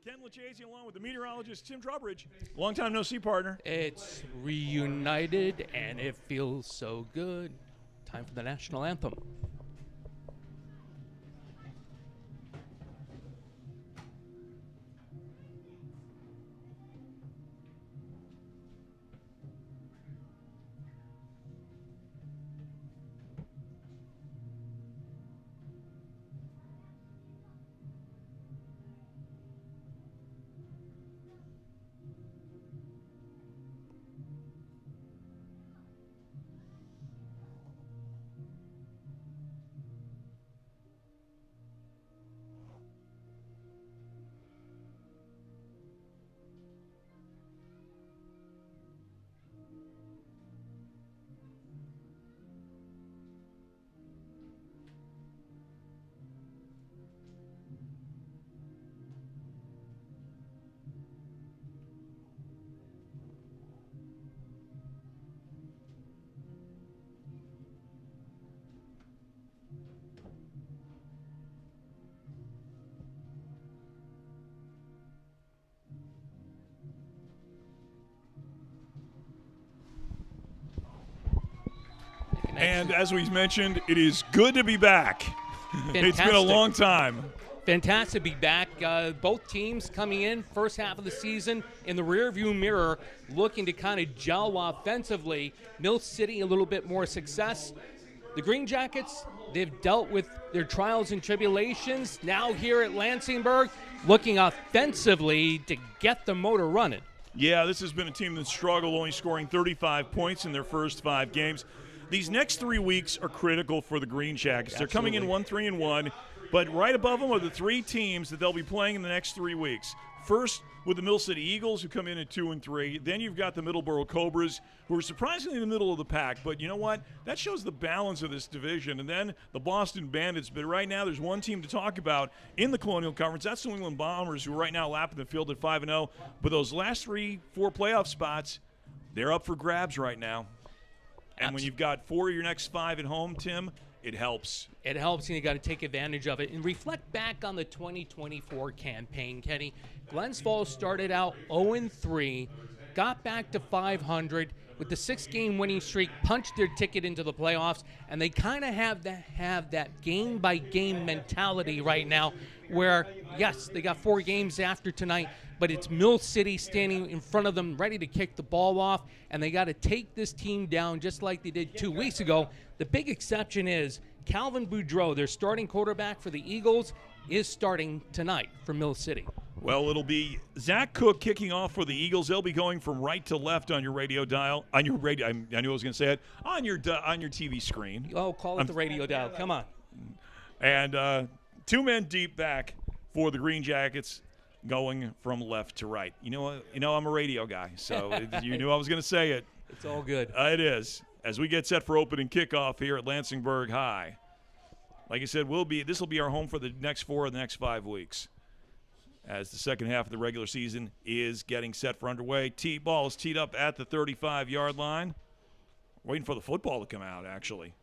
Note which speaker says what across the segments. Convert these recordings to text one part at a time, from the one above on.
Speaker 1: Ken Lachese along with the meteorologist Tim Drawbridge. Long time no see, partner.
Speaker 2: It's reunited, and it feels so good. Time for the national anthem.
Speaker 1: And as we mentioned, it is good to be back. It's been a long time.
Speaker 2: Fantastic to be back. Both teams coming in first half of the season in the rearview mirror, looking to kind of gel offensively. Mill City a little bit more success. The Greenjackets, they've dealt with their trials and tribulations. Now here at Lansingburg, looking offensively to get the motor running.
Speaker 1: Yeah, this has been a team that struggled, only scoring 35 points in their first 5 games. These next 3 weeks are critical for the Greenjackets. They're coming in 1-3-1, but right above them are the 3 teams that they'll be playing in the next 3 weeks. First, with the Mill City Eagles, who come in at 2-3. Then you've got the Middleborough Cobras, who are surprisingly in the middle of the pack. But you know what? That shows the balance of this division. And then the Boston Bandits. But right now, there's one team to talk about in the Colonial Conference. That's the New England Bombers, who are right now lapping the field at 5-0. But those last 3-4 playoff spots, they're up for grabs right now. And when you've got 4 of your next 5 at home, Tim, it helps.
Speaker 2: It helps, and you got to take advantage of it. And reflect back on the 2024 campaign, Kenny. Glens Falls started out 0-3, got back to 500 with the 6-game winning streak, punched their ticket into the playoffs, and they kind of have that game-by-game mentality right now where, yes, they got 4 games after tonight, but it's Mill City standing in front of them ready to kick the ball off, and they got to take this team down just like they did 2 weeks ago. The big exception is Calvin Boudreau, their starting quarterback for the Eagles, is starting tonight for Mill City.
Speaker 1: Well, it'll be Zach Cook kicking off for the Eagles. They'll be going from right to left on your radio dial. On your radio, I knew I was going to say it. On your TV screen.
Speaker 2: Oh, call it the radio dial. Come on.
Speaker 1: And 2 men deep back for the Greenjackets, going from left to right. You know I'm a radio guy, so you knew I was going to say it.
Speaker 2: It's all good.
Speaker 1: It is. As we get set for opening kickoff here at Lansingburg High. Like I said, this will be our home for the next 4 of the next 5 weeks, as the second half of the regular season is getting set for underway. Ball is teed up at the 35-yard line. Waiting for the football to come out, actually.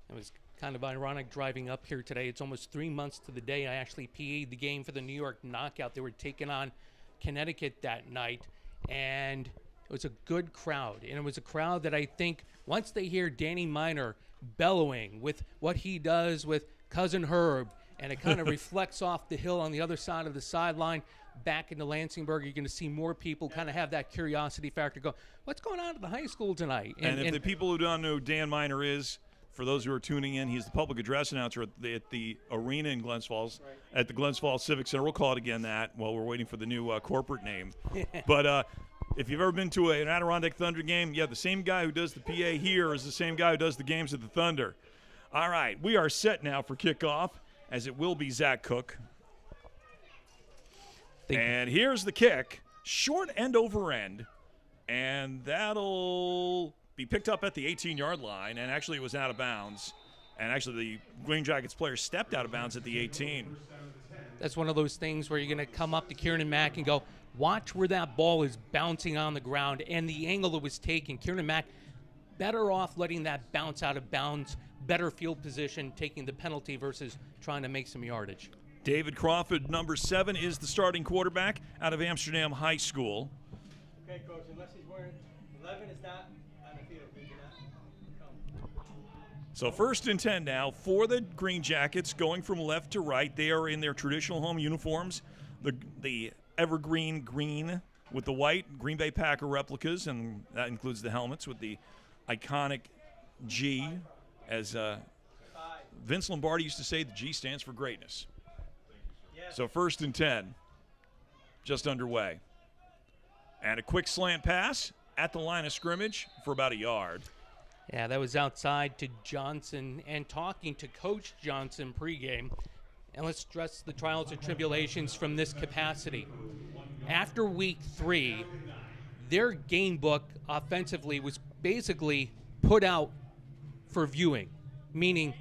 Speaker 2: It was kind of ironic driving up here today. It's almost 3 months to the day I actually PA'd the game for the New York Knockout. They were taking on Connecticut that night, and it was a good crowd. And it was a crowd that I think once they hear Danny Miner bellowing with what he does with Cousin Herb, and it kind of reflects off the hill on the other side of the sideline back into Lansingburg, you're going to see more people kind of have that curiosity factor go, what's going on at the high school tonight?
Speaker 1: And if the people who don't know who Dan Miner is, for those who are tuning in, he's the public address announcer at the arena in Glens Falls, at the Glens Falls Civic Center. We'll call it again that while we're waiting for the new corporate name. But if you've ever been to an Adirondack Thunder game, yeah, the same guy who does the PA here is the same guy who does the games at the Thunder. All right, we are set now for kickoff, as it will be Zach Cook. And here's the kick, short end over end, and that'll be picked up at the 18-yard line, and actually it was out of bounds. And actually the Greenjackets player stepped out of bounds at the 18.
Speaker 2: That's one of those things where you're going to come up to Kieran Mack and go, watch where that ball is bouncing on the ground and the angle it was taken. Kieran Mack better off letting that bounce out of bounds, better field position, taking the penalty versus trying to make some yardage.
Speaker 1: David Crawford, number 7, is the starting quarterback out of Amsterdam High School.
Speaker 3: Okay, Coach, unless he's wearing 11 is not on the field. We cannot come.
Speaker 1: So 1st and 10 now for the Green Jackets, going from left to right. They are in their traditional home uniforms, the evergreen green with the white Green Bay Packer replicas, and that includes the helmets with the iconic G, as Vince Lombardi used to say, the G stands for greatness. So 1st and 10, just underway. And a quick slant pass at the line of scrimmage for about a yard.
Speaker 2: Yeah, that was outside to Johnson, and talking to Coach Johnson pregame. And let's stress the trials and tribulations from this capacity. After week 3, their game book offensively was basically put out for viewing, meaning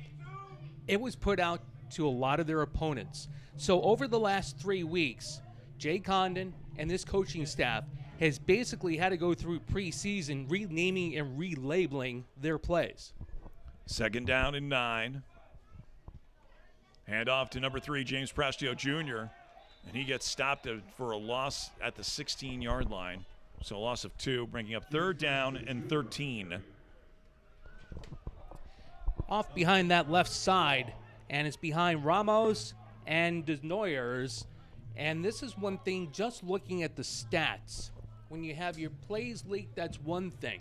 Speaker 2: it was put out to a lot of their opponents. So over the last 3 weeks, Jay Condon and this coaching staff has basically had to go through preseason renaming and relabeling their plays.
Speaker 1: 2nd down and 9. Hand off to number 3, James Prestio Jr., and he gets stopped for a loss at the 16-yard line. So a loss of 2, bringing up 3rd down and 13.
Speaker 2: Off behind that left side, and it's behind Ramos and Desnoyers. And this is one thing, just looking at the stats. When you have your plays leaked, that's one thing.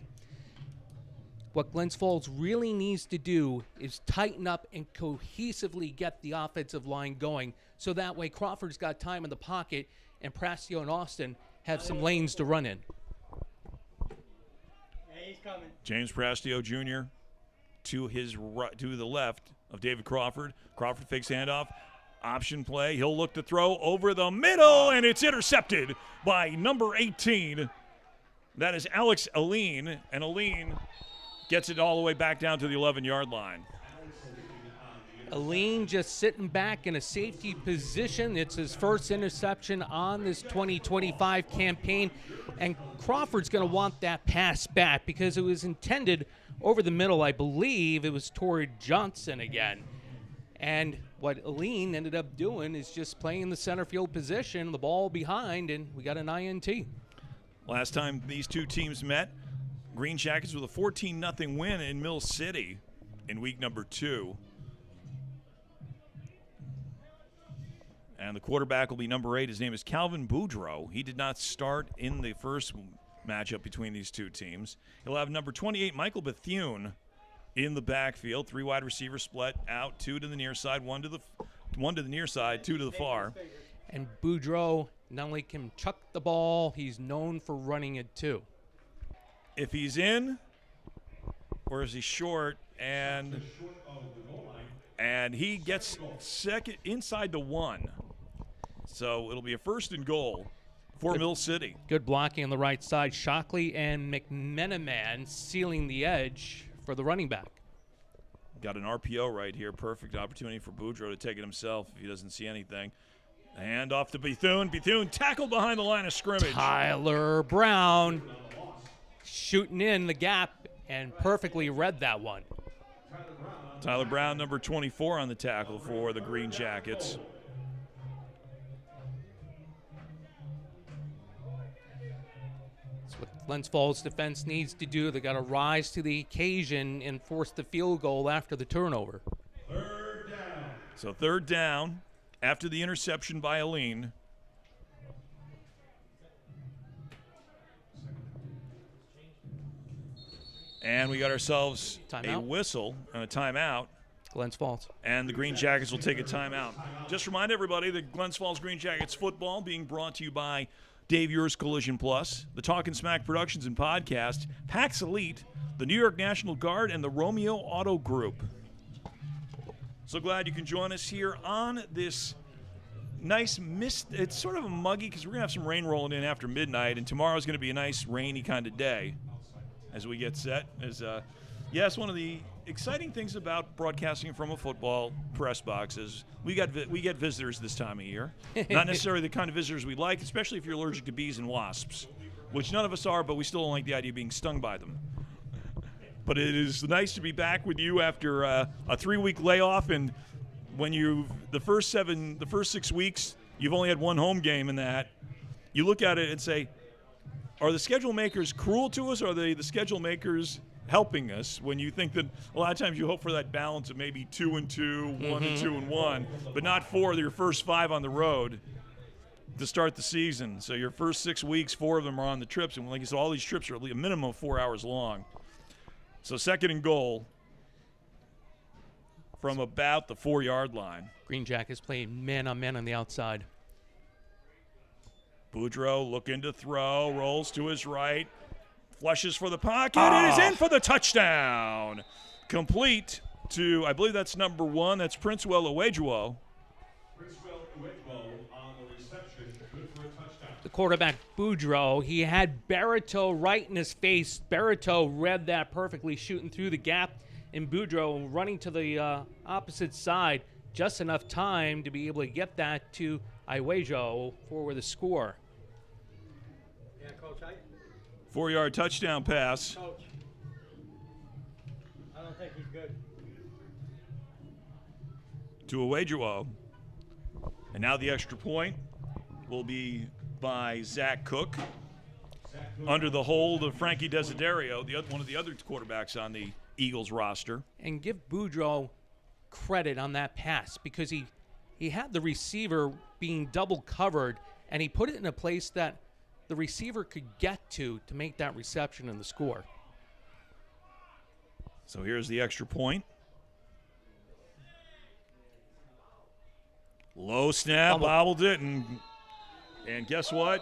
Speaker 2: What Glens Falls really needs to do is tighten up and cohesively get the offensive line going, so that way Crawford's got time in the pocket and Prastio and Austin have some lanes to run in.
Speaker 3: Yeah, he's coming.
Speaker 1: James Prastio Jr. to his right, to the left of David Crawford. Crawford fakes handoff. Option play. He'll look to throw over the middle, and it's intercepted by number 18. That is Alex Aline, and Aline gets it all the way back down to the 11-yard line.
Speaker 2: Aline just sitting back in a safety position. It's his first interception on this 2025 campaign, and Crawford's going to want that pass back because it was intended over the middle. I believe it was toward Johnson again. And what Aline ended up doing is just playing the center field position, the ball behind, and we got an INT.
Speaker 1: Last time these two teams met, Green Jackets with a 14-0 win in Mill City in week number 2. And the quarterback will be number 8. His name is Calvin Boudreau. He did not start in the first matchup between these two teams. He'll have number 28, Michael Bethune, in the backfield. 3 wide receivers split out, 2 to the near side, 1 to the near side, 2 to the far.
Speaker 2: And Boudreau not only can chuck the ball, he's known for running it too.
Speaker 1: If he's in, or is he short, and he gets second inside the 1. So it'll be a 1st and goal for Mill City.
Speaker 2: Good blocking on the right side. Shockley and McMenaman sealing the edge for the running back.
Speaker 1: Got an RPO right here. Perfect opportunity for Boudreau to take it himself if he doesn't see anything. Hand off to Bethune. Bethune tackled behind the line of scrimmage.
Speaker 2: Tyler Brown shooting in the gap and perfectly read that one.
Speaker 1: Tyler Brown, number 24 on the tackle for the Green Jackets.
Speaker 2: That's what Glens Falls defense needs to do. They got to rise to the occasion and force the field goal after the turnover.
Speaker 1: 3rd down. So 3rd down after the interception by Aline. And we got ourselves a whistle and a timeout.
Speaker 2: Glens Falls.
Speaker 1: And the Green Jackets will take a timeout. Just remind everybody that Glens Falls Green Jackets football being brought to you by Dave Ures Collision Plus, the Talkin' Smack Productions and Podcast, Pax Elite, the New York National Guard, and the Romeo Auto Group. So glad you can join us here on this nice mist. It's sort of a muggy because we're going to have some rain rolling in after midnight, and tomorrow's going to be a nice rainy kind of day as we get set. Yes, one of the exciting things about broadcasting from a football press box is we get visitors this time of year. Not necessarily the kind of visitors we like, especially if you're allergic to bees and wasps, which none of us are, but we still don't like the idea of being stung by them. But it is nice to be back with you after a 3-week layoff, and when the first 6 weeks, you've only had one home game in that. You look at it and say, are the schedule makers cruel to us, or are they the schedule makers helping us? When you think that a lot of times you hope for that balance of maybe 2-2, 1-2-1, but not for your first 5 on the road to start the season. So your first 6 weeks, 4 of them are on the trips, and like you said, all these trips are a minimum of 4 hours long. So 2nd and goal from about the 4-yard line.
Speaker 2: Greenjackets playing man-on-man on the outside.
Speaker 1: Boudreaux looking to throw, rolls to his right, flushes for the pocket, and is in for the touchdown. Complete to, I believe that's number 1, that's Princewell Uwejuo.
Speaker 2: The quarterback, Boudreaux, he had Barreto right in his face. Barreto read that perfectly, shooting through the gap, and Boudreaux running to the opposite side. Just enough time to be able to get that to Uwejuo for the score.
Speaker 3: Yeah, Coach.
Speaker 1: 4-yard touchdown pass.
Speaker 3: Coach. I don't think he's good.
Speaker 1: To Uwejuo. And now the extra point will be by Zach Cook under the hold of Frankie Desiderio, one of the other quarterbacks on the Eagles roster.
Speaker 2: And give Boudreaux credit on that pass, because he had the receiver being double covered, and he put it in a place that the receiver could get to make that reception and the score.
Speaker 1: So here's the extra point. Low snap, bobbled it, and guess what?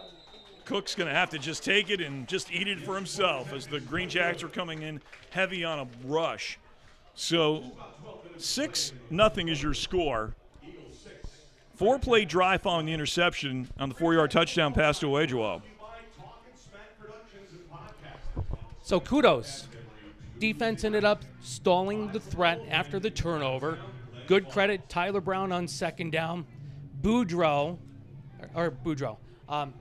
Speaker 1: Cook's going to have to just take it and just eat it for himself as the Greenjackets are coming in heavy on a rush. So 6-0 is your score. 4-play drive following the interception on the 4-yard touchdown pass to Uwejuo.
Speaker 2: So kudos. Defense ended up stalling the threat after the turnover. Good credit, Tyler Brown on 2nd down.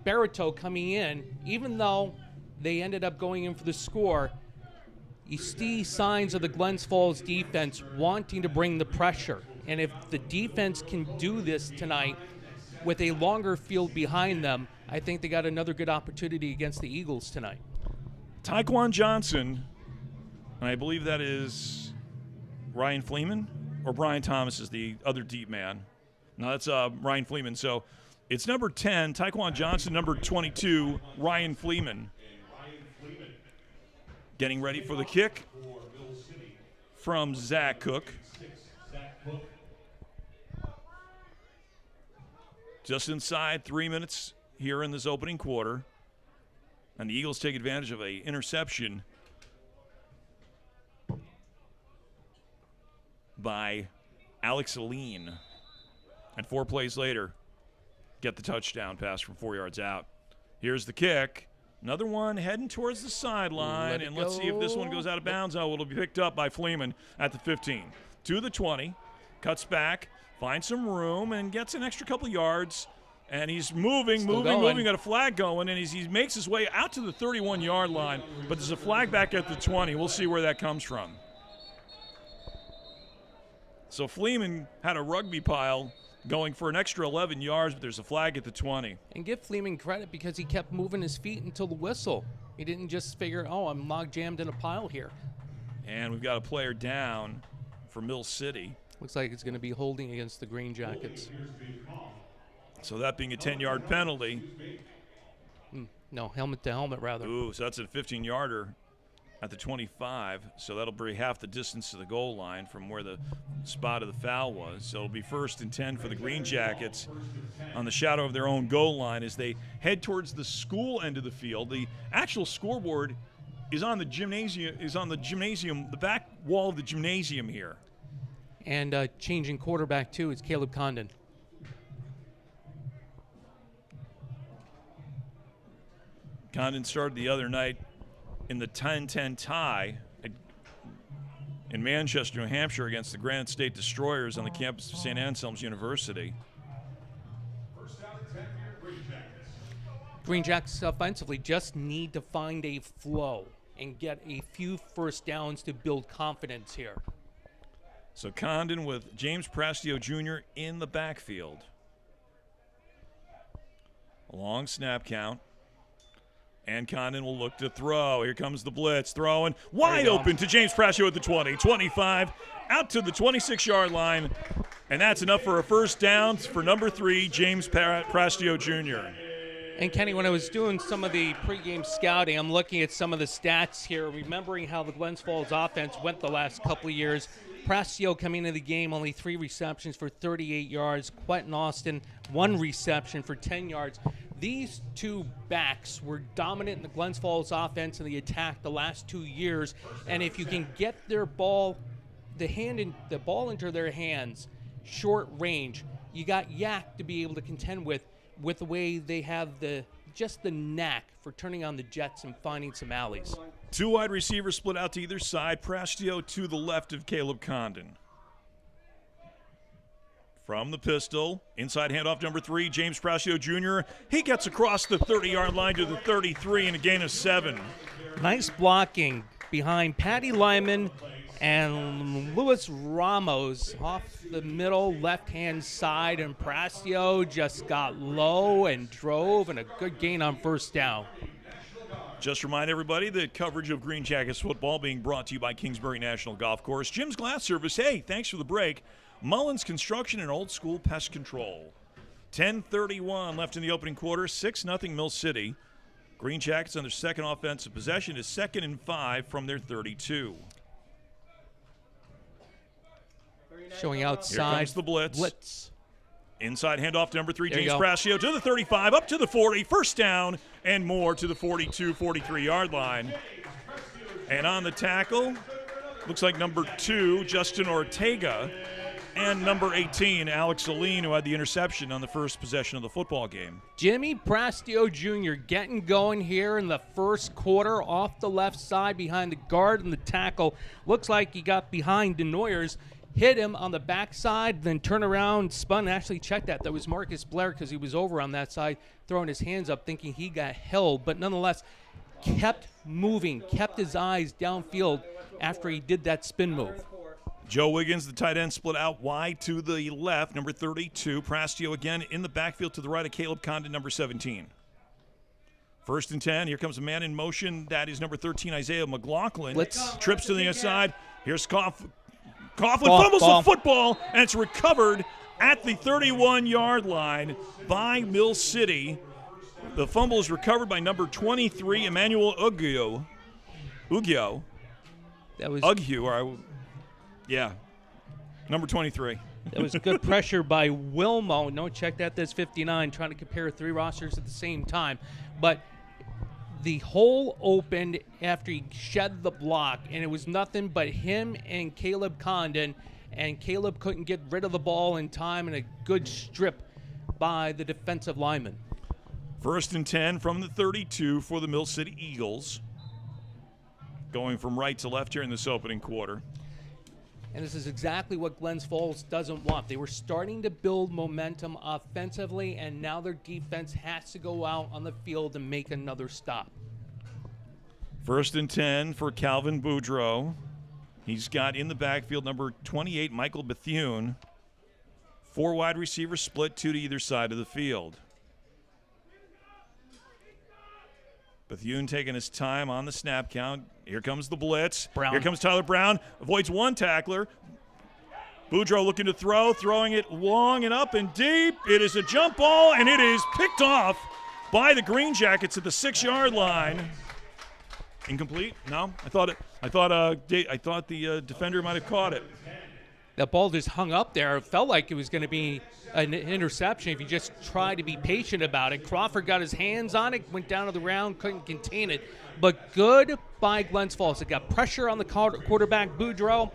Speaker 2: Barreto coming in, even though they ended up going in for the score, you see signs of the Glens Falls defense wanting to bring the pressure. And if the defense can do this tonight with a longer field behind them, I think they got another good opportunity against the Eagles tonight.
Speaker 1: Tyquan Johnson, and I believe that is Ryan Fleeman, or Brian Thomas is the other deep man. No, that's Ryan Fleeman. So it's number 10, Tyquan Johnson, number 22, Ryan Fleeman. Getting ready for the kick from Zach Cook. Just inside 3 minutes here in this opening quarter. And the Eagles take advantage of an interception by Alex Aline. And 4 plays later, get the touchdown pass from 4 yards out. Here's the kick. Another one heading towards the sideline. And let's see if this one goes out of bounds. Oh, it'll be picked up by Fleeman at the 15. To the 20. Cuts back. Finds some room and gets an extra couple yards. And he's moving, got a flag going, and he makes his way out to the 31-yard line. But there's a flag back at the 20. We'll see where that comes from. So Fleeman had a rugby pile going for an extra 11 yards, but there's a flag at the 20.
Speaker 2: And give Fleeman credit because he kept moving his feet until the whistle. He didn't just figure, oh, I'm log-jammed in a pile here.
Speaker 1: And we've got a player down for Mill City.
Speaker 2: Looks like it's going to be holding against the Greenjackets.
Speaker 1: So that being a 10-yard penalty.
Speaker 2: No, helmet to helmet, rather.
Speaker 1: Ooh, so that's a 15-yarder at the 25. So that'll be half the distance to the goal line from where the spot of the foul was. So it'll be 1st and 10 for the Greenjackets on the shadow of their own goal line as they head towards the school end of the field. The actual scoreboard is on the gymnasium, the back wall of the gymnasium here.
Speaker 2: And changing quarterback, too, is Caleb Condon.
Speaker 1: Condon started the other night in the 10-10 tie in Manchester, New Hampshire against the Granite State Destroyers on the campus of St. Anselm's University.
Speaker 2: Greenjackets offensively just need to find a flow and get a few first downs to build confidence here.
Speaker 1: So Condon with James Prastio Jr. in the backfield. A long snap count. And Condon will look to throw. Here comes the blitz. Throwing wide open to James Prastio at the 20. 25, out to the 26-yard line. And that's enough for a first down for number 3, James Prastio Jr.
Speaker 2: And Kenny, when I was doing some of the pregame scouting, I'm looking at some of the stats here, remembering how the Glens Falls offense went the last couple of years. Prastio coming into the game, only 3 receptions for 38 yards. Quentin Austin, 1 reception for 10 yards. These two backs were dominant in the Glens Falls offense in the attack the last 2 years. And if you can get their ball, the ball into their hands, short range, you got Yak to be able to contend with the way they have just the knack for turning on the jets and finding some alleys.
Speaker 1: 2 wide receivers split out to either side. Prastio to the left of Caleb Condon. From the pistol, inside handoff number 3, James Prastio Jr. He gets across the 30-yard line to the 33 and a gain of 7.
Speaker 2: Nice blocking behind Patty Lyman and Luis Ramos off the middle left-hand side, and Prastio just got low and drove, and a good gain on first down.
Speaker 1: Just remind everybody that coverage of Greenjackets football being brought to you by Kingsbury National Golf Course, Jim's Glass Service. Hey, thanks for the break. Mullins Construction and Old School Pest Control. 10:31 left in the opening quarter, 6-0 Mill City. Greenjackets on their second offensive possession is 2nd and 5 from their 32.
Speaker 2: Showing outside.
Speaker 1: Here comes the blitz. Inside handoff to number 3,
Speaker 2: There
Speaker 1: James Prastio to the 35, up to the 40, first down, and more to the 42, 43-yard line. And on the tackle, looks like number 2, Justin Ortega, and number 18, Alex Aline, who had the interception on the first possession of the football game.
Speaker 2: Jimmy Prastio Jr. getting going here in the first quarter off the left side behind the guard and the tackle. Looks like he got behind Denoyers, hit him on the backside, then turned around, spun, and actually checked that. That was Marcus Blair because he was over on that side, throwing his hands up, thinking he got held. But nonetheless, kept moving, kept his eyes downfield after he did that spin move.
Speaker 1: Joe Wiggins, the tight end, split out wide to the left, number 32. Prastio again in the backfield to the right of Caleb Condon, number 17. 1st and 10. Here comes a man in motion. That is number 13, Isaiah McLaughlin. Trips to the inside. Here's Coughlin fumbles the football, and it's recovered at the 31-yard line by Mill City. The fumble is recovered by number 23, Emmanuel Uggio.
Speaker 2: That was
Speaker 1: number 23.
Speaker 2: That was good pressure by Wilmo. No, check that. That's 59, trying to compare 3 rosters at the same time. But the hole opened after he shed the block, and it was nothing but him and Caleb Condon, and Caleb couldn't get rid of the ball in time, and a good strip by the defensive lineman.
Speaker 1: 1st and 10 from the 32 for the Mill City Eagles. Going from right to left here in this opening quarter.
Speaker 2: And this is exactly what Glens Falls doesn't want. They were starting to build momentum offensively, and now their defense has to go out on the field and make another stop.
Speaker 1: 1st and 10 for Calvin Boudreau. He's got in the backfield number 28, Michael Bethune. 4 wide receivers split, 2 to either side of the field. Bethune taking his time on the snap count. Here comes the blitz.
Speaker 2: Brown.
Speaker 1: Here comes Tyler Brown. Avoids 1 tackler. Boudreau looking to throw, throwing it long and up and deep. It is a jump ball, and it is picked off by the Greenjackets at the 6-yard line. Incomplete? No, I thought the defender might have caught it.
Speaker 2: That ball just hung up there. It felt like it was going to be an interception if you just tried to be patient about it. Crawford got his hands on it, went down to the ground, couldn't contain it. But good by Glens Falls. It got pressure on the quarterback, Boudreau,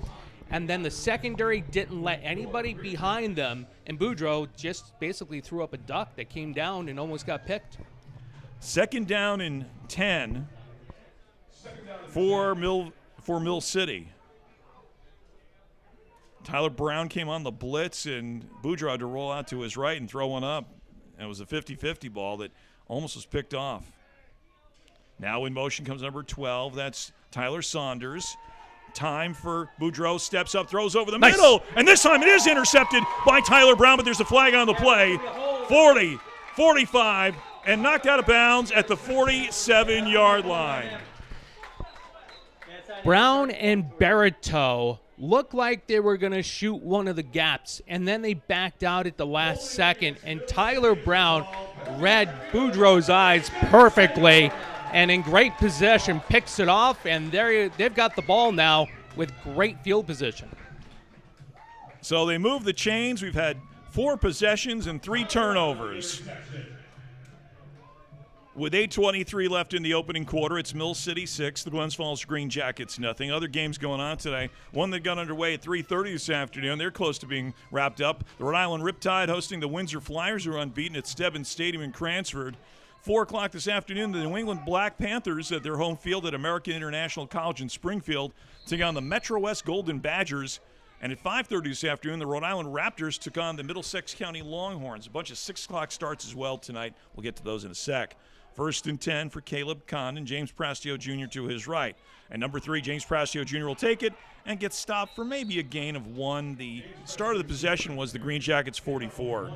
Speaker 2: and then the secondary didn't let anybody behind them, and Boudreau just basically threw up a duck that came down and almost got picked.
Speaker 1: 2nd down and 10 for Mill City. Tyler Brown came on the blitz, and Boudreau had to roll out to his right and throw one up. And it was a 50-50 ball that almost was picked off. Now in motion comes number 12. That's Tyler Saunders. time for Boudreaux. Steps up, throws over the middle, and this time it is intercepted by Tyler Brown, but there's a flag on the play. 40, 45, and knocked out of bounds at the 47-yard line.
Speaker 2: Brown and Barreto looked like they were going to shoot one of the gaps, and then they backed out at the last second, and Tyler Brown read Boudreaux's eyes perfectly, and in great possession picks it off, and they've got the ball now with great field position.
Speaker 1: So they move the chains. We've had 4 possessions and 3 turnovers. With 8:23 left in the opening quarter, it's Mill City 6, the Glens Falls Greenjackets nothing. Other games going on today. One that got underway at 3:30 this afternoon. They're close to being wrapped up. The Rhode Island Riptide hosting the Windsor Flyers, who are unbeaten at Stebbins Stadium in Cransford. 4 o'clock this afternoon, the New England Black Panthers at their home field at American International College in Springfield take on the Metro West Golden Badgers. And at 5:30 this afternoon, the Rhode Island Raptors took on the Middlesex County Longhorns. A bunch of 6 o'clock starts as well tonight. We'll get to those in a sec. 1st and 10 for Caleb Condon, James Prastio Jr. to his right. And number 3, James Prastio Jr. will take it and get stopped for maybe a gain of 1. The start of the possession was the Greenjackets 44.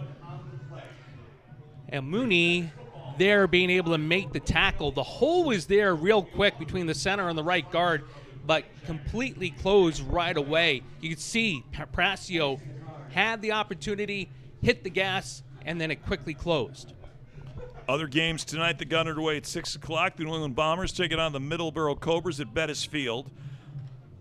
Speaker 2: And Mooney there being able to make the tackle. The hole was there real quick between the center and the right guard, but completely closed right away. You could see Prastio had the opportunity, hit the gas, and then it quickly closed.
Speaker 1: Other games tonight that got underway at 6 o'clock. The New England Bombers take it on the Middleborough Cobras at Bettis Field.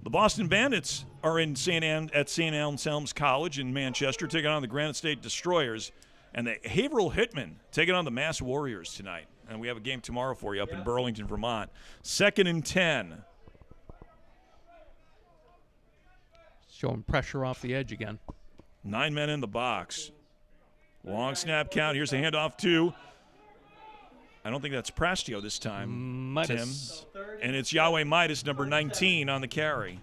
Speaker 1: The Boston Bandits are in St. Anselm's College in Manchester, taking on the Granite State Destroyers. And the Haverhill Hitmen taking on the Mass Warriors tonight. And we have a game tomorrow for you up in Burlington, Vermont. 2nd and 10.
Speaker 2: Showing pressure off the edge again.
Speaker 1: 9 men in the box. Long snap count. Here's a handoff to, I don't think that's Prastio this time,
Speaker 2: Midas.
Speaker 1: Tim. And it's Yahweh Midas, number 19, on the carry.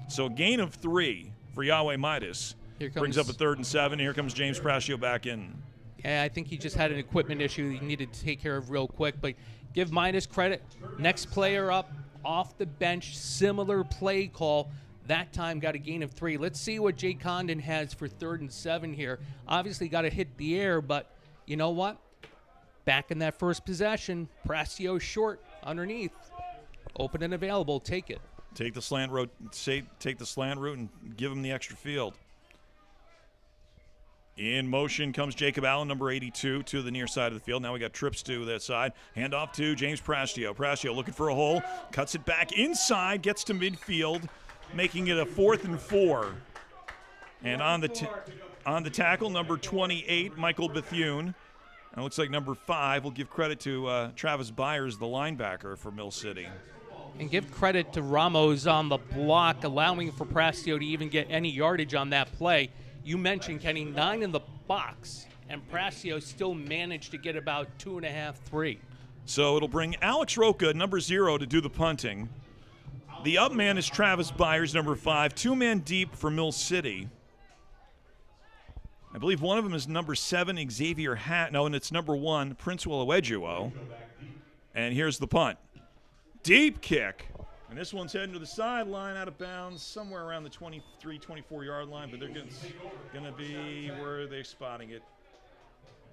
Speaker 1: So a gain of 3 for Yahweh Midas. Brings up a 3rd and 7. Here comes James Prastio back in.
Speaker 2: Yeah, I think he just had an equipment issue he needed to take care of real quick. But give Midas credit. Next player up, off the bench, similar play call. That time got a gain of 3. Let's see what Jay Condon has for 3rd and 7 here. Obviously got to hit the air, but you know what? Back in that first possession, Prastio short underneath. Open and available. Take it.
Speaker 1: Take the slant route. Take the slant route and give him the extra field. In motion comes Jacob Allen, number 82, to the near side of the field. Now we got trips to that side. Handoff to James Prastio. Prastio looking for a hole. Cuts it back inside. Gets to midfield, making it a 4th and 4. And on the tackle, number 28, Michael Bethune. And it looks like number 5. We'll give credit to Travis Byers, the linebacker for Mill City.
Speaker 2: And give credit to Ramos on the block, allowing for Prastio to even get any yardage on that play. You mentioned, Kenny, 9 in the box, and Prastio still managed to get about 2.5, 3.
Speaker 1: So it'll bring Alex Roca, number 0, to do the punting. The up man is Travis Byers, number 5. 2-man deep for Mill City. I believe one of them is number 7, Xavier No, and it's number 1, Prince Willewejuo. And here's the punt. Deep kick. And this one's heading to the sideline, out of bounds, somewhere around the 23, 24-yard line, but they're going to be, where are they spotting it?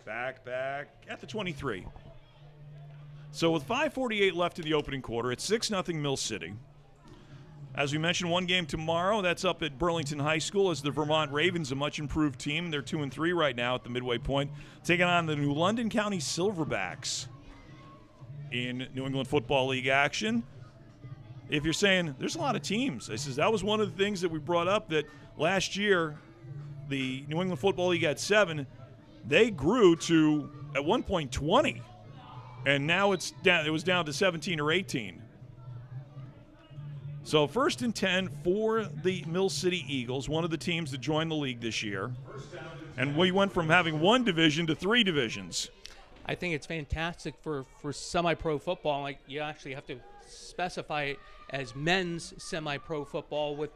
Speaker 1: Back at the 23. So with 5:48 left in the opening quarter, it's 6-0 Mill City. As we mentioned, one game tomorrow. That's up at Burlington High School as the Vermont Ravens, a much-improved team. They're 2-3 right now at the midway point, taking on the New London County Silverbacks in New England Football League action. If you're saying there's a lot of teams, I says that was one of the things that we brought up, that last year the New England Football League had 7. They grew to, at one point, 20. And now it's down. It was down to 17 or 18. So 1st and 10 for the Mill City Eagles, one of the teams that joined the league this year. And we went from having 1 division to 3 divisions.
Speaker 2: I think it's fantastic for semi-pro football. Like, you actually have to specify it as men's semi-pro football, with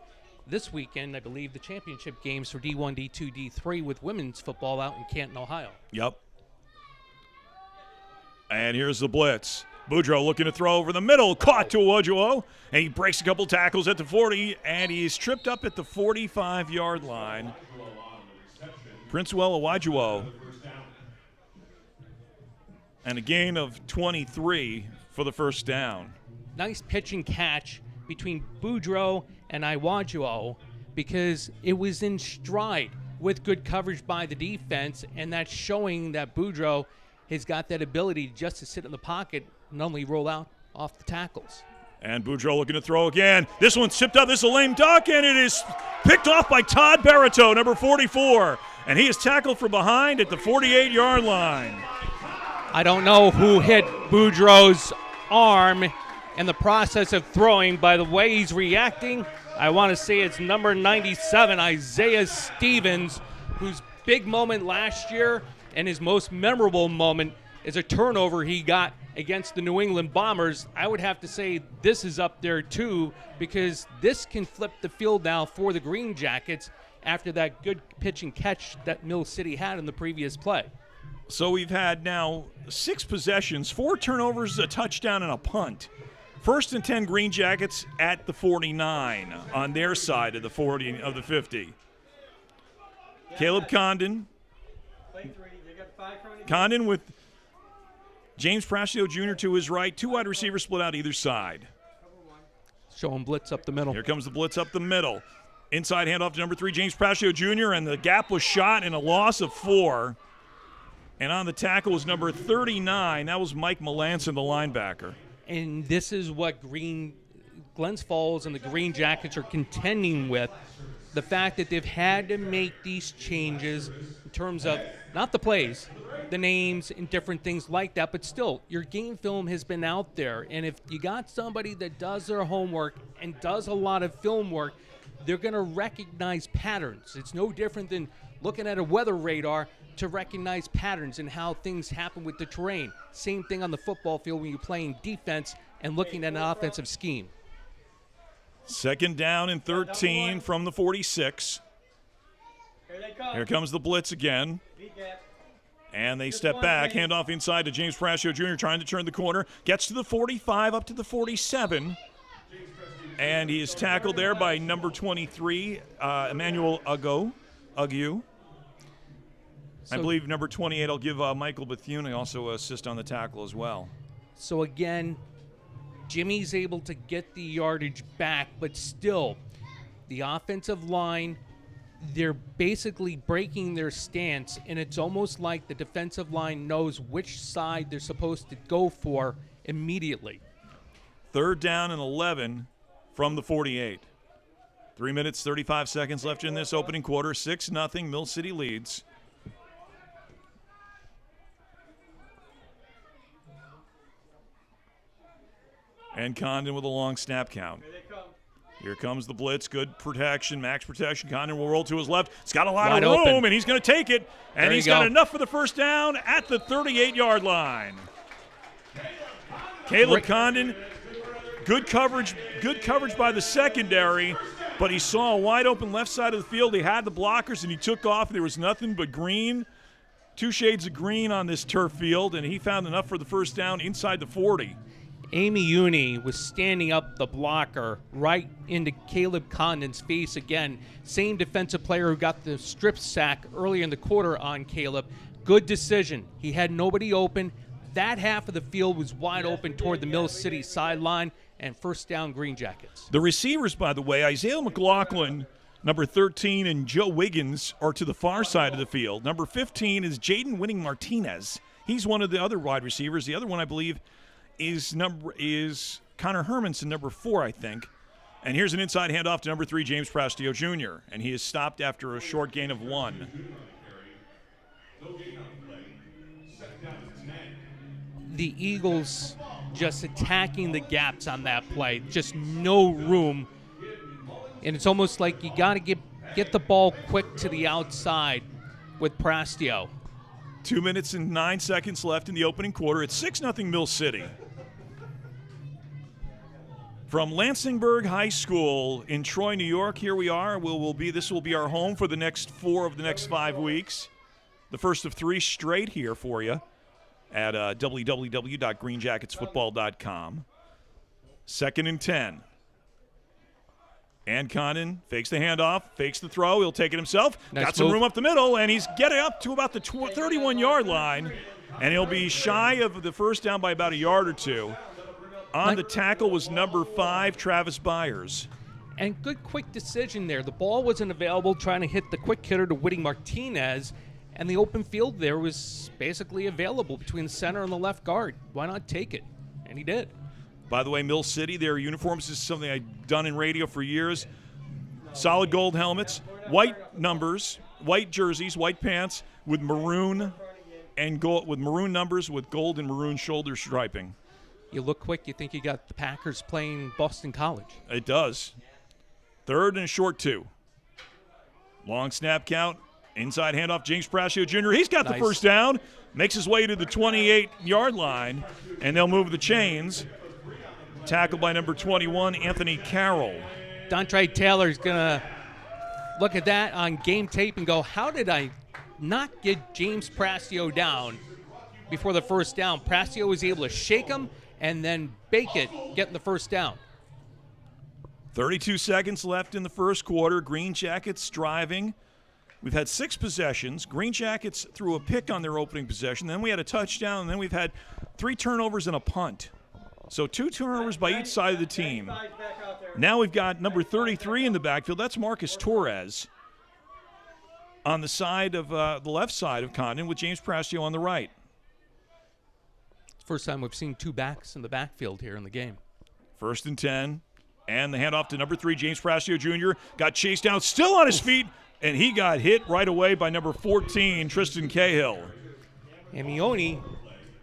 Speaker 2: this weekend, I believe, the championship games for D1, D2, D3 with women's football out in Canton, Ohio.
Speaker 1: Yep. And here's the blitz. Boudreaux looking to throw over the middle. Caught to Owajuwo. And he breaks a couple tackles at the 40. And he's tripped up at the 45-yard line. Princewell Owajuwo. And a gain of 23 for the first down.
Speaker 2: Nice pitch and catch between Boudreaux and Iwajuo because it was in stride with good coverage by the defense, and that's showing that Boudreaux has got that ability just to sit in the pocket and only roll out off the tackles.
Speaker 1: And Boudreaux looking to throw again. This one's tipped up. This is a lame duck, and it is picked off by Todd Barito, number 44. And he is tackled from behind at the 48-yard line.
Speaker 2: I don't know who hit Boudreaux's arm in the process of throwing. By the way he's reacting, I want to say it's number 97, Isaiah Stevens, whose big moment last year and his most memorable moment is a turnover he got against the New England Bombers. I would have to say this is up there too, because this can flip the field now for the Greenjackets after that good pitch and catch that Mill City had in the previous play.
Speaker 1: So we've had now 6 possessions, 4 turnovers, a touchdown, and a punt. First and 10 Greenjackets at the 49 on their side of the 40 of the 50. Caleb Condon. Condon with James Prasio Jr. to his right. 2 wide receivers split out either side.
Speaker 2: Showing blitz up the middle.
Speaker 1: Here comes the blitz up the middle. Inside handoff to number 3, James Prasio Jr., and the gap was shot and a loss of 4. And on the tackle was number 39. That was Mike Melanson, the linebacker.
Speaker 2: And this is what Glens Falls and the Greenjackets are contending with. The fact that they've had to make these changes in terms of not the plays, the names and different things like that, but still, your game film has been out there. And if you got somebody that does their homework and does a lot of film work, they're going to recognize patterns. It's no different than looking at a weather radar to recognize patterns and how things happen with the terrain. Same thing on the football field when you're playing defense and looking at an offensive scheme.
Speaker 1: Second down and 13 from the 46. Here comes the blitz again. And they step back, handoff inside to James Prasio Jr. trying to turn the corner. Gets to the 45, up to the 47. And he is tackled there by number 23, Emmanuel Agu. I believe number 28, I'll give Michael Bethune also assist on the tackle as well.
Speaker 2: So again, Jimmy's able to get the yardage back, but still, the offensive line, they're basically breaking their stance, and it's almost like the defensive line knows which side they're supposed to go for immediately.
Speaker 1: Third down and 11 from the 48. 3 minutes, 35 seconds left in this opening quarter. 6-0, Mill City leads. And Condon with a long snap count. Here comes the blitz. Good protection, max protection. Condon will roll to his left. It's got a lot
Speaker 2: Wide
Speaker 1: of room,
Speaker 2: open.
Speaker 1: and he's going to take it. And he's got enough for the first down at the 38-yard line. Caleb Condon, good coverage by the secondary, but he saw a wide open left side of the field. He had the blockers, and he took off. There was nothing but green, 2 shades of green on this turf field, and he found enough for the first down inside the 40.
Speaker 2: Amy Uni was standing up the blocker right into Caleb Condon's face again. Same defensive player who got the strip sack earlier in the quarter on Caleb. Good decision. He had nobody open. That half of the field was wide open toward the Mill City sideline, and first down Greenjackets.
Speaker 1: The receivers, by the way, Isaiah McLaughlin, number 13, and Joe Wiggins are to the far side of the field. Number 15 is Jaden Winning Martinez. He's one of the other wide receivers. The other one, I believe, is Connor Hermanson, number 4, I think. And here's an inside handoff to number 3, James Prasio Jr., and he is stopped after a short gain of 1.
Speaker 2: The Eagles just attacking the gaps on that play. Just no room. And it's almost like you got to get the ball quick to the outside with Prastio.
Speaker 1: 2 minutes and 9 seconds left in the opening quarter. It's 6-0 Mill City. From Lansingburg High School in Troy, New York, here we are. This will be our home for the next 4 of the next 5 weeks. The first of 3 straight here for you. at www.greenjacketsfootball.com. 2nd and 10. And Condon fakes the handoff, fakes the throw. He'll take it himself.
Speaker 2: Nice
Speaker 1: Got some
Speaker 2: move.
Speaker 1: room up the middle, and he's getting up to about the 31-yard line. And he'll be shy of the first down by about a yard or two. On the tackle was number 5, Travis Byers.
Speaker 2: And good quick decision there. The ball wasn't available, trying to hit the quick hitter to Whitty Martinez, and the open field there was basically available between the center and the left guard. Why not take it? And he did.
Speaker 1: By the way, Mill City, their uniforms is something I've done in radio for years. Solid gold helmets, white numbers, white jerseys, white pants with maroon and gold, with maroon numbers with gold and maroon shoulder striping.
Speaker 2: You look quick, you think you got the Packers playing Boston College.
Speaker 1: It does. 3rd and a short 2. Long snap count. Inside handoff, James Prascio Jr. He's got the first down. Makes his way to the 28-yard line, and they'll move the chains. Tackled by number 21, Anthony Carroll.
Speaker 2: Dontre Taylor's going to look at that on game tape and go, how did I not get James Prascio down before the first down? Prascio was able to shake him and then bake it, getting the first down.
Speaker 1: 32 seconds left in the first quarter. Greenjackets driving. We've had 6 possessions. Greenjackets threw a pick on their opening possession. Then we had a touchdown, and then we've had 3 turnovers and a punt. So 2 turnovers by each side of the team. Now we've got number 33 in the backfield. That's Marcus Torres on the side of the left side of Condon with James Prascio on the right.
Speaker 2: First time we've seen 2 backs in the backfield here in the game.
Speaker 1: 1st and 10. And the handoff to number 3, James Prascio Jr. Got chased down, still on his feet, and he got hit right away by number 14, Tristan Cahill.
Speaker 2: Amioni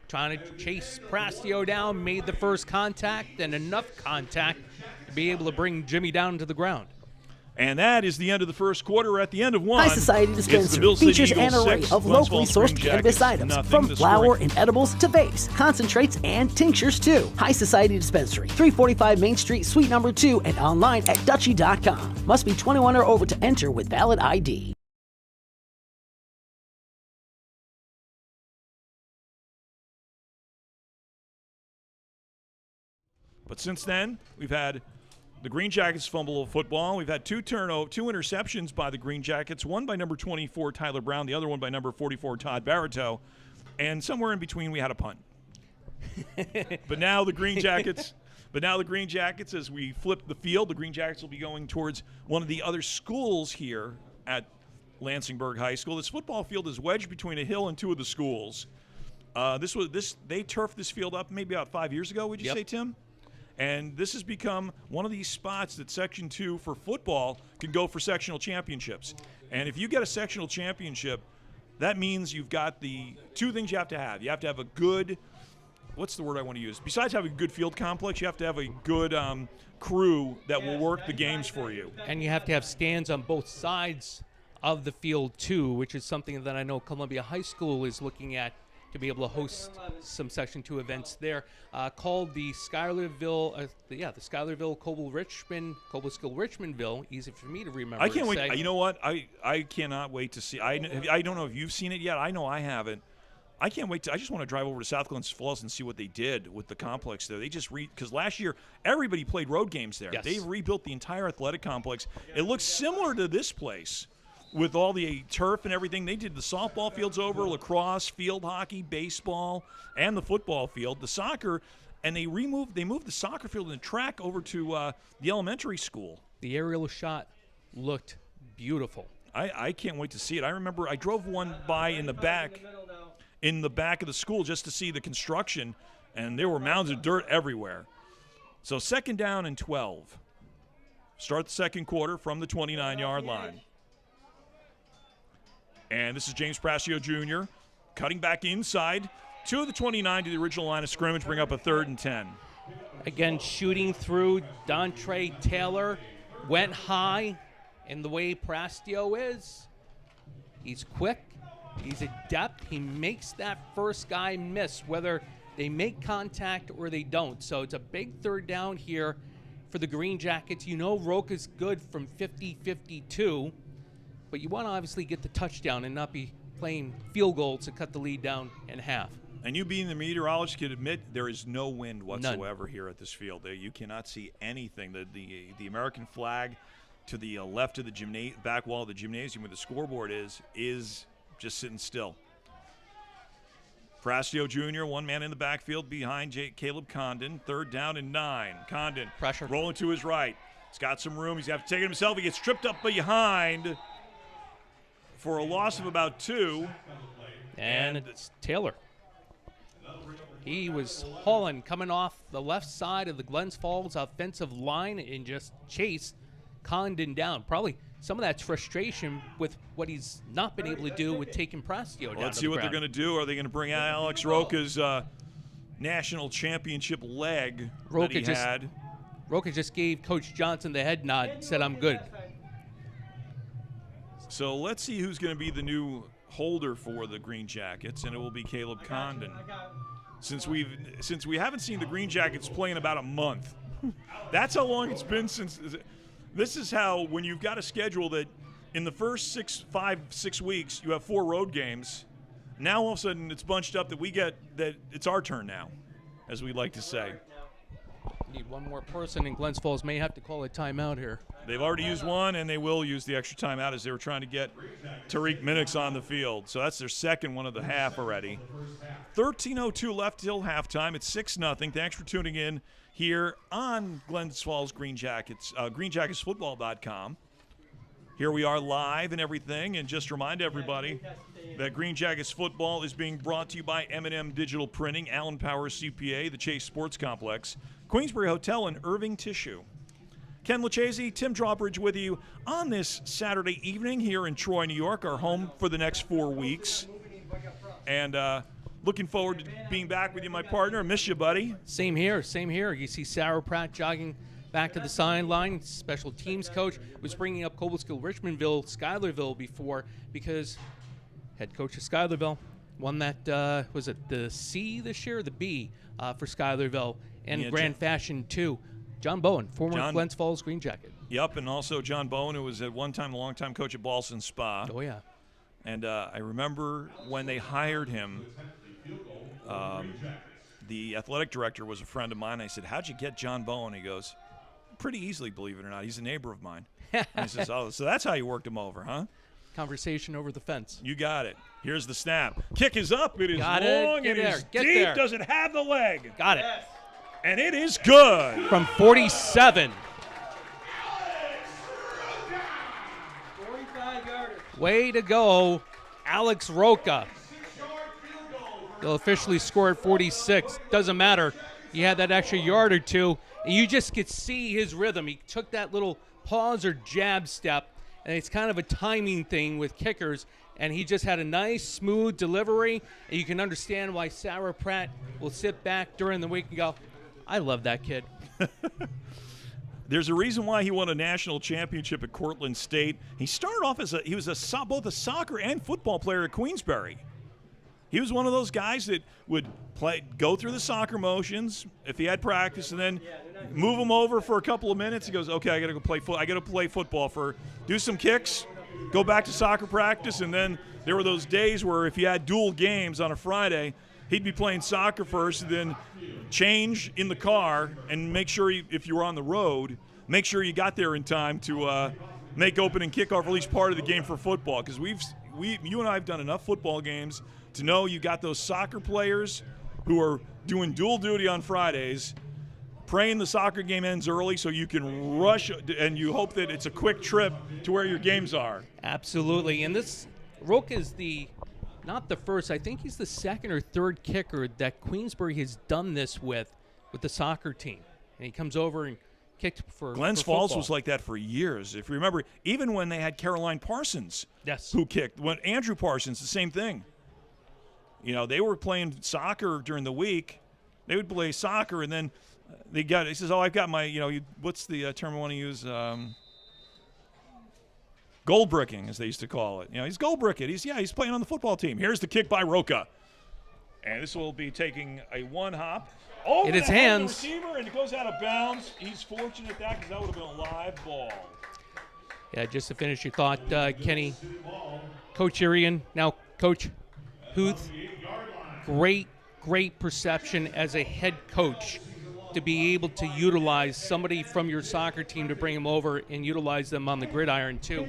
Speaker 2: trying to chase Prascio down, made the first contact, and enough contact to be able to bring Jimmy down to the ground.
Speaker 1: And that is the end of the first quarter. We're at the end of one.
Speaker 4: High Society Dispensary features an array of locally sourced cannabis items, from flower and edibles to vapes, concentrates, and tinctures too. High Society Dispensary, 345 Main Street, Suite number 2, and online at Dutchie.com. Must be 21 or over to enter with valid ID.
Speaker 1: But since then, we've had the Green Jackets fumble of football. We've had 2 interceptions by the Green Jackets, one by number 24, Tyler Brown, the other one by number 44, Todd Barito. And somewhere in between, we had a punt. But now the Green Jackets, as we flip the field, the Green Jackets will be going towards one of the other schools here at Lansingburg High School. This football field is wedged between a hill and 2 of the schools. They turfed this field up maybe about 5 years ago, would you say, Tim? And this has become one of these spots that Section 2 for football can go for sectional championships. And if you get a sectional championship, that means you've got the 2 things you have to have. You have to have a good, what's the word I want to use? Besides having a good field complex, you have to have a good crew that will work the games for you.
Speaker 2: And you have to have stands on both sides of the field, too, which is something that I know Columbia High School is looking at to be able to host some Section 2 events there, called the Schuylerville, the Schuylerville Cobleskill Richmondville. Easy for me to remember.
Speaker 1: I can't wait. You know what? I cannot wait to see. I don't know if you've seen it yet. I know I haven't. I can't wait. I just want to drive over to South Glens Falls and see what they did with the complex there. They just because last year everybody played road games there.
Speaker 2: Yes.
Speaker 1: They've rebuilt the entire athletic complex. It looks similar to this place. With all the turf and everything, they did the softball fields over, lacrosse, field hockey, baseball, and the football field, the soccer, and they moved the soccer field and the track over to the elementary school.
Speaker 2: The aerial shot looked beautiful.
Speaker 1: I can't wait to see it. I remember I drove one by in the back of the school just to see the construction, and there were mounds of dirt everywhere. So 2nd down and 12. Start the second quarter from the 29-yard line. And this is James Prascio Jr. cutting back inside to the 29 to the original line of scrimmage, bring up a 3rd and 10.
Speaker 2: Again, shooting through. Dontre Taylor went high, and the way Prascio is, he's quick, he's adept. He makes that first guy miss, whether they make contact or they don't. So it's a big 3rd down here for the Green Jackets. You know Roke is good from 50-52. But you want to obviously get the touchdown and not be playing field goals to cut the lead down in half.
Speaker 1: And you being the meteorologist can admit there is no wind whatsoever here at this field. You cannot see anything. The American flag to the left of the back wall of the gymnasium where the scoreboard is just sitting still. Frastio Jr., one man in the backfield behind Caleb Condon. 3rd down and 9. Condon
Speaker 2: pressure
Speaker 1: rolling to his right. He's got some room. He's got to take it himself. He gets tripped up behind for a loss of about 2.
Speaker 2: And it's Taylor. He was hauling, coming off the left side of the Glens Falls offensive line and just chased Condon down. Probably some of that's frustration with what he's not been able to do with taking Frastio down.
Speaker 1: Let's see what they're going to do. Are they going to bring out Alex Roca's national championship leg that he had?
Speaker 2: Roca just gave Coach Johnson the head nod and said, I'm good.
Speaker 1: So let's see who's going to be the new holder for the Greenjackets, and it will be Caleb Condon. Since we haven't seen the Greenjackets play in about a month. That's how long it's been since. This is how, when you've got a schedule that in the first 6 weeks you have 4 road games, now all of a sudden it's bunched up that it's our turn now, as we like to say.
Speaker 2: Need one more person, and Glens Falls may have to call a timeout here.
Speaker 1: They've already used one, and they will use the extra timeout as they were trying to get Tariq Minix on the field. So that's their second one of the half already. 13:02 left till halftime. It's 6-0. Thanks for tuning in here on Glens Falls Greenjackets, greenjacketsfootball.com. Here we are live and everything, and just remind everybody that Green Jackets football is being brought to you by M&M Digital Printing, Allen Powers CPA, the Chase Sports Complex, Queensbury Hotel, and Irving Tissue. Ken Lucchese, Tim Drawbridge with you on this Saturday evening here in Troy, New York, our home for the next 4 weeks. And looking forward to being back with you, my partner. Miss you, buddy.
Speaker 2: Same here. You see Sarah Pratt jogging back to the sideline. Special teams coach was bringing up Cobleskill, Richmondville, Schuylerville before because head coach of Schuylerville won that, was it the C this year or the B for Schuylerville and grand fashion too. John Bowen, former Glens Falls Green Jacket.
Speaker 1: Yep, and also John Bowen, who was at one time a longtime coach at Ballston Spa.
Speaker 2: Oh, yeah.
Speaker 1: And I remember when they hired him, the athletic director was a friend of mine. I said, how'd you get John Bowen? He goes, pretty easily, believe it or not. He's a neighbor of mine. And he says, oh, so that's how you worked him over, huh?
Speaker 2: Conversation over the fence.
Speaker 1: You got it. Here's the snap. Kick is up. It is
Speaker 2: got
Speaker 1: long.
Speaker 2: It
Speaker 1: is
Speaker 2: Get
Speaker 1: deep.
Speaker 2: there.
Speaker 1: Does it have the leg?
Speaker 2: Got it.
Speaker 3: Yes.
Speaker 1: And it is good.
Speaker 2: From 47.
Speaker 3: 45 yarders.
Speaker 2: Way to go, Alex Roca. They'll officially score at 46. Doesn't matter. He had that extra yard or two, and you just could see his rhythm. He took that little pause or jab step, and it's kind of a timing thing with kickers, and he just had a nice, smooth delivery, and you can understand why Sarah Pratt will sit back during the week and go, I love that kid.
Speaker 1: There's a reason why he won a national championship at Cortland State. He started off as he was both a soccer and football player at Queensbury. He was one of those guys that would go through the soccer motions if he had practice, and then move him over for a couple of minutes. He goes, okay, I got to go play I got to play football do some kicks, go back to soccer practice, and then there were those days where if you had dual games on a Friday, he'd be playing soccer first, and then change in the car and make sure if you were on the road, make sure you got there in time to make opening kickoff, or at least part of the game for football. Because you and I have done enough football games to know you got those soccer players who are doing dual duty on Fridays, praying the soccer game ends early so you can rush, and you hope that it's a quick trip to where your games are.
Speaker 2: Absolutely. And this Roca is not the first, I think he's the second or third kicker that Queensbury has done this with the soccer team. And he comes over and kicked for
Speaker 1: Glens
Speaker 2: for
Speaker 1: Falls
Speaker 2: football.
Speaker 1: was like that for years. If you remember, even when they had Caroline Parsons,
Speaker 2: yes,
Speaker 1: who kicked. When Andrew Parsons, the same thing. You know, they were playing soccer during the week. They would play soccer, and then he says, oh, I've got my, what's the term I want to use? Goal bricking, as they used to call it. He's goal bricking. He's playing on the football team. Here's the kick by Roca. And this will be taking a one hop over
Speaker 2: in his
Speaker 1: the head of
Speaker 2: hands.
Speaker 1: the receiver, and it goes out of bounds. He's fortunate that because that would have been a live ball.
Speaker 2: Yeah, just to finish your thought, Kenny, Coach Irian, now Coach Huth, great great perception as a head coach to be able to utilize somebody from your soccer team to bring them over and utilize them on the gridiron too.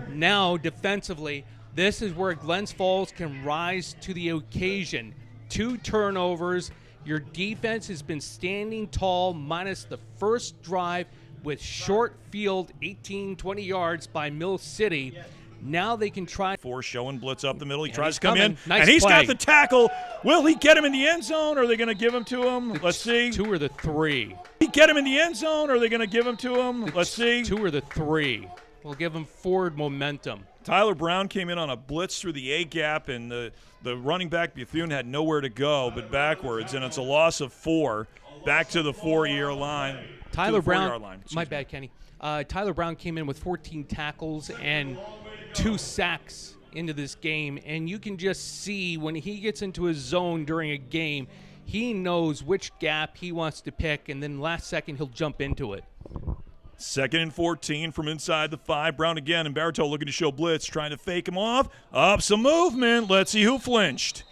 Speaker 2: Now, defensively, this is where Glens Falls can rise to the occasion. 2 turnovers. Your defense has been standing tall minus the first drive with short field, 18, 20 yards by Mill City. Now they can try.
Speaker 1: 4 showing blitz up the middle. He tries to come
Speaker 2: coming.
Speaker 1: in,
Speaker 2: Nice
Speaker 1: and he's
Speaker 2: play.
Speaker 1: got the tackle. Will he get him in the end zone, or are they going to give him to him? Let's see.
Speaker 2: 2 or the 3.
Speaker 1: He get him in the end zone, or are they going to give him to him? Let's see.
Speaker 2: 2 or the 3. We'll give him forward momentum.
Speaker 1: Tyler Brown came in on a blitz through the A-gap, and the running back Bethune had nowhere to go but backwards, and it's a loss of 4 back to the 4-year line.
Speaker 2: Tyler Brown,
Speaker 1: line.
Speaker 2: my bad, Kenny. Tyler Brown came in with 14 tackles and 2 sacks into this game, and you can just see when he gets into his zone during a game, he knows which gap he wants to pick, and then last second he'll jump into it.
Speaker 1: 2nd and 14 from inside the 5. Brown again, and Bartow looking to show blitz, trying to fake him off. Up some movement. Let's see who flinched.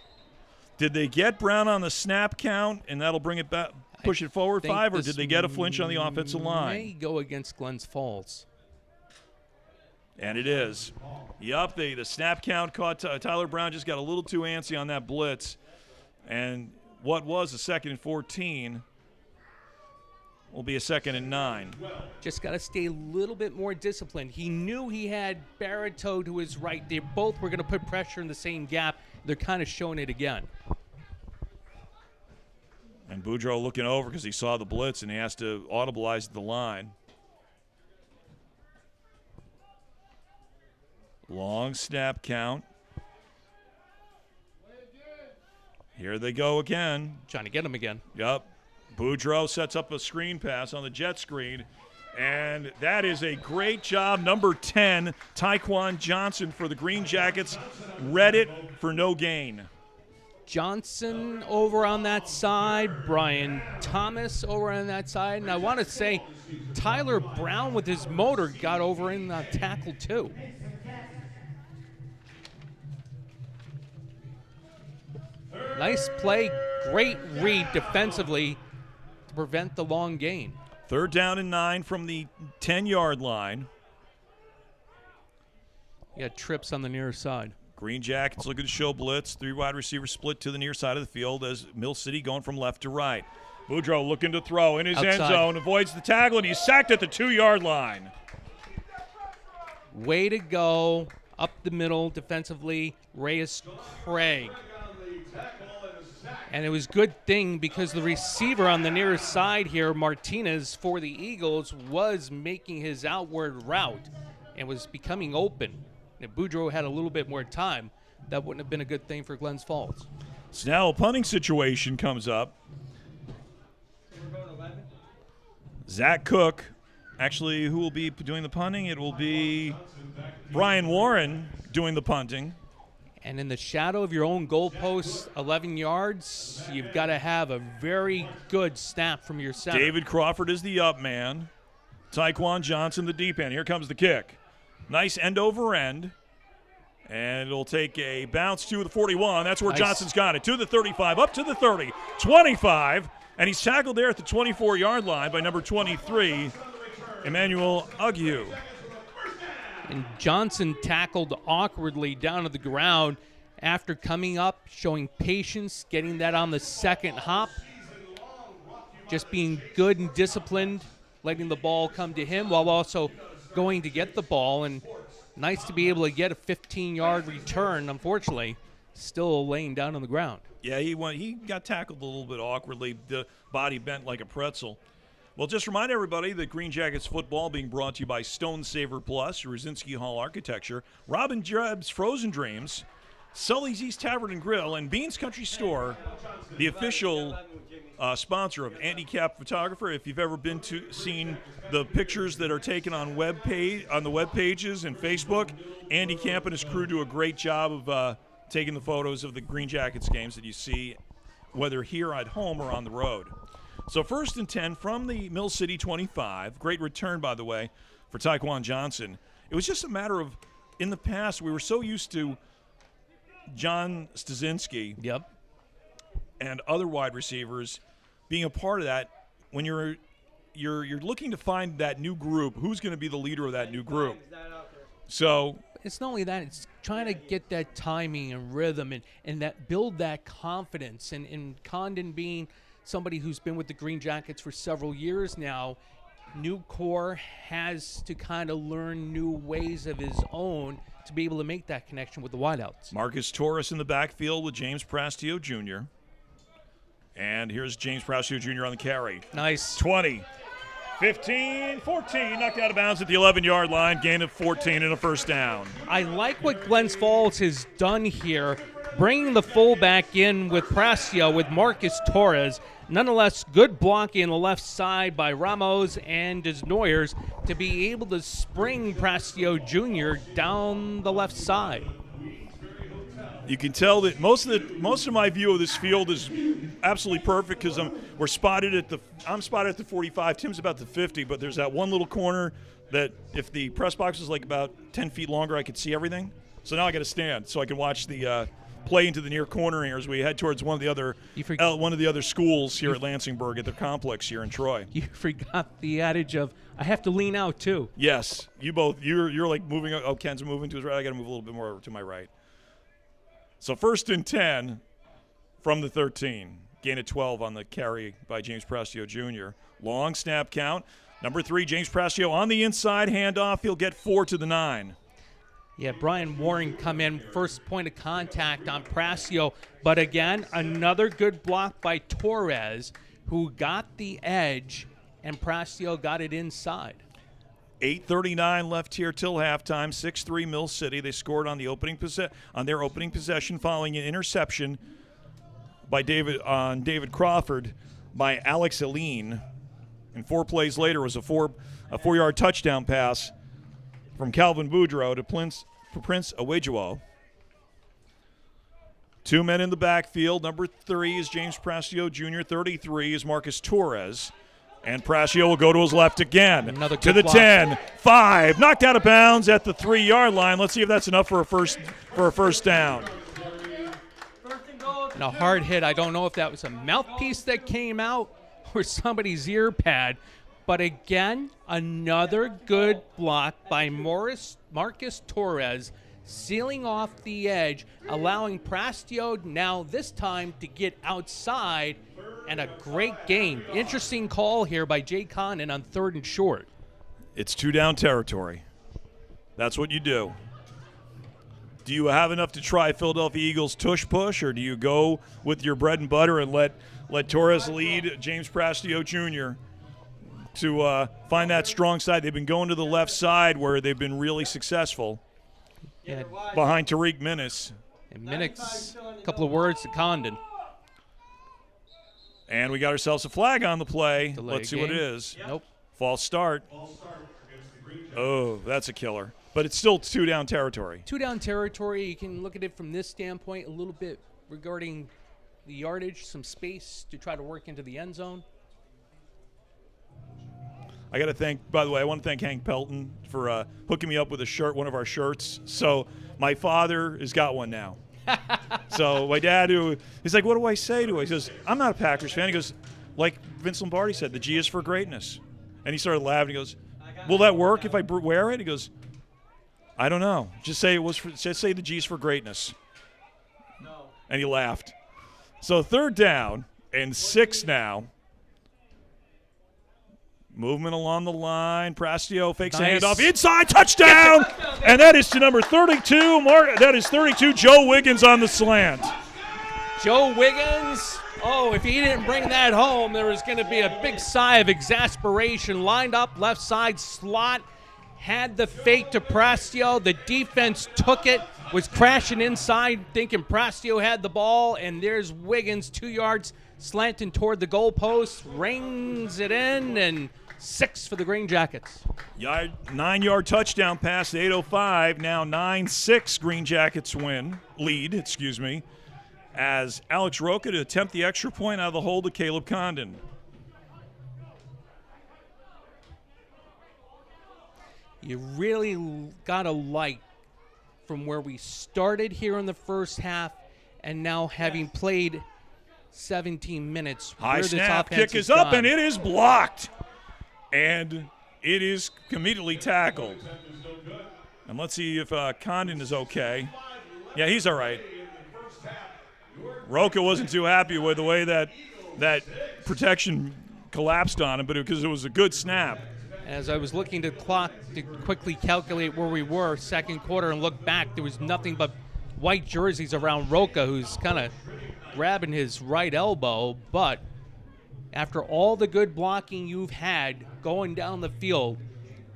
Speaker 1: Did they get Brown on the snap count, and that'll bring it back, push it forward 5, or did they get a flinch on the offensive line?
Speaker 2: May go against Glens Falls.
Speaker 1: And it is. Yup, the snap count caught Tyler Brown, just got a little too antsy on that blitz. And what was a 2nd and 14 will be a 2nd and 9.
Speaker 2: Just got to stay a little bit more disciplined. He knew he had Baratow to his right. They both were going to put pressure in the same gap. They're kind of showing it again.
Speaker 1: And Boudreaux looking over because he saw the blitz, and he has to audibilize the line. Long snap count. Here they go again.
Speaker 2: Trying to get him again.
Speaker 1: Yep. Boudreaux sets up a screen pass on the jet screen, and that is a great job. Number 10, Tyquan Johnson for the Greenjackets. Read it for no gain.
Speaker 2: Johnson over on that side, Brian Thomas over on that side, and I want to say Tyler Brown with his motor got over in the tackle too. Nice play, great read defensively to prevent the long gain.
Speaker 1: 3rd down and 9 from the 10-yard line.
Speaker 2: You got trips on the near side.
Speaker 1: Greenjackets looking to show blitz. 3 wide receivers split to the near side of the field as Mill City going from left to right. Boudreaux looking to throw in his end zone, avoids the tackle, and he's sacked at the 2-yard line.
Speaker 2: Way to go. Up the middle defensively, Reyes Craig. And it was a good thing because the receiver on the near side here, Martinez, for the Eagles, was making his outward route and was becoming open. If Boudreaux had a little bit more time, that wouldn't have been a good thing for Glens Falls.
Speaker 1: So now a punting situation comes up. Zach Cook, actually, who will be doing the punting? It will be Brian Warren doing the punting.
Speaker 2: And in the shadow of your own goalpost, 11 yards, you've got to have a very good snap from your center.
Speaker 1: David Crawford is the up man. Tyquan Johnson the deep end. Here comes the kick. Nice end over end. And it'll take a bounce to the 41. That's where
Speaker 2: Nice.
Speaker 1: Johnson's got it. To the 35, up to the 30, 25. And he's tackled there at the 24-yard line by number 23, Emmanuel Aguiu.
Speaker 2: And Johnson tackled awkwardly down to the ground after coming up, showing patience, getting that on the second hop. Just being good and disciplined, letting the ball come to him while also going to get the ball. And nice to be able to get a 15-yard return, unfortunately, still laying down on the ground.
Speaker 1: Yeah, he got tackled a little bit awkwardly, the body bent like a pretzel. Well, just remind everybody that Greenjackets football being brought to you by Stone Saver Plus, Rosinski Hall Architecture, Robin Jeb's Frozen Dreams, Sully's East Tavern and Grill, and Beans Country Store, the official sponsor of Handicap Photographer. If you've ever seen the pictures that are taken on the web pages and Facebook, Andy Camp and his crew do a great job of taking the photos of the Greenjackets games that you see, whether here at home or on the road. So 1st and 10 from the Mill City 25. Great return, by the way, for Tyquan Johnson. It was just a matter of, in the past, we were so used to John Stasinski.
Speaker 2: Yep.
Speaker 1: and other wide receivers being a part of that. When you're looking to find that new group, who's going to be the leader of that new group? So
Speaker 2: it's not only that, it's trying to get that timing and rhythm and that build that confidence. And Condon being somebody who's been with the Green Jackets for several years now, new core has to kind of learn new ways of his own to be able to make that connection with the wideouts.
Speaker 1: Marcus Torres in the backfield with James Prastio Jr. And here's James Prastio Jr. on the carry.
Speaker 2: Nice.
Speaker 1: 20, 15, 14, knocked out of bounds at the 11-yard line, gain of 14 and a first down.
Speaker 2: I like what Glens Falls has done here, bringing the fullback in with Prastio, with Marcus Torres. Nonetheless, good blocking on the left side by Ramos and Desnoyers to be able to spring Prastio Jr. down the left side.
Speaker 1: You can tell that most of my view of this field is absolutely perfect because I'm spotted at the 45. Tim's about the 50, but there's that one little corner that if the press box was like about 10 feet longer, I could see everything. So now I got to stand so I can watch the play into the near corner here as we head towards one of the other schools here at Lansingburg at their complex here in Troy.
Speaker 2: You forgot the adage of I have to lean out too.
Speaker 1: Yes, you're like moving. Oh, Ken's moving to his right. I got to move a little bit more to my right. So 1st and 10 from the 13. Gain of 12 on the carry by James Prastio Jr. Long snap count. Number 3, James Prastio on the inside. Handoff. He'll get 4 to the 9.
Speaker 2: Yeah, Brian Warren come in, first point of contact on Prastio. But again, another good block by Torres, who got the edge, and Prastio got it inside.
Speaker 1: 8:39 left here till halftime. 6-3 Mill City. They scored on their opening possession following an interception by David Crawford by Alex Aline. And 4 plays later was a 4-yard touchdown pass from Calvin Boudreau to Prince Awejuo. 2 men in the backfield. Number 3 is James Prastio Jr. 33 is Marcus Torres. And Prastio will go to his left again. To the block. 10, 5, knocked out of bounds at the 3-yard line. Let's see if that's enough for a first down.
Speaker 2: And a hard hit. I don't know if that was a mouthpiece that came out or somebody's ear pad. But again, another good block by Marcus Torres, sealing off the edge, allowing Prastio now this time to get outside. And a great game. Interesting call here by Jay Condon on 3rd and short.
Speaker 1: It's 2-down territory. That's what you do. Do you have enough to try Philadelphia Eagles tush push, or do you go with your bread and butter and let Torres lead James Prastio Jr. to find that strong side? They've been going to the left side where they've been really successful behind Tariq Minnis.
Speaker 2: And Minix, a couple of words to Condon.
Speaker 1: And we got ourselves a flag on the play. Let's see
Speaker 2: game.
Speaker 1: what it is.
Speaker 2: Nope.
Speaker 1: False start. Oh, that's a killer. But it's still 2-down territory.
Speaker 2: 2-down territory. You can look at it from this standpoint a little bit regarding the yardage, some space to try to work into the end zone.
Speaker 1: I got to thank, by the way, I want to thank Hank Pelton for hooking me up with a shirt, one of our shirts. So my father has got one now. So my dad, he's like, what do I say to it? He says, I'm not a Packers fan. He goes, like Vince Lombardi said, the G is for greatness. And he started laughing. He goes, will that work if I wear it? He goes, I don't know. Just say the G is for greatness.
Speaker 3: No.
Speaker 1: And he laughed. So 3rd down and 6 now. Movement along the line. Prastio fakes a handoff. Inside, touchdown! And that is to number 32. That is 32, Joe Wiggins on the slant.
Speaker 2: Joe Wiggins. Oh, if he didn't bring that home, there was going to be a big sigh of exasperation. Lined up, left side slot. Had the fake to Prastio. The defense took it. Was crashing inside, thinking Prastio had the ball. And there's Wiggins, 2 yards, slanting toward the goalpost. Rings it in, and 6 for the Greenjackets.
Speaker 1: 9-yard touchdown pass at 8:05. Now 9-6 Greenjackets lead, as Alex Roca to attempt the extra point out of the hole to Caleb Condon.
Speaker 2: You really got to like from where we started here in the first half and now having played 17 minutes.
Speaker 1: High
Speaker 2: where this
Speaker 1: snap,
Speaker 2: offense
Speaker 1: kick
Speaker 2: has
Speaker 1: is up,
Speaker 2: gone.
Speaker 1: and it is blocked. And it is immediately tackled. And let's see if Condon is okay. Yeah, he's all right. Roca wasn't too happy with the way that protection collapsed on him, but because it was a good snap.
Speaker 2: As I was looking at the clock to quickly calculate where we were second quarter and look back, there was nothing but white jerseys around Roca, who's kind of grabbing his right elbow. But after all the good blocking you've had going down the field,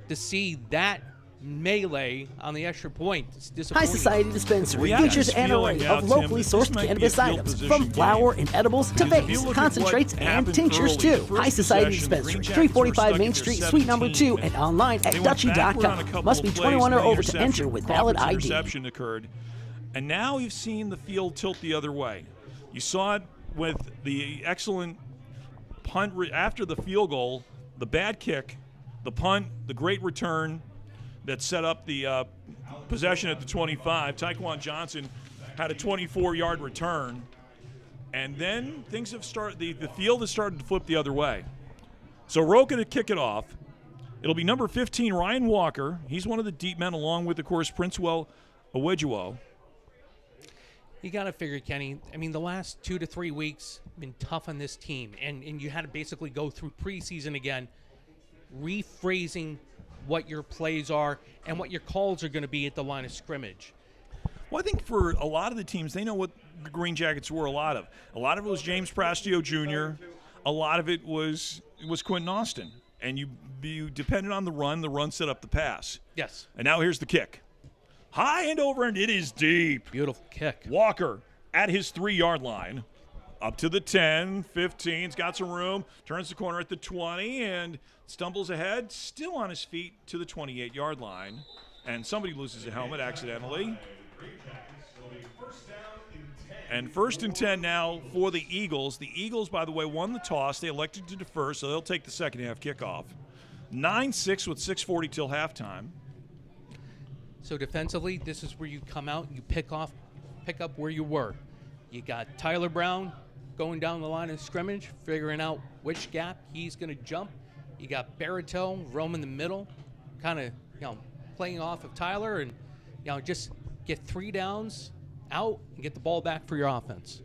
Speaker 2: to see that melee on the extra point, it's disappointing.
Speaker 4: High Society Dispensary features an array of locally sourced cannabis items, from flower and edibles to vapes, concentrates, and tinctures too. High Society Dispensary, 345 Main Street, Suite number 2, and online at Dutchie.com. Must be 21 or over to enter with valid ID.
Speaker 1: Interception occurred, and now we've seen the field tilt the other way. You saw it with the excellent punt after the field goal, the bad kick, the punt, the great return that set up the possession at the 25. Tyquan Johnson had a 24-yard return, and then things have started. The field has started to flip the other way. So Roca to kick it off. It'll be number 15, Ryan Walker. He's one of the deep men, along with, of course, Princewell Owejuwo.
Speaker 2: You got to figure, Kenny, I mean, the last 2 to 3 weeks have been tough on this team, and you had to basically go through preseason again, rephrasing what your plays are and what your calls are going to be at the line of scrimmage.
Speaker 1: Well, I think for a lot of the teams, they know what the Green Jackets were a lot of. A lot of it was James Prastio Jr. A lot of it was Quentin Austin. And you depended on the run set up the pass.
Speaker 2: Yes.
Speaker 1: And now here's the kick. High and over, and it is deep.
Speaker 2: Beautiful kick.
Speaker 1: Walker at his 3-yard line. Up to the 10, 15's got some room, turns the corner at the 20, and stumbles ahead, still on his feet to the 28-yard line. And somebody loses a helmet accidentally. And 1st and 10 now for the Eagles. The Eagles, by the way, won the toss. They elected to defer, so they'll take the second half kickoff. 9-6 with 6:40 till halftime.
Speaker 2: So defensively, this is where you come out, you pick up where you were. You got Tyler Brown going down the line of scrimmage, figuring out which gap he's going to jump. You got Barreto roaming the middle, kind of, playing off of Tyler, and, just get 3 downs out and get the ball back for your offense.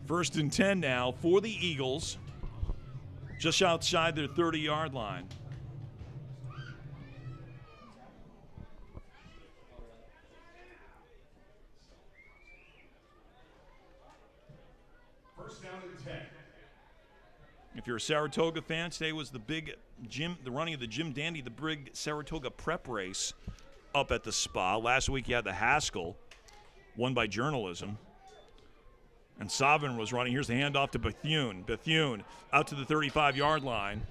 Speaker 1: 1st and 10 now for the Eagles, just outside their 30-yard line. If you're a Saratoga fan, today was the running of the Jim Dandy, the big Saratoga prep race up at the spa. Last week you had the Haskell, won by journalism. And Sovereign was running. Here's the handoff to Bethune. Bethune out to the 35-yard line,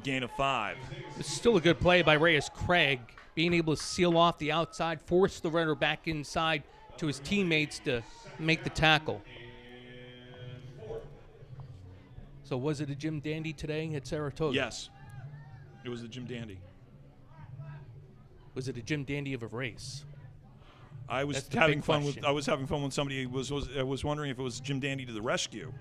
Speaker 1: gain of 5.
Speaker 2: It's still a good play by Reyes Craig, being able to seal off the outside, force the runner back inside to his teammates to make the tackle. So was it a Jim Dandy today at Saratoga?
Speaker 1: Yes, it was the Jim Dandy.
Speaker 2: Was it a Jim Dandy of a race?
Speaker 1: I was having fun when somebody was wondering if it was Jim Dandy to the rescue.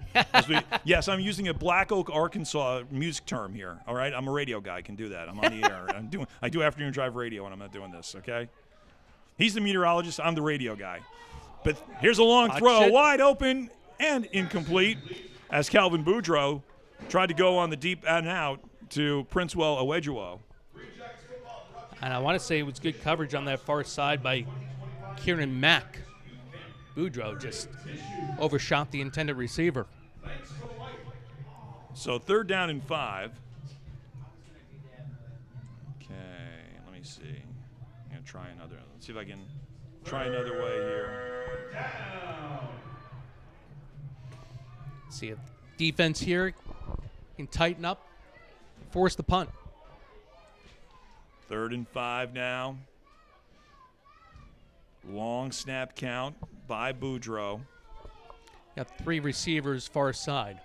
Speaker 1: Yes, I'm using a Black Oak, Arkansas music term here. All right, I'm a radio guy. I can do that. I'm on the air. I do afternoon drive radio when I'm not doing this. Okay. He's the meteorologist. I'm the radio guy. But here's a long throw, wide open and incomplete, as Calvin Boudreau tried to go on the deep and out to Princewell Owejuwo.
Speaker 2: And I want to say it was good coverage on that far side by Kieran Mack. Boudreau just overshot the intended receiver.
Speaker 1: So 3rd down and 5. Okay, let me see. I'm going to try another. Let's see if I can try another way here.
Speaker 2: See if defense here can tighten up, force the punt.
Speaker 1: 3rd and 5 now. Long snap count by Boudreau.
Speaker 2: Got 3 receivers far side.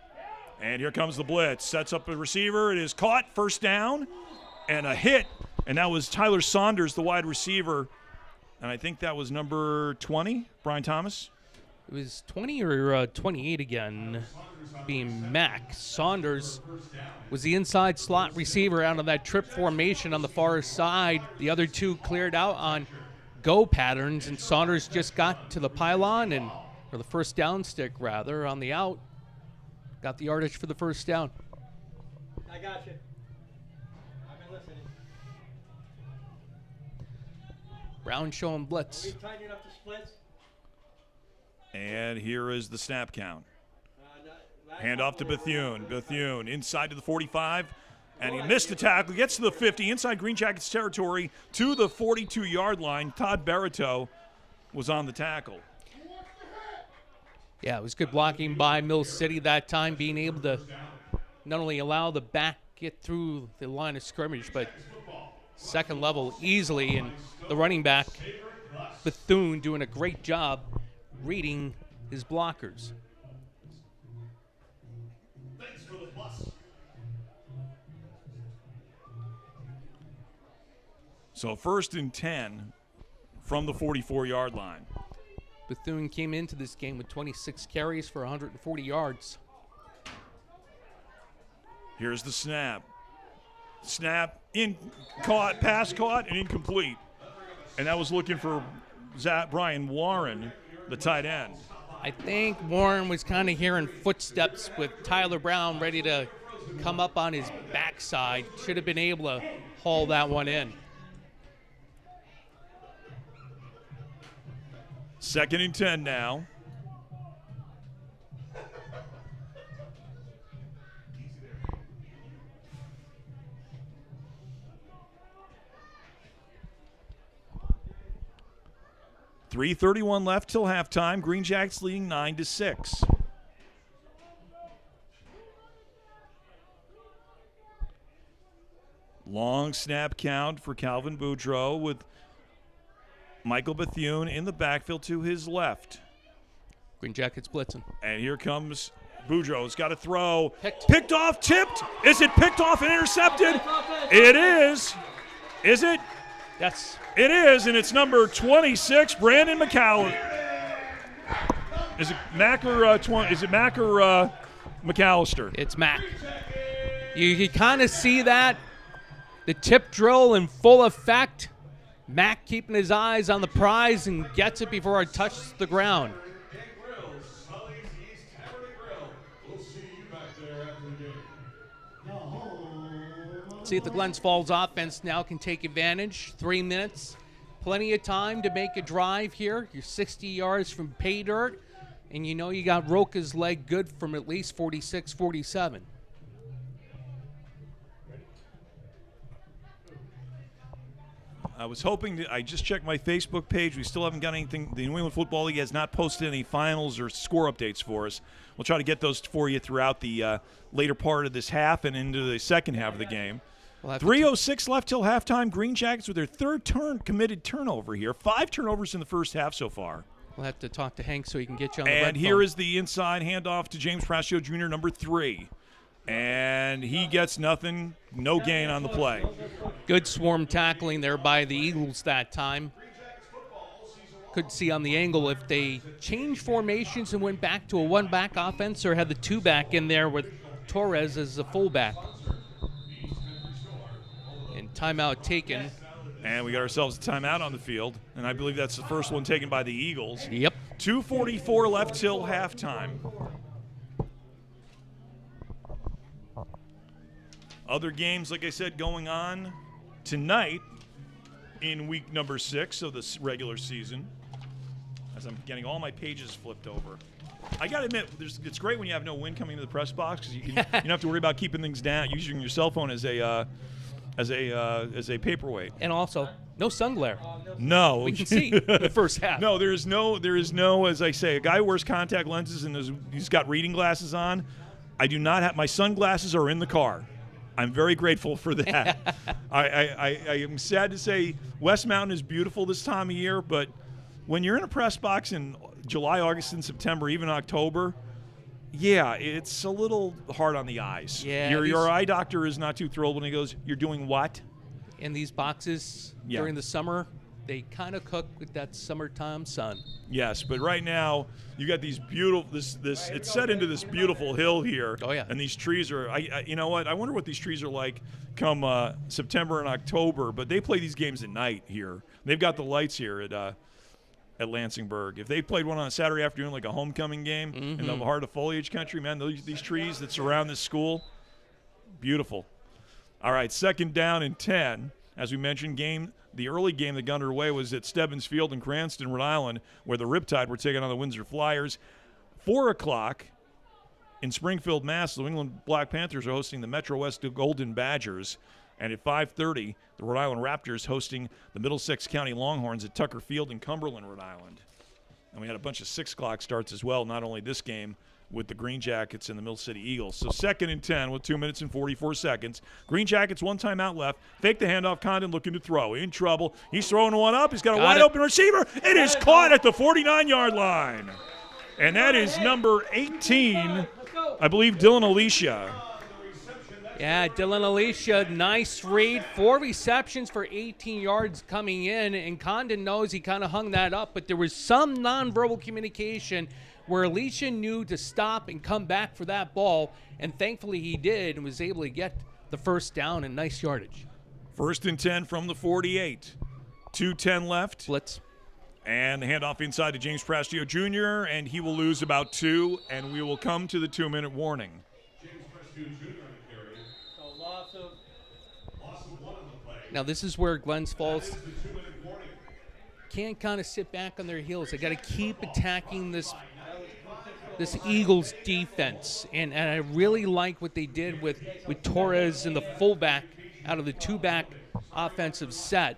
Speaker 1: And here comes the blitz. Sets up a receiver. It is caught. 1st down and a hit. And that was Tyler Saunders, the wide receiver. And I think that was number 20, Brian Thomas.
Speaker 2: It was 20 or 28 again, being Mack. Saunders was the inside slot receiver out of that trip formation on the far side. The other two cleared out on go patterns, and Saunders just got to the pylon, or the first down stick, rather, on the out. Got the yardage for the first down.
Speaker 3: I got you. I've been listening.
Speaker 2: Brown showing blitz.
Speaker 3: Are we tightening up the splits?
Speaker 1: And here is the snap count. Hand off to Bethune. Bethune inside to the 45, and he missed the tackle. Gets to the 50, inside Greenjackets territory to the 42-yard line. Todd Barito was on the tackle.
Speaker 2: Yeah, it was good blocking by Mill City that time, being able to not only allow the back get through the line of scrimmage, but second level easily. And the running back, Bethune, doing a great job reading his blockers.
Speaker 1: So 1st and 10 from the 44-yard line.
Speaker 2: Bethune came into this game with 26 carries for 140 yards.
Speaker 1: Here's the snap. Snap, caught, pass caught, and incomplete. And that was looking for Brian Warren, the tight end.
Speaker 2: I think Warren was kind of hearing footsteps with Tyler Brown ready to come up on his backside. Should have been able to haul that one in.
Speaker 1: 2nd and 10 now. .331 left till halftime. Greenjackets leading 9-6. Long snap count for Calvin Boudreau with Michael Bethune in the backfield to his left.
Speaker 2: Greenjackets blitzing.
Speaker 1: And here comes Boudreau. He's got to throw.
Speaker 2: Picked
Speaker 1: off, tipped. Is it picked off and intercepted? It is. Is it?
Speaker 2: Yes.
Speaker 1: It is, and it's number 26, Brandon McAllister. Is it Mack or McAllister?
Speaker 2: It's Mack. You kind of see that. The tip drill in full effect. Mack keeping his eyes on the prize and gets it before it touches the ground. See if the Glens Falls offense now can take advantage. 3 minutes. Plenty of time to make a drive here. You're 60 yards from pay dirt, and you know you got Roca's leg good from at least 46, 47.
Speaker 1: I was hoping I just checked my Facebook page. We still haven't got anything. The New England Football League has not posted any finals or score updates for us. We'll try to get those for you throughout the later part of this half and into the second half of the game. 3:06 left till halftime. Greenjackets with their third committed turnover here. 5 turnovers in the first half so far.
Speaker 2: We'll have to talk to Hank so he can get you on the
Speaker 1: And here is the inside handoff to James Prascio Jr., number 3. And he gets nothing, no gain on the play.
Speaker 2: Good swarm tackling there by the Eagles that time. Could see on the angle if they changed formations and went back to a one-back offense or had the two-back in there with Torres as the fullback. And timeout taken.
Speaker 1: And we got ourselves a timeout on the field, and I believe that's the first one taken by the Eagles.
Speaker 2: Yep.
Speaker 1: 2:44 left till halftime. Other games, like I said, going on tonight in week number 6 of this regular season. As I'm getting all my pages flipped over. I got to admit, it's great when you have no wind coming into the press box because you don't have to worry about keeping things down, using your cell phone as a paperweight.
Speaker 2: And also, no sun glare.
Speaker 1: No.
Speaker 2: We can see the first half.
Speaker 1: No, there is no, as I say, a guy who wears contact lenses and he's got reading glasses on. I do not have, my sunglasses are in the car. I'm very grateful for that. I am sad to say West Mountain is beautiful this time of year, but when you're in a press box in July, August, and September, even October, yeah, it's a little hard on the eyes.
Speaker 2: Yeah,
Speaker 1: your eye doctor is not too thrilled when he goes, "You're doing what?"
Speaker 2: In these boxes during the summer, they kind of cook with that summertime sun.
Speaker 1: Yes, but right now you got these beautiful. This it's set into this beautiful hill here.
Speaker 2: Oh, yeah.
Speaker 1: And these trees are. You know what? I wonder what these trees are like come September and October. But they play these games at night here. They've got the lights here at Lansingburg. If they played one on a Saturday afternoon, like a homecoming game in the heart of foliage country, man, these trees that surround this school, beautiful. All right, 2nd down and 10. As we mentioned, the early game that got underway was at Stebbins Field in Cranston, Rhode Island, where the Riptide were taking on the Windsor Flyers. 4 o'clock in Springfield, Mass., the New England Black Panthers are hosting the Metro West Golden Badgers. And at 5:30, the Rhode Island Raptors hosting the Middlesex County Longhorns at Tucker Field in Cumberland, Rhode Island. And we had a bunch of 6 o'clock starts as well, not only this game with the Greenjackets and the Mill City Eagles. So 2nd and 10 with 2 minutes and 44 seconds. Greenjackets, 1 timeout left. Fake the handoff. Condon looking to throw. In trouble. He's throwing one up. He's got a wide open receiver. It is caught at the 49-yard line. And that is number 18, I believe, Dylan Alicia.
Speaker 2: Yeah, Dylan Alicia, nice read. 4 receptions for 18 yards coming in, and Condon knows he kind of hung that up, but there was some nonverbal communication where Alicia knew to stop and come back for that ball, and thankfully he did and was able to get the 1st down and nice yardage.
Speaker 1: 1st and 10 from the 48. 2:10 left.
Speaker 2: Blitz.
Speaker 1: And the handoff inside to James Prastio Jr., and he will lose about 2, and we will come to the 2-minute warning.
Speaker 2: Now this is where Glens Falls can't kind of sit back on their heels. They got to keep attacking this Eagles defense, and I really like what they did with Torres and the fullback out of the 2-back offensive set,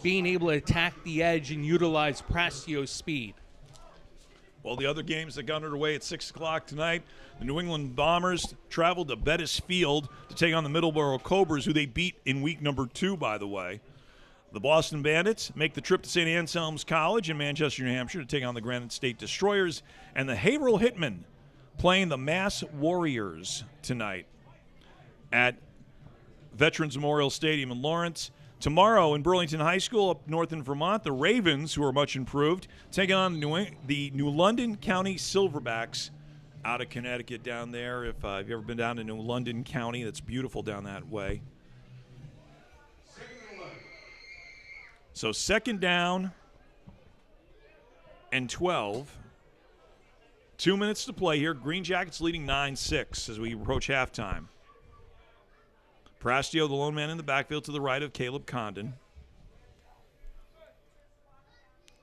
Speaker 2: being able to attack the edge and utilize Prastio's speed.
Speaker 1: Well, the other games that got underway at 6 o'clock tonight, the New England Bombers traveled to Bettis Field to take on the Middleborough Cobras, who they beat in week number 2, by the way. The Boston Bandits make the trip to St. Anselm's College in Manchester, New Hampshire to take on the Granite State Destroyers. And the Haverhill Hitmen playing the Mass Warriors tonight at Veterans Memorial Stadium in Lawrence. Tomorrow in Burlington High School up north in Vermont, the Ravens, who are much improved, taking on the New London County Silverbacks out of Connecticut down there. If you've ever been down to New London County, that's beautiful down that way. So 2nd down and 12. 2 minutes to play here. Greenjackets leading 9-6 as we approach halftime. Prastio, the lone man in the backfield to the right of Caleb Condon.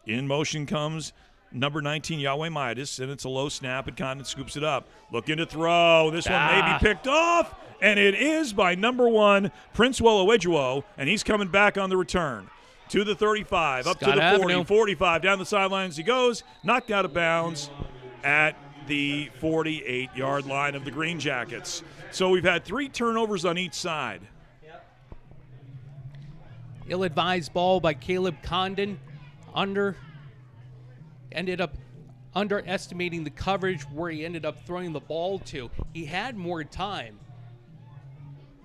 Speaker 1: In motion comes number 19, Yahweh Midas, and it's a low snap, and Condon scoops it up. Looking to throw. This one may be picked off, and it is by number 1, Prince Welowejuwo, and he's coming back on the return. To the 35, up to the 40, 45, down the sidelines he goes, knocked out of bounds at the 48-yard line of the Greenjackets. So we've had 3 turnovers on each side.
Speaker 2: Ill-advised ball by Caleb Condon. Ended up underestimating the coverage where he ended up throwing the ball to. He had more time.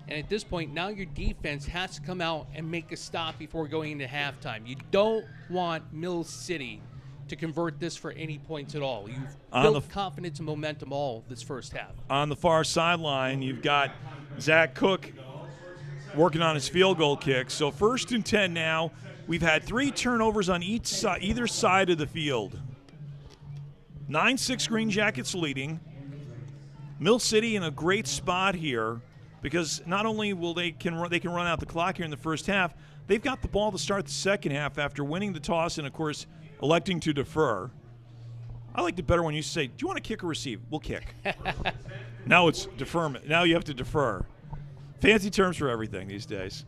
Speaker 2: And at this point, now your defense has to come out and make a stop before going into halftime. You don't want Mill City to convert this for any points at all. You've built confidence and momentum all this first half. On the far sideline, you've got Zach Cook working on his field goal kick. So 1st and 10 now. We've had 3 turnovers on either side of the field. 9-6 Greenjackets leading. Mill City in a great spot here because not only will they can run out the clock here in the first half, they've got the ball to start the second half after winning the toss and, of course, electing to defer. I liked it better when you say, do you want to kick or receive? We'll kick. Now it's deferment. Now you have to defer. Fancy terms for everything these days.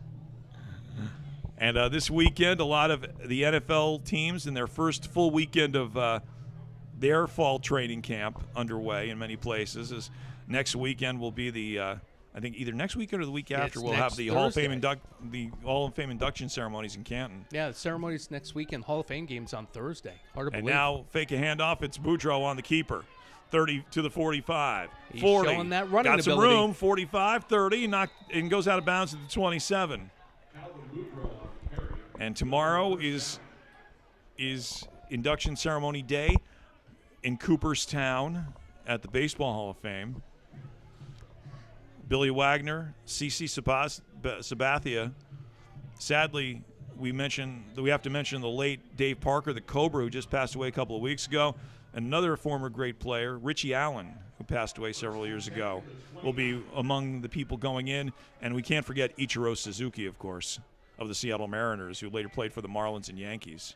Speaker 2: And this weekend, a lot of the NFL teams in their first full weekend of their fall training camp underway in many places. As next weekend will be the, I think either next weekend or the week after, we'll have the Hall of Fame induction ceremonies in Canton. Yeah, the ceremonies next weekend. Hall of Fame games on Thursday. Hard to believe.
Speaker 1: And now fake a handoff. It's Boudreaux on the keeper. 30 to the 45.
Speaker 2: He's
Speaker 1: 40.
Speaker 2: showing that running
Speaker 1: got some
Speaker 2: ability.
Speaker 1: room. 45, 30, and goes out of bounds at the 27. And tomorrow is is induction ceremony day in Cooperstown at the Baseball Hall of Fame. Billy Wagner, CC Sabathia. Sadly, we have to mention the late Dave Parker, the Cobra, who just passed away a couple of weeks ago. Another former great player, Richie Allen, who passed away several years ago, will be among the people going in. And we can't forget Ichiro Suzuki, of course, of the Seattle Mariners, who later played for the Marlins and Yankees.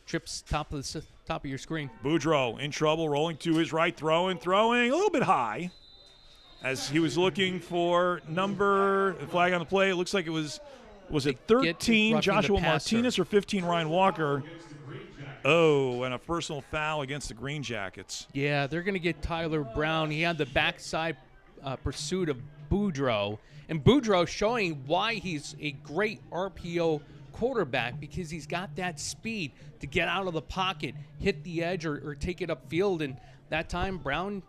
Speaker 2: Trips top of your screen.
Speaker 1: Boudreau in trouble, rolling to his right, throwing a little bit high as he was looking for flag on the play. It looks like it was it 13 Joshua Martinez or 15 Ryan Walker? Oh, and a personal foul against the Greenjackets.
Speaker 2: Yeah, they're going to get Tyler Brown. He had the backside pursuit of Boudreau. And Boudreau showing why he's a great RPO quarterback, because he's got that speed to get out of the pocket, hit the edge, or take it upfield. And that time, Brown,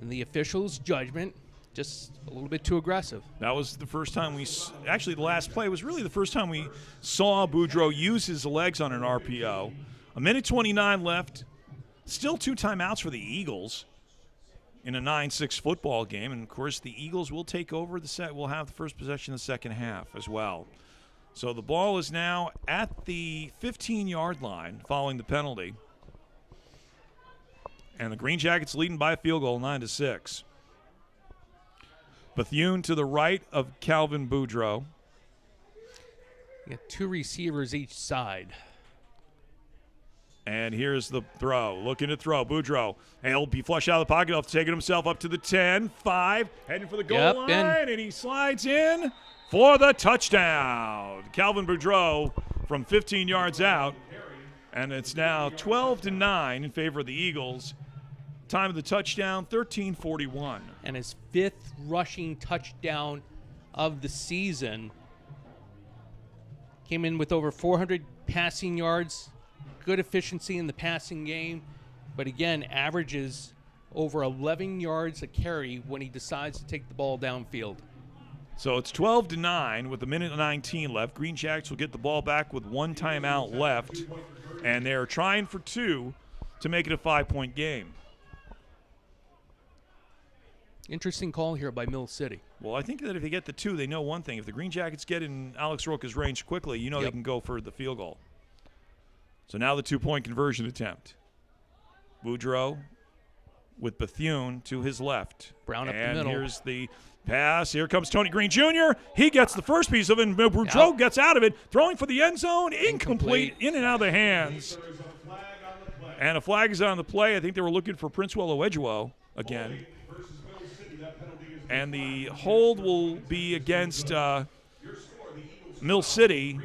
Speaker 2: in the official's judgment, just a little bit too aggressive.
Speaker 1: That was the first time actually the last play was really the first time we saw Boudreau use his legs on an RPO. A minute 29 left. Still 2 timeouts for the Eagles in a 9-6 football game. And, of course, the Eagles will take over will have the first possession in the second half as well. So the ball is now at the 15-yard line following the penalty. And the Greenjackets leading by a field goal, 9-6. Bethune to the right of Calvin Boudreau.
Speaker 2: You got 2 receivers each side.
Speaker 1: And here's the throw. Looking to throw. Boudreau. He'll be flushed out of the pocket. He'll take it himself up to the 10, 5. Heading for the goal line. And he slides in for the touchdown. Calvin Boudreau from 15 yards out. And it's now 12-9 in favor of the Eagles. Time of the touchdown, 13:41.
Speaker 2: And his 5th rushing touchdown of the season. Came in with over 400 passing yards. Good efficiency in the passing game. But again, averages over 11 yards a carry when he decides to take the ball downfield.
Speaker 1: So it's 12-9 with a minute and 19 left. Greenjackets will get the ball back with 1 timeout left. And they're trying for 2 to make it a 5-point game.
Speaker 2: Interesting call here by Mill City.
Speaker 1: Well, I think that if they get the 2, they know one thing. If the Greenjackets get in Alex Roca's range quickly, they can go for the field goal. So now the 2-point conversion attempt. Boudreau with Bethune to his left.
Speaker 2: Brown up the
Speaker 1: and
Speaker 2: middle.
Speaker 1: Here's the pass. Here comes Tony Green Jr. He gets the first piece of it, and Boudreau gets out of it. Throwing for the end zone. Incomplete. In and out of the hands. And a flag is on the play. I think they were looking for Princewell Owejuwo again. And the hold will be against Mill City.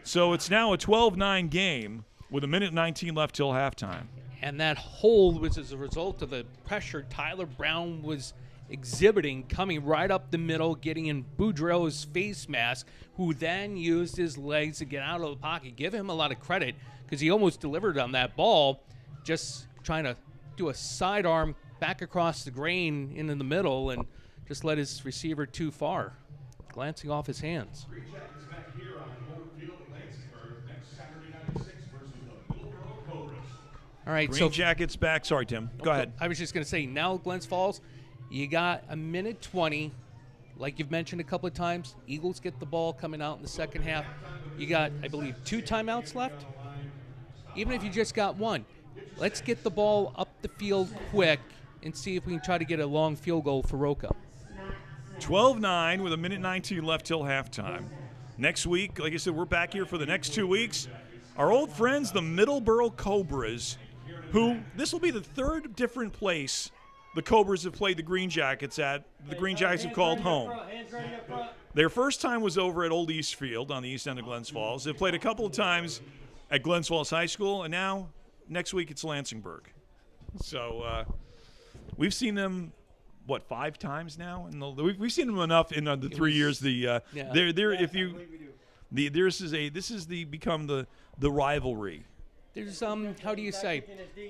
Speaker 1: So it's now a 12-9 game with a minute 19 left till halftime.
Speaker 2: And that hold was as a result of the pressure Tyler Brown was exhibiting, coming right up the middle, getting in Boudreau's face mask, who then used his legs to get out of the pocket. Give him a lot of credit because he almost delivered on that ball, just trying to do a sidearm back across the grain into the middle and just led his receiver too far, glancing off his hands.
Speaker 5: Greenjackets back here on home field at Lansingburg next Saturday night at 6 versus the Middleborough Cobras.
Speaker 2: All right,
Speaker 1: Greenjackets back. Sorry, Tim. Go ahead.
Speaker 2: I was just going to say, now Glens Falls, you got a minute 20. Like you've mentioned a couple of times, Eagles get the ball coming out in the second half. You got, I believe, 2 timeouts left. Even if you just got 1, let's get the ball up the field quick and see if we can try to get a long field goal for Roca.
Speaker 1: 12-9 with a minute 19 left till halftime. Next week, like I said, we're back here for the next 2 weeks. Our old friends, the Middleborough Cobras, who this will be the 3rd different place the Cobras have played the Greenjackets at. The Greenjackets have called home. Their first time was over at Old East Field on the east end of Glens Falls. They've played a couple of times at Glens Falls High School, and now next week it's Lansingburg. So we've seen them, 5 times now? And we've seen them enough in the 3 years. This is become the rivalry.
Speaker 2: There's how do you say?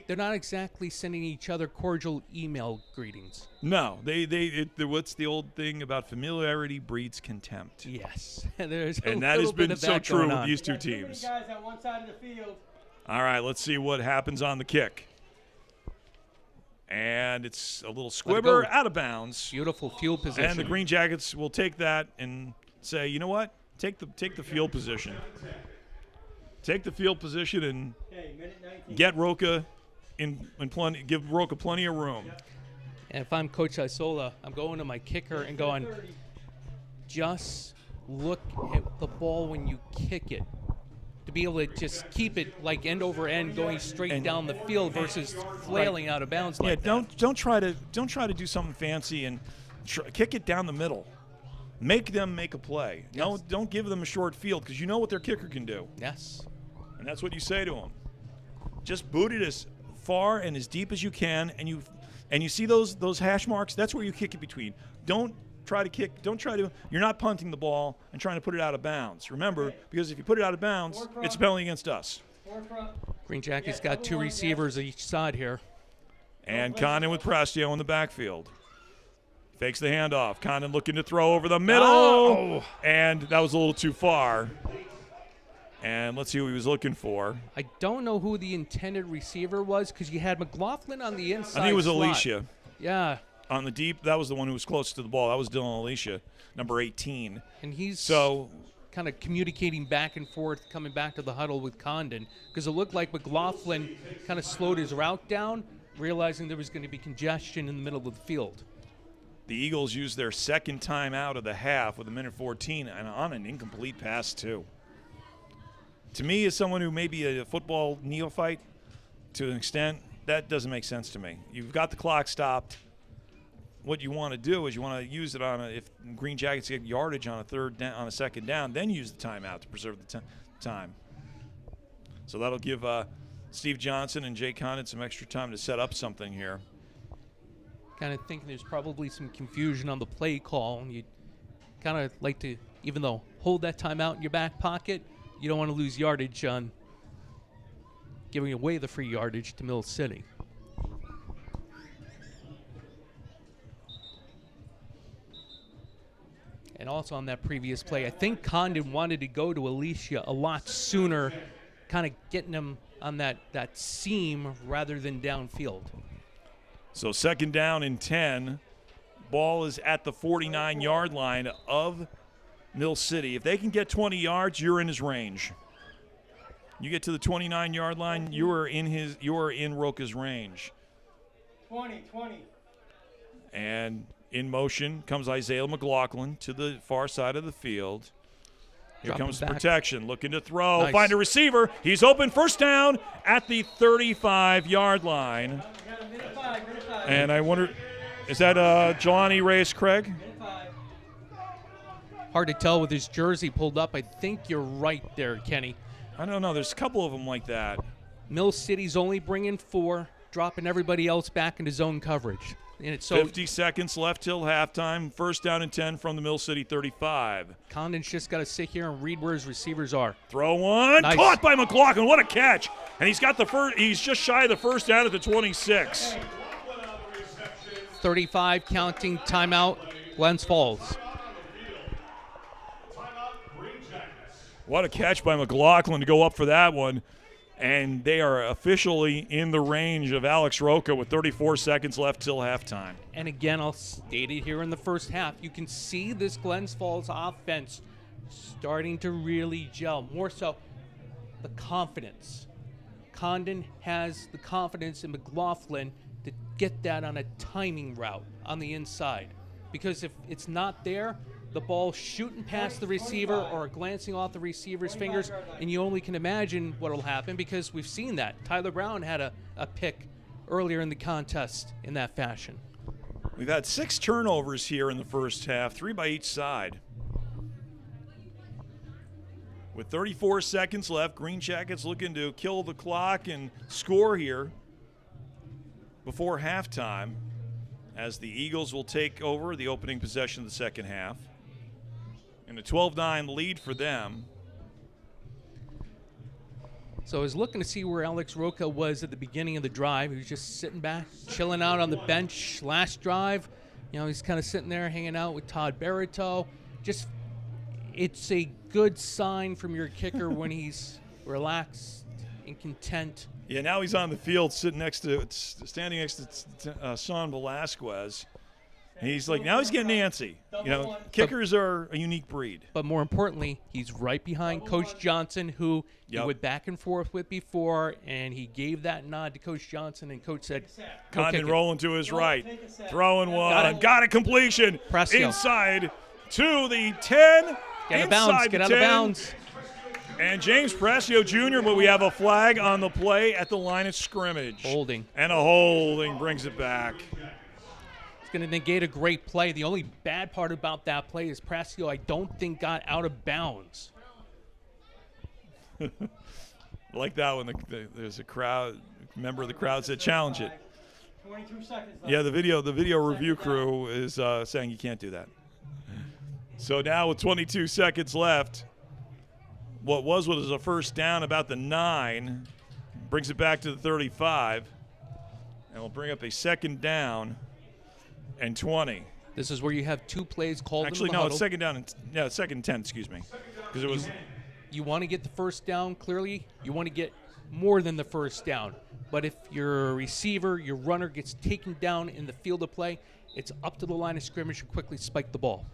Speaker 2: They're not exactly sending each other cordial email greetings.
Speaker 1: No, what's the old thing about familiarity breeds contempt?
Speaker 2: Yes, and that
Speaker 1: has been so true with these 2 teams.
Speaker 3: Too many guys on one side of the field
Speaker 1: All right, let's see what happens on the kick. And it's a little squibber out of bounds.
Speaker 2: Beautiful field position.
Speaker 1: And the Greenjackets will take that and say, you know what? Take the field position. Take the field position and get Roca give Roca plenty of room.
Speaker 2: And if I'm Coach Isola, I'm going to my kicker and going, just look at the ball when you kick it. To be able to just keep it like end over end, going straight down the field versus flailing out of bounds like that.
Speaker 1: Don't try to do something fancy and kick it down the middle. Make them make a play.
Speaker 2: Yes.
Speaker 1: No, don't give them a short field because you know what their kicker can do.
Speaker 2: Yes.
Speaker 1: And that's what you say to them. Just boot it as far and as deep as you can, and you see those hash marks. That's where you kick it between. Don't try to kick. You're not punting the ball and trying to put it out of bounds. Remember, because if you put it out of bounds, it's a penalty against us.
Speaker 2: Greenjackets got 2 receivers each side here.
Speaker 1: And Condon with Prestio in the backfield. Fakes the handoff. Condon looking to throw over the middle. And that was a little too far. And let's see what he was looking for.
Speaker 2: I don't know who the intended receiver was because you had McLaughlin on the inside.
Speaker 1: I think it was
Speaker 2: slot.
Speaker 1: Alicia.
Speaker 2: Yeah.
Speaker 1: On the deep, that was the one who was closest to the ball. That was Dylan Alicia, number 18.
Speaker 2: And he's
Speaker 1: so
Speaker 2: kind of communicating back and forth, coming back to the huddle with Condon because it looked like McLaughlin kind of slowed his route down, realizing there was going to be congestion in the middle of the field.
Speaker 1: The Eagles used their second time out of the half with 1:14 and on an incomplete pass, too. To me, as someone who may be a football neophyte to an extent, that doesn't make sense to me. You've got the clock stopped. What you want to do is you want to use it if Greenjackets get yardage on a second down, then use the timeout to preserve the time. So that'll give Steve Johnson and Jay Condon some extra time to set up something here.
Speaker 2: Kind of thinking there's probably some confusion on the play call, and you kind of like to, even though hold that timeout in your back pocket, you don't want to lose yardage on giving away the free yardage to Mill City. And also on that previous play, I think Condon wanted to go to Alicia a lot sooner, kind of getting him on that seam rather than downfield.
Speaker 1: So second down and 10. Ball is at the 49-yard line of Mill City. If they can get 20 yards, you're in his range. You get to the 29-yard line, you are in Roca's range.
Speaker 3: 20.
Speaker 1: And in motion comes Isaiah McLaughlin to the far side of the field. Here comes protection, looking to throw,
Speaker 2: Nice.
Speaker 1: Find a receiver. He's open, first down at the 35-yard line. And I wonder, is that Jelani Reyes Craig?
Speaker 2: Hard to tell with his jersey pulled up. I think you're right there, Kenny.
Speaker 1: I don't know. There's a couple of them like that.
Speaker 2: Mill City's only bringing 4, dropping everybody else back into zone coverage. And it's so
Speaker 1: 50 seconds left till halftime. First down and 10 from the Mill City 35.
Speaker 2: Condon's just got to sit here and read where his receivers are.
Speaker 1: Throw one.
Speaker 2: Nice.
Speaker 1: Caught by McLaughlin. What a catch. And he's got the first. He's just shy of the first down at the 26.
Speaker 2: 35 counting, timeout, Glens Falls.
Speaker 1: What a catch by McLaughlin to go up for that one. And they are officially in the range of Alex Roca with 34 seconds left till halftime.
Speaker 2: And again, I'll state it here in the first half. You can see this Glens Falls offense starting to really gel. More so, the confidence. Condon has the confidence in McLaughlin to get that on a timing route on the inside. Because if it's not there, the ball shooting past the receiver or glancing off the receiver's fingers, and you only can imagine what will happen because we've seen that. Tyler Brown had a pick earlier in the contest in that fashion.
Speaker 1: We've had 6 turnovers here in the first half, 3 by each side. With 34 seconds left, Greenjackets looking to kill the clock and score here before halftime as the Eagles will take over the opening possession of the second half. And a 12-9 lead for them.
Speaker 2: So I was looking to see where Alex Roca was at the beginning of the drive. He was just sitting back, chilling out on the bench last drive. You know, he's kind of sitting there hanging out with Todd Barito. It's a good sign from your kicker when he's relaxed and content.
Speaker 1: Yeah, now he's on the field standing next to Son Velasquez. He's like, now he's getting antsy. You know, kickers are a unique breed.
Speaker 2: But more importantly, he's right behind Coach Johnson, who he went back and forth with before, and he gave that nod to Coach Johnson, and Coach said,
Speaker 1: Condon rolling to his right, throwing one, got it completion,
Speaker 2: Precio.
Speaker 1: Inside to the 10,
Speaker 2: Get out of bounds, get out of bounds.
Speaker 1: And James Precio Jr., but we have a flag on the play at the line of scrimmage.
Speaker 2: Holding.
Speaker 1: And a holding brings it back.
Speaker 2: It's going to negate a great play. The only bad part about that play is Precio, I don't think, got out of bounds.
Speaker 1: Like that when there's a crowd, member of the crowd said, challenge it.
Speaker 3: 22 seconds left.
Speaker 1: Yeah, the video review crew is saying you can't do that. So now with 22 seconds left, what was a first down about the 9, brings it back to the 35, and we'll bring up a second down and 20.
Speaker 2: This is where you have 2 plays called.
Speaker 1: Actually,
Speaker 2: in the
Speaker 1: no,
Speaker 2: huddle.
Speaker 1: it's second down and second and 10. Excuse me, because it was.
Speaker 2: You want to get the first down clearly. You want to get more than the first down. But if your receiver, your runner gets taken down in the field of play, it's up to the line of scrimmage to quickly spike the ball.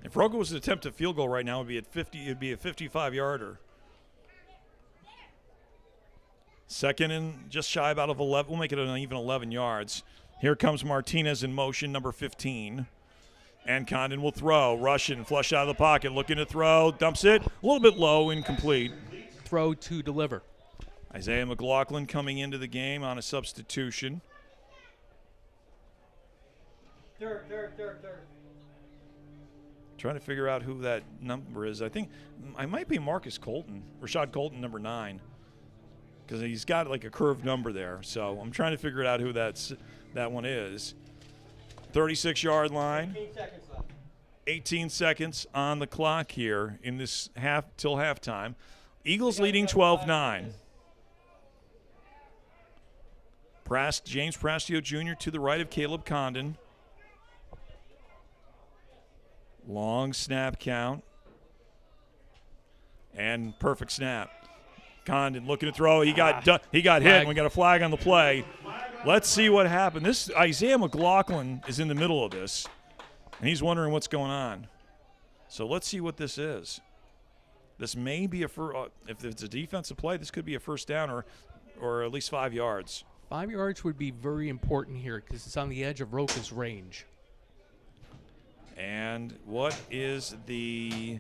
Speaker 1: If Roca was to attempt a field goal right now, it'd be at 50. It'd be a 55-yarder. Second and just shy about of 11. We'll make it an even 11 yards. Here comes Martinez in motion, number 15. And Condon will throw. Russian, flush out of the pocket, looking to throw. Dumps it. A little bit low, incomplete.
Speaker 2: Throw to deliver.
Speaker 1: Isaiah McLaughlin coming into the game on a substitution.
Speaker 3: Third.
Speaker 1: Trying to figure out who that number is. I think I might be Marcus Colton, Rashad Colton, number 9. Because he's got like a curved number there. So I'm trying to figure out who that one is. 36-yard line.
Speaker 3: 15 seconds left.
Speaker 1: 18 seconds on the clock here in this till halftime. Eagles leading 12-9. James Precio Jr. to the right of Caleb Condon. Long snap count. And perfect snap. Condon looking to throw. He got hit, and we got a flag on the play. Let's see what happened. This Isaiah McLaughlin is in the middle of this, and he's wondering what's going on. So let's see what this is. This may be if it's a defensive play, this could be a first down or at least 5 yards.
Speaker 2: 5 yards would be very important here because it's on the edge of Roca's range.
Speaker 1: And what is the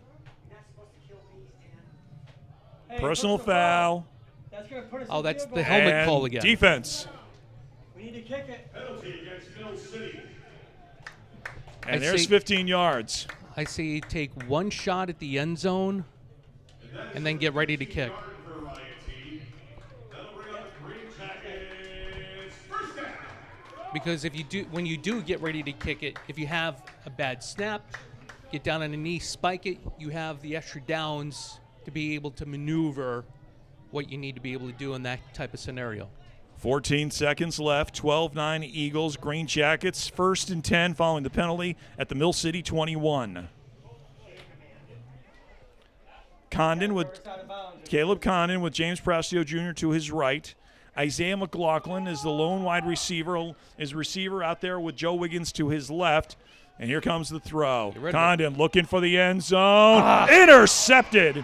Speaker 1: personal foul?
Speaker 3: That's gonna put us
Speaker 2: Oh,
Speaker 3: in
Speaker 2: that's
Speaker 3: field
Speaker 2: the
Speaker 3: goal.
Speaker 2: helmet
Speaker 1: And
Speaker 2: call again.
Speaker 1: Defense.
Speaker 3: We need to kick it.
Speaker 5: Penalty against Mill City.
Speaker 1: And
Speaker 2: I
Speaker 1: there's
Speaker 2: see-
Speaker 1: 15 yards.
Speaker 2: I say take one shot at the end zone and then get ready to kick.
Speaker 5: That'll bring up the Greenjackets. First down.
Speaker 2: Because when you do get ready to kick it, if you have a bad snap, get down on a knee, spike it, you have the extra downs to be able to maneuver what you need to be able to do in that type of scenario.
Speaker 1: 14 seconds left. 12-9 Eagles. Greenjackets 1st and 10 following the penalty at the Mill City 21. Caleb Condon with James Precio Jr. to his right. Isaiah McLaughlin is the lone wide receiver. Is receiver out there with Joe Wiggins to his left. And here comes the throw. Condon looking for the end zone. Intercepted.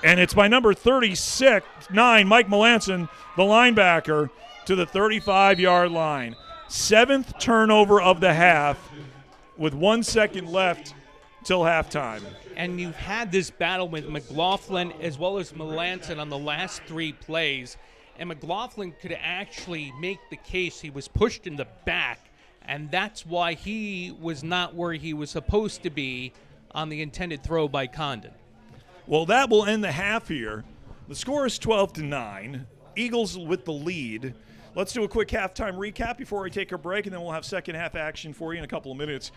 Speaker 1: And it's by number 36, Mike Melanson, the linebacker, to the 35-yard line. 7th turnover of the half with 1 second left till halftime.
Speaker 2: And you've had this battle with McLaughlin as well as Melanson on the last 3 plays. And McLaughlin could actually make the case he was pushed in the back, and that's why he was not where he was supposed to be on the intended throw by Condon.
Speaker 1: Well, that will end the half here. The score is 12-9. Eagles with the lead. Let's do a quick halftime recap before we take a break, and then we'll have second half action for you in a couple of minutes.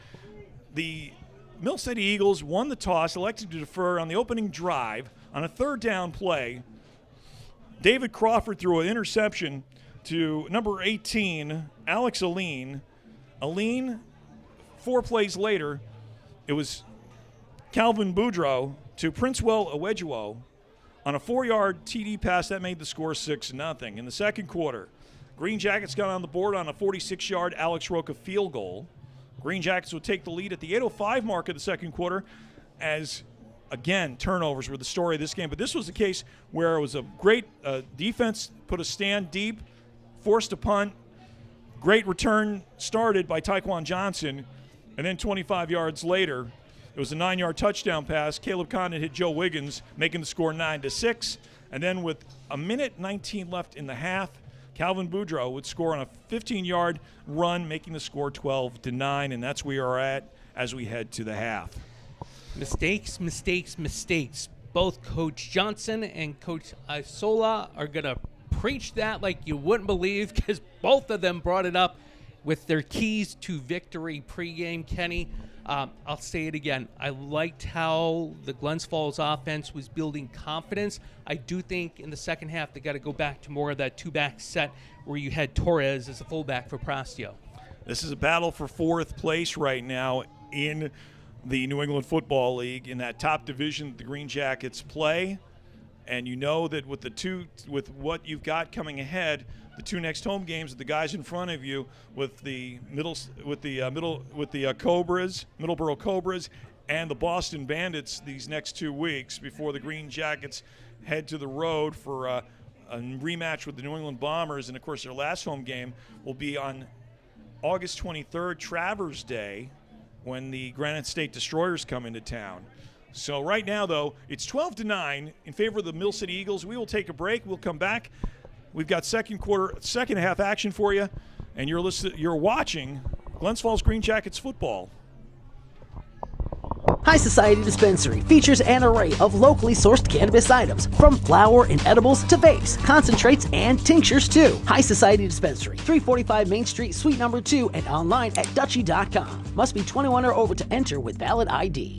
Speaker 1: The Mill City Eagles won the toss, elected to defer on the opening drive on a 3rd down play. David Crawford threw an interception to number 18, Alex Aline. Aline, 4 plays later, it was Calvin Boudreaux to Princewell Awejuo on a 4-yard TD pass that made the score 6-0. In the second quarter, Green Jackets got on the board on a 46-yard Alex Roca field goal. Green Jackets would take the lead at the 8:05 mark of the second quarter as, again, turnovers were the story of this game. But this was a case where it was a great defense, put a stand deep, forced a punt, great return started by Taekwon Johnson, and then 25 yards later, it was a 9-yard touchdown pass. Caleb Condon hit Joe Wiggins, making the score 9-6. And then with a minute 19 left in the half, Calvin Boudreaux would score on a 15-yard run, making the score 12-9, and that's where we are at as we head to the half.
Speaker 2: Mistakes, mistakes, mistakes. Both Coach Johnson and Coach Isola are going to preach that like you wouldn't believe, because both of them brought it up with their keys to victory pregame, Kenny. I'll say it again. I liked how the Glens Falls offense was building confidence. I do think in the second half they got to go back to more of that two-back set where you had Torres as a fullback for Prastio.
Speaker 1: This is a battle for fourth place right now in the New England Football League in that top division the Green Jackets play. And you know that with what you've got coming ahead, the two next home games, the guys in front of you with the Cobras, Middleborough Cobras, and the Boston Bandits these next 2 weeks before the Green Jackets head to the road for a rematch with the New England Bombers. And of course, their last home game will be on August 23rd, Travers Day, when the Granite State Destroyers come into town. So right now, though, it's 12-9 in favor of the Mill City Eagles. We will take a break. We'll come back. We've got second half action for you, and you're watching Glens Falls Green Jackets football.
Speaker 4: High Society Dispensary features an array of locally sourced cannabis items, from flower and edibles to vapes, concentrates, and tinctures too. High Society Dispensary, 345 Main Street, Suite number 2, and online at Dutchie.com. Must be 21 or over to enter with valid ID.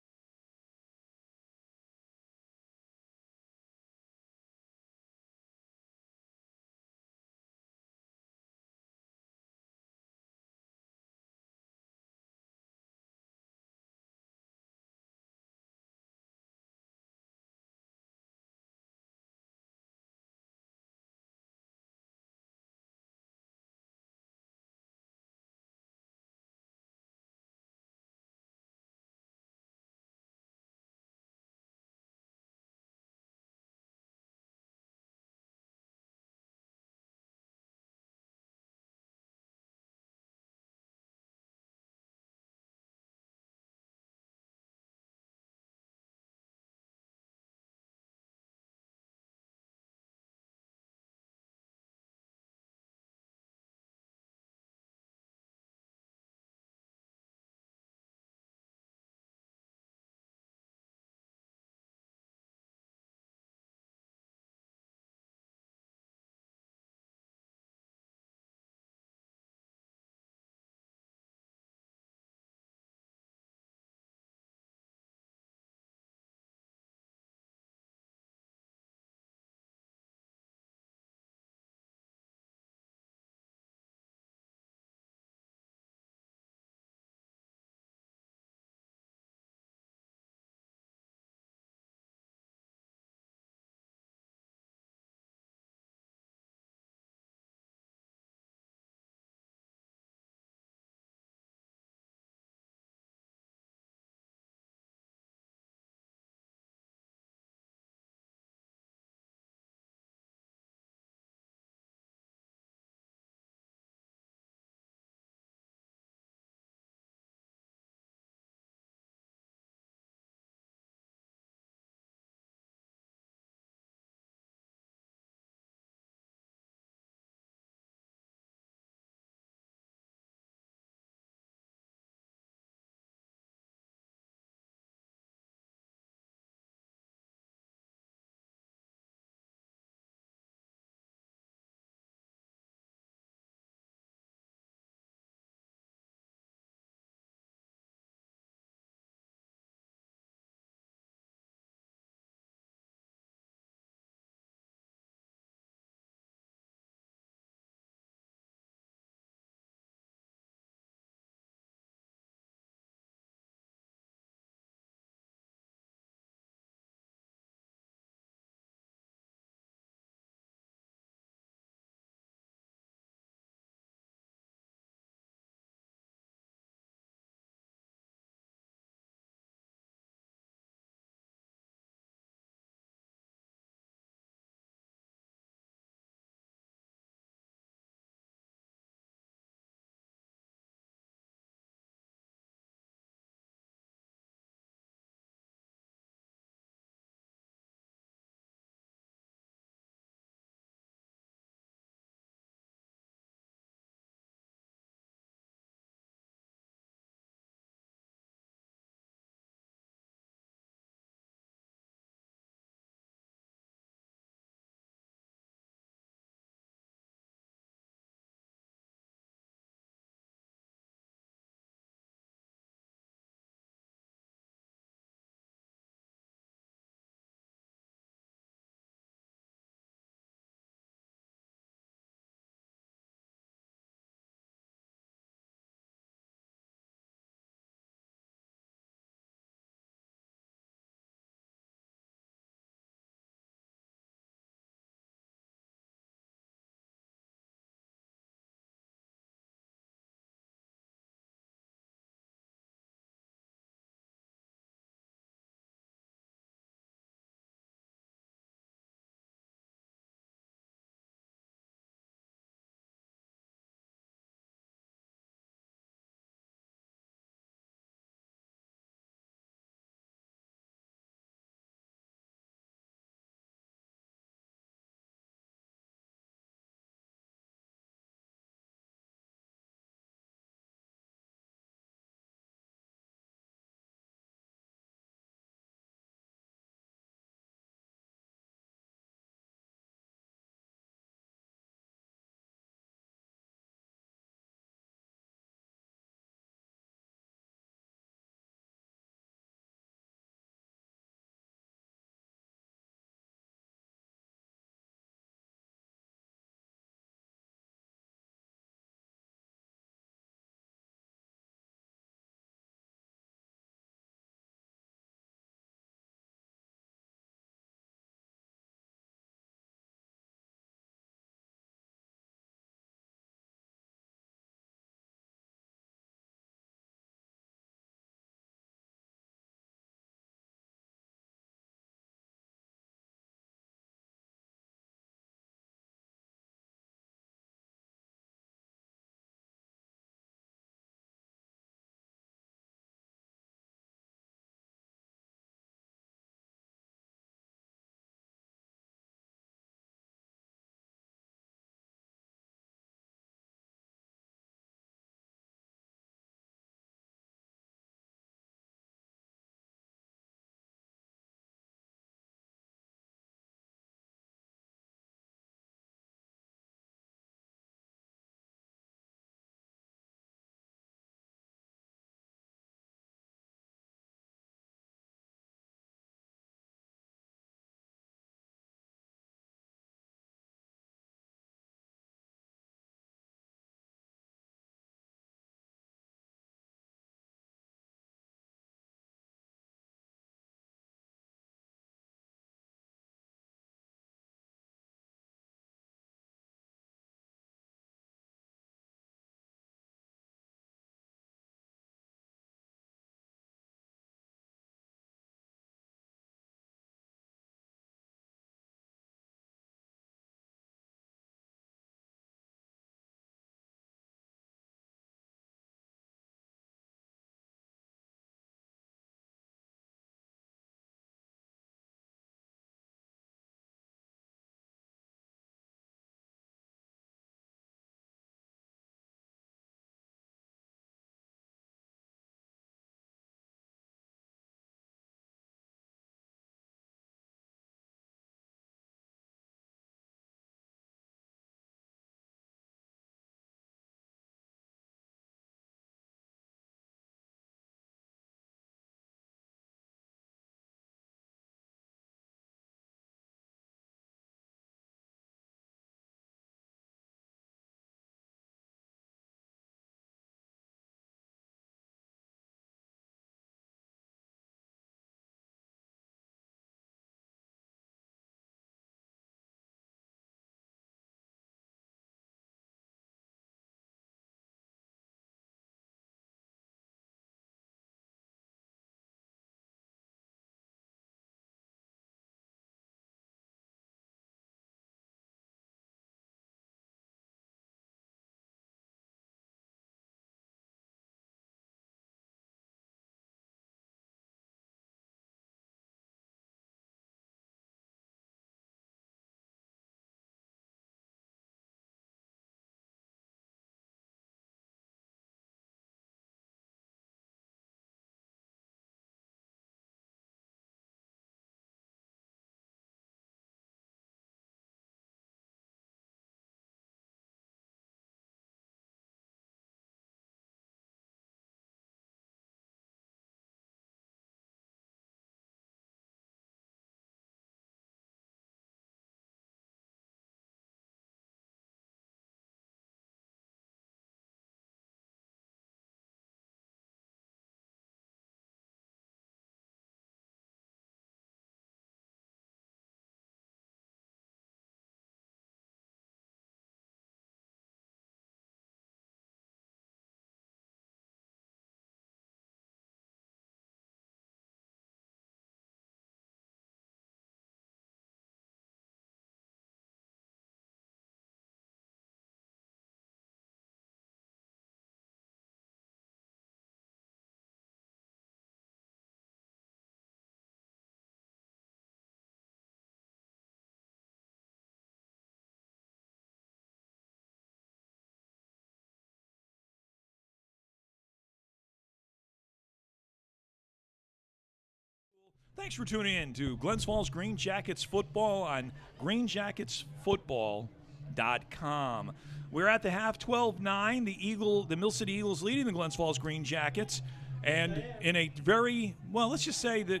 Speaker 1: Thanks for tuning in to Glens Falls Green Jackets football on greenjacketsfootball.com. We're at the half, 12-9. The Mill City Eagles leading the Glens Falls Green Jackets. And in a very, well, let's just say that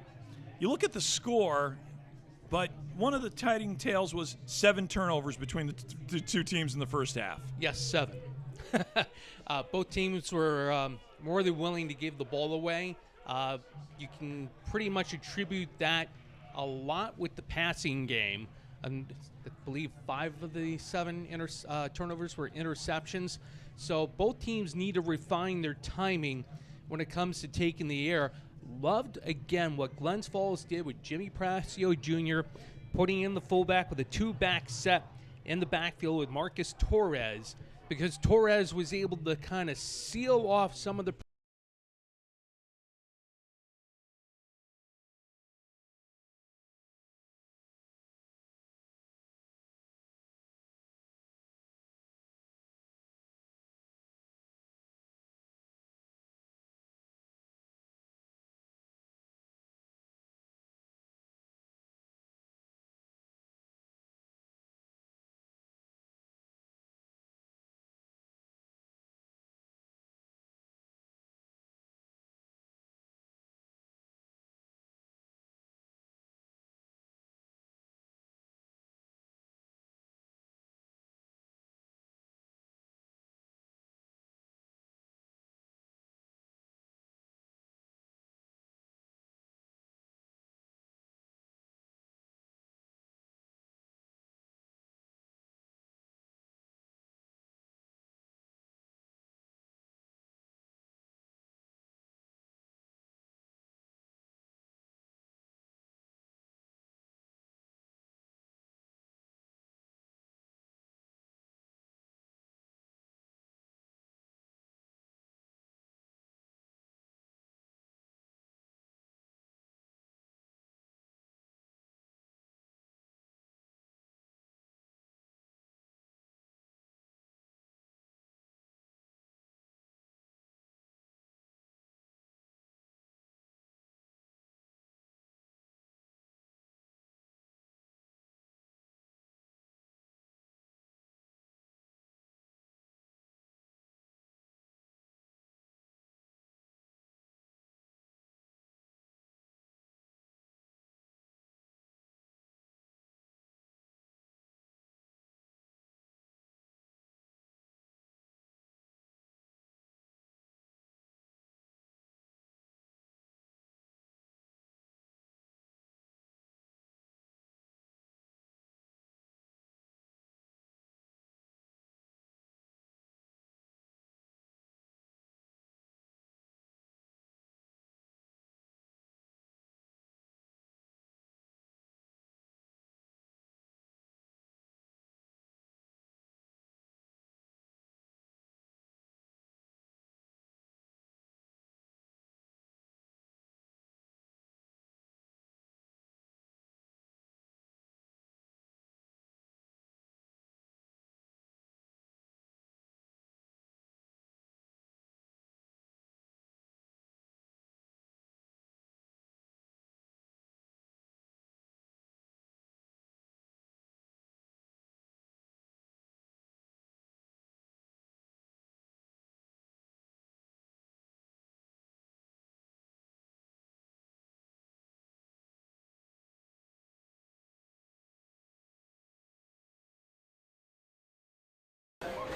Speaker 1: you look at the score, but one of the tiding tales was 7 turnovers between the two teams in the first half.
Speaker 2: Yes, 7. Both teams were more than willing to give the ball away. You can pretty much attribute that a lot with the passing game. And I believe 5 of the 7 turnovers were interceptions. So both teams need to refine their timing when it comes to taking the air. Loved, again, what Glens Falls did with Jimmy Pracio Jr., putting in the fullback with a 2-back set in the backfield with Marcus Torres, because Torres was able to kind of seal off some of the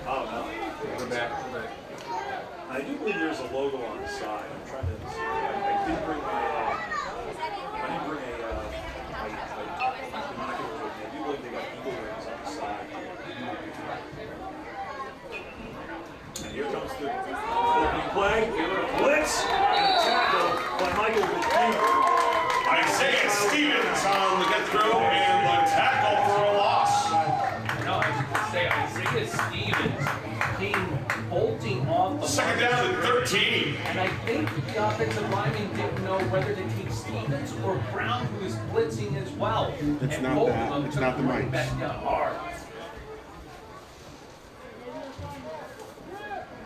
Speaker 1: Oh, no. We're back. I do believe there's a logo on the side. I'm trying to see. I did bring my, binoculars with me. I do believe they got eagle wings on the side. And here comes the opening play. Blitz and a tackle by Michael McKeever.
Speaker 5: Isaiah Stevens on the get through and the tackle for a loss.
Speaker 2: No, I was going to say Isaiah Stevens came bolting off the
Speaker 5: Second down and 13.
Speaker 2: And I think the offensive lineman didn't know whether to take Stevens or Brown, who was blitzing as well.
Speaker 6: It's
Speaker 2: and
Speaker 6: not
Speaker 2: both
Speaker 6: that.
Speaker 2: of them
Speaker 6: It's
Speaker 2: took
Speaker 6: not the
Speaker 2: running
Speaker 6: mics.
Speaker 2: back down hard.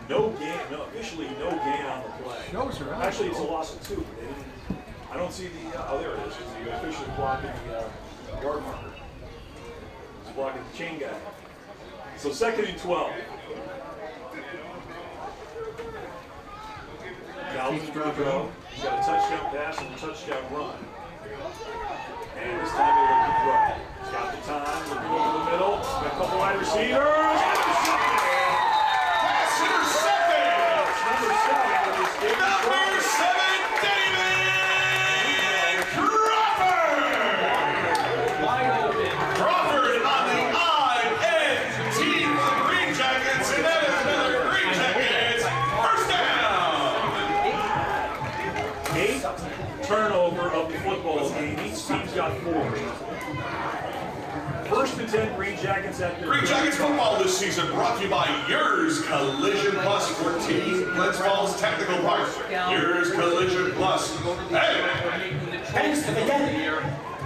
Speaker 1: No gain, no, officially no gain on the play. Actually, it's a loss of 2. They didn't I don't see the, oh, there it is. The official blocking the yard marker. He's blocking the chain guy. So 2nd and 12. Calvin's going to throw. He's got a touchdown pass and a touchdown run. And this time he'll look to throw. He's got the time. Looking over the middle. He's got a couple wide receivers.
Speaker 5: Pass intercepted.
Speaker 1: Number 7.
Speaker 5: Number 7, David Crawford. Crawford on the odd end team for the Greenjackets, and that is another Greenjackets first down.
Speaker 1: 8th turnover of the football game. Each team's got 4. 1st and 10 Greenjackets at their
Speaker 5: Greenjackets football this season brought to you by Yours Collision Plus 14 Glens Falls Technical Park. Yours Collision Plus. Hey!
Speaker 2: Thanks to the year,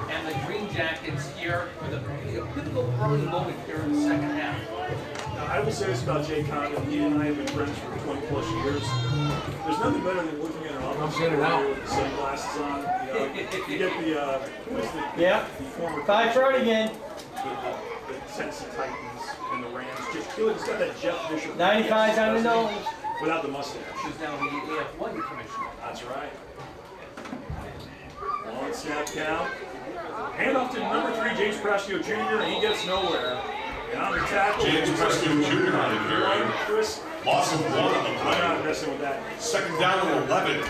Speaker 2: and the Greenjackets here with a pivotal early moment here in the second half.
Speaker 1: Now, I will say this about Jay Condon. He and I have been friends for 20 plus years. There's nothing better than looking at an offensive player with the sunglasses on. You get the, who is the,
Speaker 3: Yeah.
Speaker 1: the former
Speaker 3: 5 front again.
Speaker 1: the Tennessee Titans and the Rams. He's got that Jeff Bishop.
Speaker 3: 95's on the nose.
Speaker 1: Without the mustache.
Speaker 2: Who's now the AF1 commissioner.
Speaker 1: That's right. Long snap count. Hand off to number 3, James Prestio Jr., and he gets nowhere. And on the tackle,
Speaker 5: James Prestio Jr. on the carry.
Speaker 1: Chris,
Speaker 5: Loss of 1 on the
Speaker 1: I'm
Speaker 5: play.
Speaker 1: not messing with that.
Speaker 5: 2nd down and 11.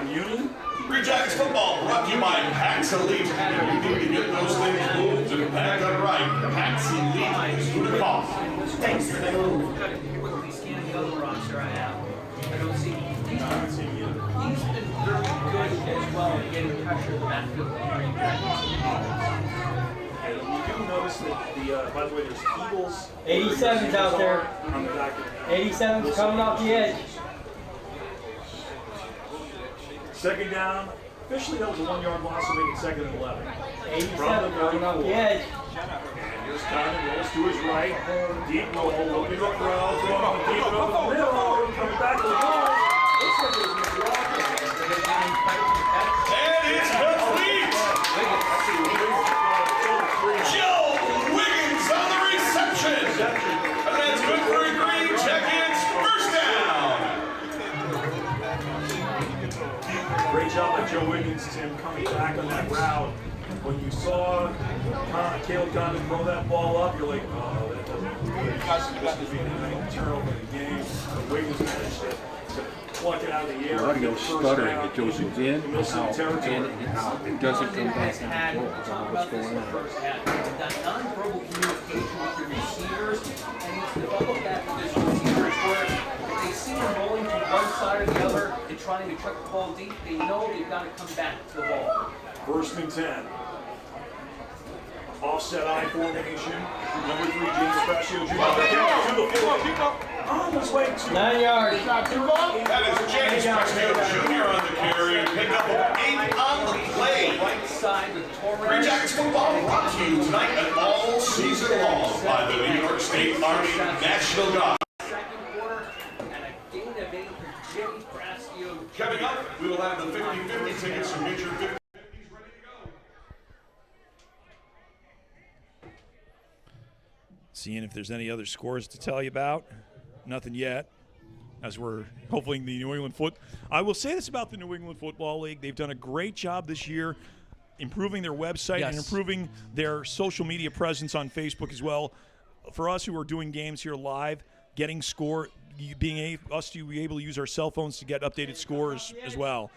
Speaker 1: Muni.
Speaker 5: Greenjackets football brought to you by Pax Elite. If you need to get those things moved and packed up right, Pax Elite is who to call.
Speaker 2: Thanks for the move. Quickly scanning the other roster I have. I don't see. He's been very good as well at getting pressure in the backfield.
Speaker 1: And you do notice that by the way, there's Eagles.
Speaker 3: 87's out there.
Speaker 1: On the document.
Speaker 3: 87's coming off the edge.
Speaker 1: 2nd down. Officially, that was a 1-yard loss, so make it 2nd and 11.
Speaker 3: 87 coming off the edge.
Speaker 1: And here's Condon, rolls to his right. Deep roll, looking to throw, throwing deep over the middle, coming back to the goal. Looks like it was McLaughlin.
Speaker 5: And it's complete! Joe Wiggins on the reception! And that's good for a Greenjackets first down!
Speaker 1: Great job by Joe Wiggins, Tim, coming back on that route. When you saw Caleb Condon throw that ball up, you're like, oh, that doesn't look good. This could be a 9th turnover in the game. But Wiggins managed to pluck it out of the air.
Speaker 6: Audio stuttering, it goes in and out, in
Speaker 1: territory.
Speaker 6: and out. It doesn't come back and
Speaker 2: Had
Speaker 6: forth. I don't know what's going on.
Speaker 2: first half. That nonverbal communication with the receivers, and he's developed that with his receivers where if they see him rolling to one side or the other and trying to chuck the ball deep, they know they've got to come back to the ball.
Speaker 1: 1st and 10. Offset I formation. Number 3, James Prestio Jr. To the floor. On his way to
Speaker 3: 9 yards.
Speaker 5: That is James Prestio Jr. on the carry. Pick up 8 on the play.
Speaker 2: Right side with Torres.
Speaker 5: Greenjackets football brought to you tonight and all season long by the New York State Army National Guard.
Speaker 2: Second quarter, and a gain of 8 for James Prestio.
Speaker 5: Coming up, we will have the 50-50 tickets from Get Your 50.
Speaker 1: seeing if there's any other scores to tell you about. Nothing yet, as we're hopefully the New England I will say this about the New England Football League. They've done a great job this year improving their website and improving their social media presence on Facebook as well. For us who are doing games here live, getting score, us to be able to use our cell phones to get updated scores as well.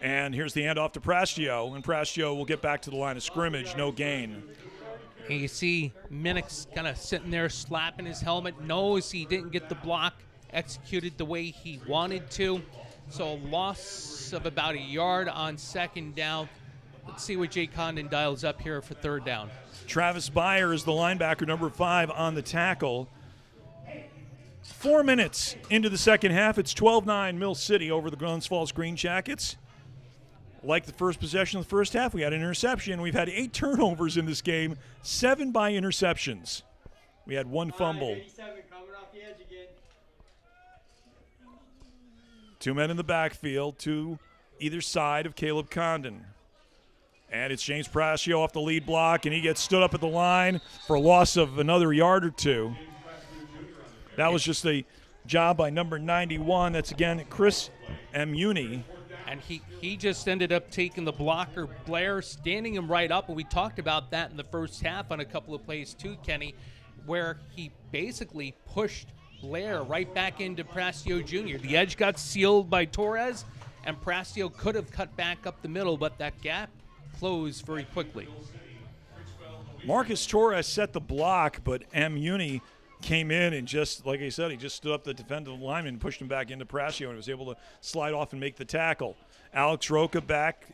Speaker 1: And here's the handoff to Prestio, and Prestio will get back to the line of scrimmage, no gain.
Speaker 2: And you see Minnick's kind of sitting there slapping his helmet, knows he didn't get the block executed the way he wanted to. So a loss of about a yard on second down. Let's see what Jay Condon dials up here for third down.
Speaker 1: Travis Byer is the linebacker, number 5 on the tackle. 4 minutes into the second half. It's 12-9 Mill City over the Glens Falls Greenjackets. Like the first possession of the first half, we had an interception. We've had 8 turnovers in this game, 7 by interceptions. We had 1 fumble.
Speaker 3: 87 coming off the edge again.
Speaker 1: 2 men in the backfield, 2 either side of Caleb Condon. And it's James Prascio off the lead block, and he gets stood up at the line for a loss of another yard or two. That was just a job by number 91. That's, again, Chris Muni.
Speaker 2: And he just ended up taking the blocker, Blair, standing him right up. And we talked about that in the first half on a couple of plays too, Kenny, where he basically pushed Blair right back into Prascio Jr. The edge got sealed by Torres, and Prascio could have cut back up the middle, but that gap closed very quickly.
Speaker 1: Marcus Torres set the block, but Muni came in and just, like I said, he just stood up the defensive lineman and pushed him back into Prascio and was able to slide off and make the tackle. Alex Roca back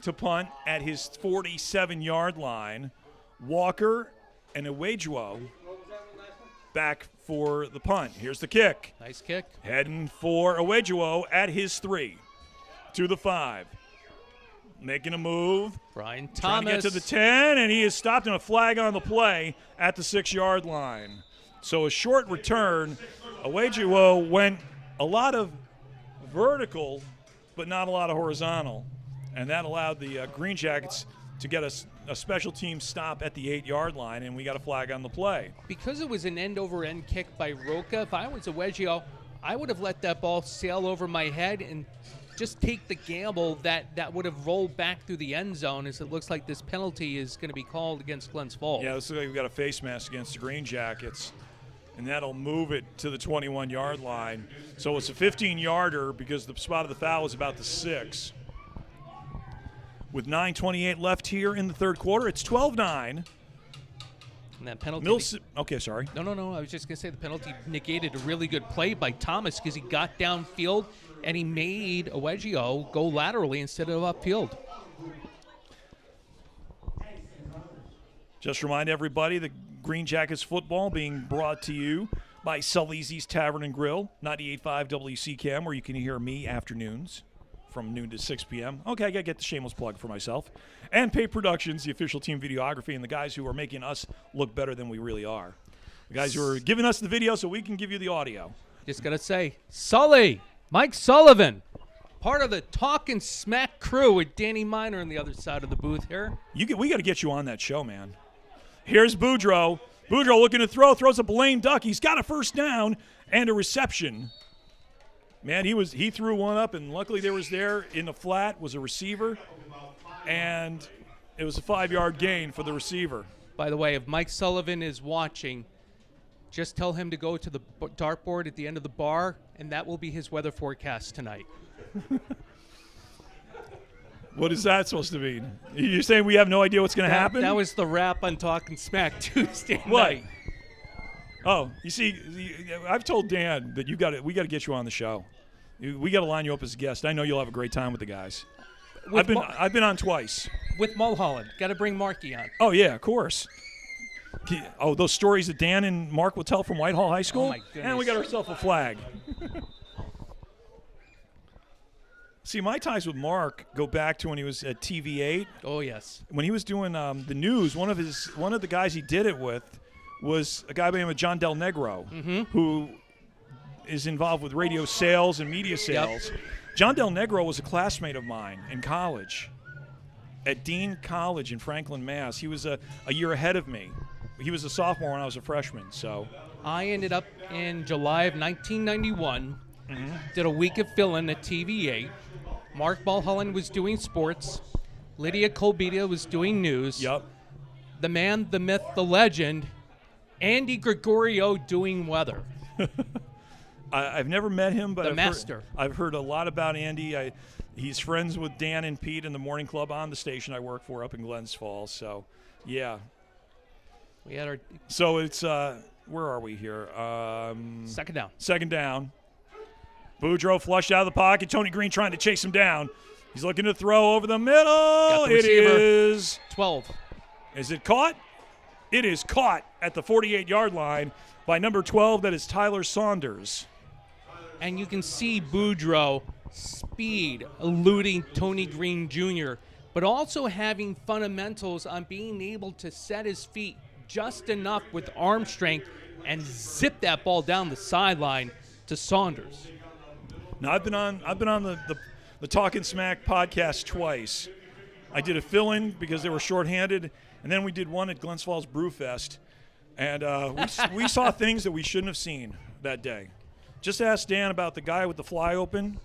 Speaker 1: to punt at his 47-yard line. Walker and Uwejuo back for the punt. Here's the kick.
Speaker 2: Nice kick.
Speaker 1: Heading for Uwejuo at his 3 to the 5. Making a move.
Speaker 2: Brian
Speaker 1: Trying
Speaker 2: Thomas.
Speaker 1: to get to the 10, and he is stopped in a flag on the play at the 6-yard line. So a short return. Uwejuo went a lot of vertical, but not a lot of horizontal. And that allowed the Greenjackets to get a special team stop at the 8-yard line, and we got a flag on the play.
Speaker 2: Because it was an end-over-end kick by Roca, if I was Uwejuo, I would have let that ball sail over my head and just take the gamble that would have rolled back through the end zone, as it looks like this penalty is going to be called against Glens Falls.
Speaker 1: Yeah, looks like we've got a face mask against the Greenjackets, and that'll move it to the 21-yard line. So it's a 15-yarder because the spot of the foul was about the 6. With 9:28 left here in the third quarter, it's 12-9.
Speaker 2: And that penalty.
Speaker 1: Okay, sorry.
Speaker 2: No. I was just going to say the penalty negated a really good play by Thomas because he got downfield and he made Uwejuo go laterally instead of upfield.
Speaker 1: Just remind everybody the Greenjackets football being brought to you by Sully's Tavern and Grill, 98.5 WCCAM, where you can hear me afternoons from noon to 6 p.m. Okay, I got to get the shameless plug for myself. And Pay Productions, the official team videography, and the guys who are making us look better than we really are. The guys who are giving us the video so we can give you the audio.
Speaker 2: Just got to say, Sully, Mike Sullivan, part of the Talkin' Smack crew with Danny Miner on the other side of the booth here.
Speaker 1: We got to get you on that show, man. Here's Boudreaux. Boudreaux looking to throws a lame duck. He's got a first down and a reception. Man, he threw one up, and luckily there was there in the flat was a receiver, and it was a 5-yard gain for the receiver.
Speaker 2: By the way, if Mike Sullivan is watching, just tell him to go to the dartboard at the end of the bar, and that will be his weather forecast tonight.
Speaker 1: What is that supposed to mean? You're saying we have no idea what's going to happen?
Speaker 2: That was the wrap on Talking Smack Tuesday
Speaker 1: What?
Speaker 2: night.
Speaker 1: Oh, you see, I've told Dan that we got to get you on the show. We got to line you up as a guest. I know you'll have a great time with the guys. I've been on twice.
Speaker 2: With Mulholland. Got to bring Marky on.
Speaker 1: Oh yeah, of course. Oh, those stories that Dan and Mark will tell from Whitehall High School?
Speaker 2: Oh my goodness.
Speaker 1: And we got ourselves a flag. See, my ties with Mark go back to when he was at TV8.
Speaker 2: Oh yes.
Speaker 1: When he was doing the news, one of the guys he did it with was a guy by the name of John Del Negro, who is involved with radio sales and media sales. Yep. John Del Negro was a classmate of mine in college at Dean College in Franklin, Mass. He was a year ahead of me. He was a sophomore when I was a freshman. So
Speaker 2: I ended up in July of 1991, did a week of fill-in at TV8. Mark Mulholland was doing sports. Lydia Colbita was doing news.
Speaker 1: Yep.
Speaker 2: The man, the myth, the legend, Andy Gregorio doing weather.
Speaker 1: I've never met him, but I've heard a lot about Andy. He's friends with Dan and Pete in the morning club on the station I work for up in Glens Falls. So, yeah.
Speaker 2: We had our.
Speaker 1: So it's where are we here?
Speaker 2: Second down.
Speaker 1: Second down. Boudreaux flushed out of the pocket. Tony Green trying to chase him down. He's looking to throw over the middle.
Speaker 2: Got the receiver.
Speaker 1: It is
Speaker 2: 12.
Speaker 1: Is it caught? It is caught at the 48-yard line by number 12. That is Tyler Saunders.
Speaker 2: And you can see Boudreaux speed eluding Tony Green Jr., but also having fundamentals on being able to set his feet just enough with arm strength and zip that ball down the sideline to Saunders.
Speaker 1: Now I've been on the Talkin' Smack podcast twice. I did a fill-in because they were shorthanded, and then we did one at Glens Falls Brewfest, and we saw things that we shouldn't have seen that day. Just ask Dan about the guy with the fly open,